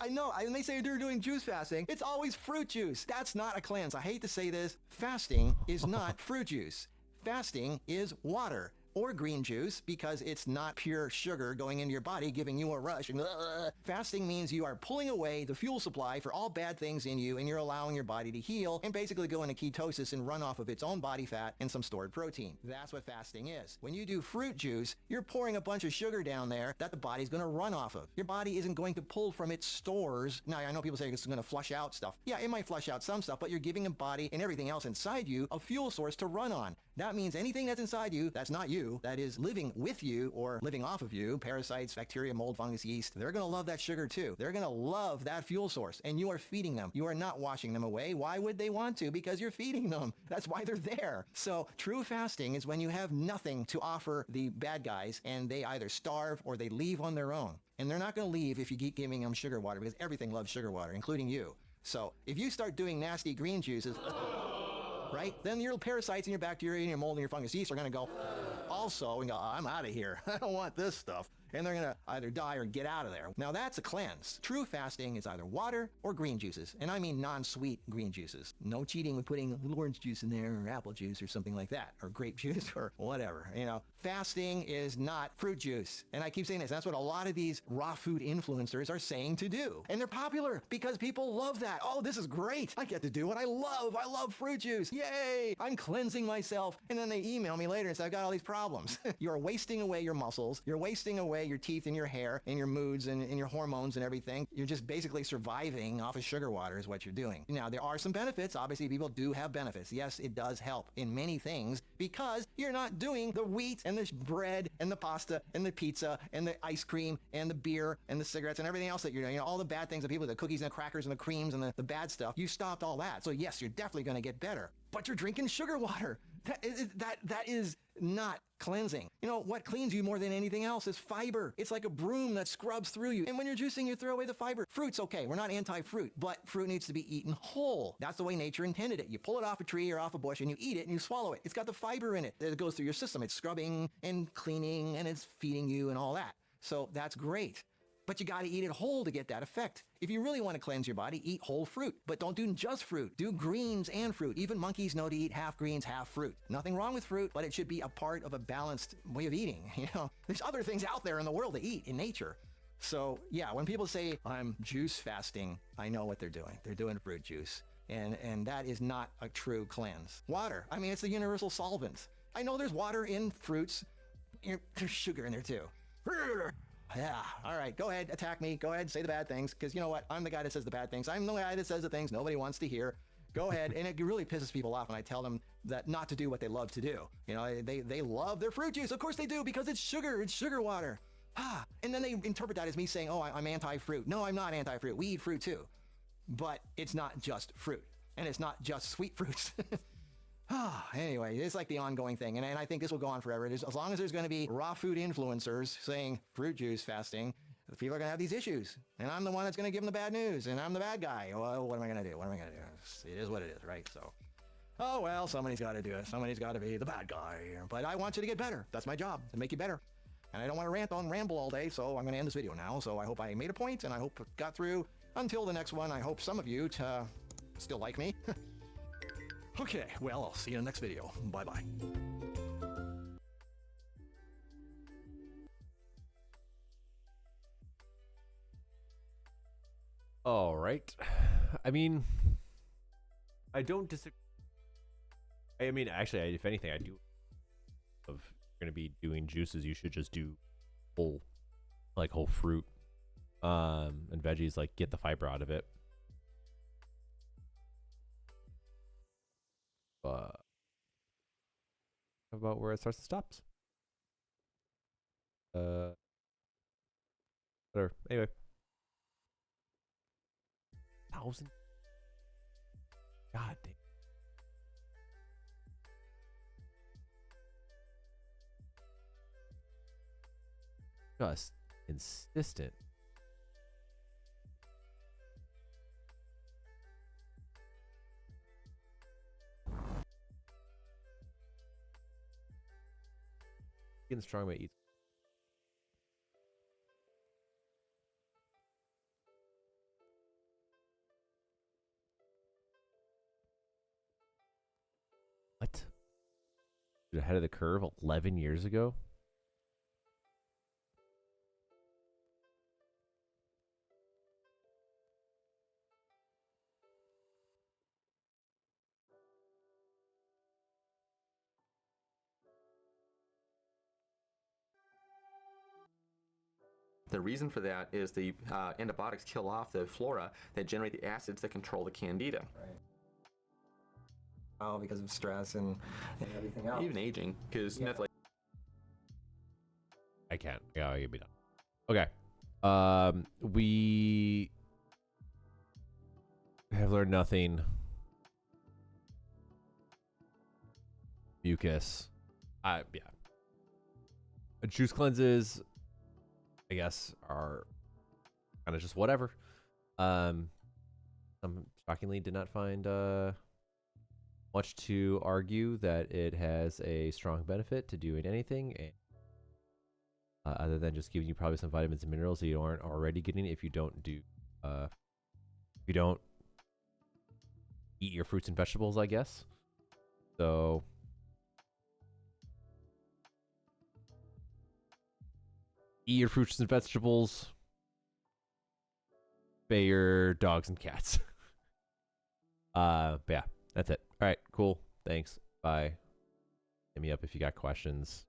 I know, and they say they're doing juice fasting, it's always fruit juice. That's not a cleanse. I hate to say this. Fasting is not fruit juice. Fasting is water. or green juice because it's not pure sugar going into your body, giving you a rush. And fasting means you are pulling away the fuel supply for all bad things in you, and you're allowing your body to heal and basically go into ketosis and run off of its own body fat and some stored protein. That's what fasting is. When you do fruit juice, you're pouring a bunch of sugar down there that the body's going to run off of. Your body isn't going to pull from its stores. Now, I know people say it's going to flush out stuff. Yeah, it might flush out some stuff, but you're giving the body and everything else inside you a fuel source to run on. That means anything that's inside you, that's not you, that is living with you or living off of you, parasites, bacteria, mold, fungus, yeast, they're going to love that sugar too. They're going to love that fuel source, and you are feeding them. You are not washing them away. Why would they want to? Because you're feeding them. That's why they're there. So true fasting is when you have nothing to offer the bad guys, and they either starve or they leave on their own. And they're not going to leave if you keep giving them sugar water, because everything loves sugar water, including you. So if you start doing nasty green juices, right, then your parasites and your bacteria and your mold and your fungus yeast are going to go also and go, I'm out of here. I don't want this stuff. And they're going to either die or get out of there. Now that's a cleanse. True fasting is either water or green juices. And I mean non-sweet green juices. No cheating with putting a little orange juice in there or apple juice or something like that. Or grape juice or whatever. You know, fasting is not fruit juice. And I keep saying this. That's what a lot of these raw food influencers are saying to do. And they're popular because people love that. Oh, this is great. I get to do what I love. I love fruit juice. Yay. I'm cleansing myself. And then they email me later and say, I've got all these problems. You're wasting away your muscles. You're wasting away your teeth and your hair and your moods and your hormones and everything. You're just basically surviving off of sugar water is what you're doing. Now, there are some benefits. Obviously, people do have benefits. Yes, it does help in many things because you're not doing the wheat and the bread and the pasta and the pizza and the ice cream and the beer and the cigarettes and everything else that you're doing. You know, all the bad things that people, the cookies and the crackers and the creams and the bad stuff. You stopped all that. So yes, you're definitely going to get better. But you're drinking sugar water. That is not cleansing. You know, what cleans you more than anything else is fiber. It's like a broom that scrubs through you. And when you're juicing, you throw away the fiber. Fruit's okay. We're not anti-fruit, but fruit needs to be eaten whole. That's the way nature intended it. You pull it off a tree or off a bush and you eat it and you swallow it. It's got the fiber in it that goes through your system. It's scrubbing and cleaning and it's feeding you and all that. So that's great. But you got to eat it whole to get that effect. If you really want to cleanse your body, eat whole fruit. But don't do just fruit. Do greens and fruit. Even monkeys know to eat half greens, half fruit. Nothing wrong with fruit, but it should be a part of a balanced way of eating. You know, there's other things out there in the world to eat in nature. So yeah, when people say I'm juice fasting, I know what they're doing. They're doing fruit juice. And that is not a true cleanse. Water, I mean, it's the universal solvent. I know there's water in fruits. There's sugar in there too. Yeah, all right, go ahead, attack me. Go ahead and say the bad things, because you know what? I'm the guy that says the bad things. I'm the guy that says the things nobody wants to hear. Go ahead, and it really pisses people off when I tell them that not to do what they love to do. You know, they love their fruit juice. Of course they do, because it's sugar water. And then they interpret that as me saying, oh, I'm anti-fruit. No, I'm not anti-fruit. We eat fruit too. But it's not just fruit, and it's not just sweet fruits. Anyway, it's like the ongoing thing, and I think this will go on forever. As long as there's going to be raw food influencers saying fruit juice fasting, people are going to have these issues, and I'm the one that's going to give them the bad news, and I'm the bad guy. Well, what am I going to do? What am I going to do? It is what it is, right? So, oh well, somebody's got to do it. Somebody's got to be the bad guy. But I want you to get better. That's my job, to make you better. And I don't want to ramble all day, so I'm going to end this video now. So I hope I made a point, and I hope it got through. Until the next one, I hope some of you still like me. Okay, well, I'll see you in the next video. Bye-bye. All right. I mean, I don't disagree. I mean, actually, if anything, I do. If you're going to be doing juices, you should just do whole fruit and veggies, like get the fiber out of it. About where it starts and stops. Whatever. Anyway. 1,000. God damn. Just consistent. Getting strong by eats. What? ahead of the curve 11 years ago. The reason for that is the antibiotics kill off the flora that generate the acids that control the candida. Right. Oh, because of stress and everything else. Even aging, because methyl. I can't. Yeah, I'll be done. Okay. We have learned nothing. Mucus. Yeah. Juice cleanses, I guess, are kind of just whatever. Some shockingly did not find much to argue that it has a strong benefit to doing anything, other than just giving you probably some vitamins and minerals that you aren't already getting if you don't do if you don't eat your fruits and vegetables, I guess. So eat your fruits and vegetables, spay your dogs and cats. But yeah, that's it. All right, cool. Thanks. Bye. Hit me up if you got questions.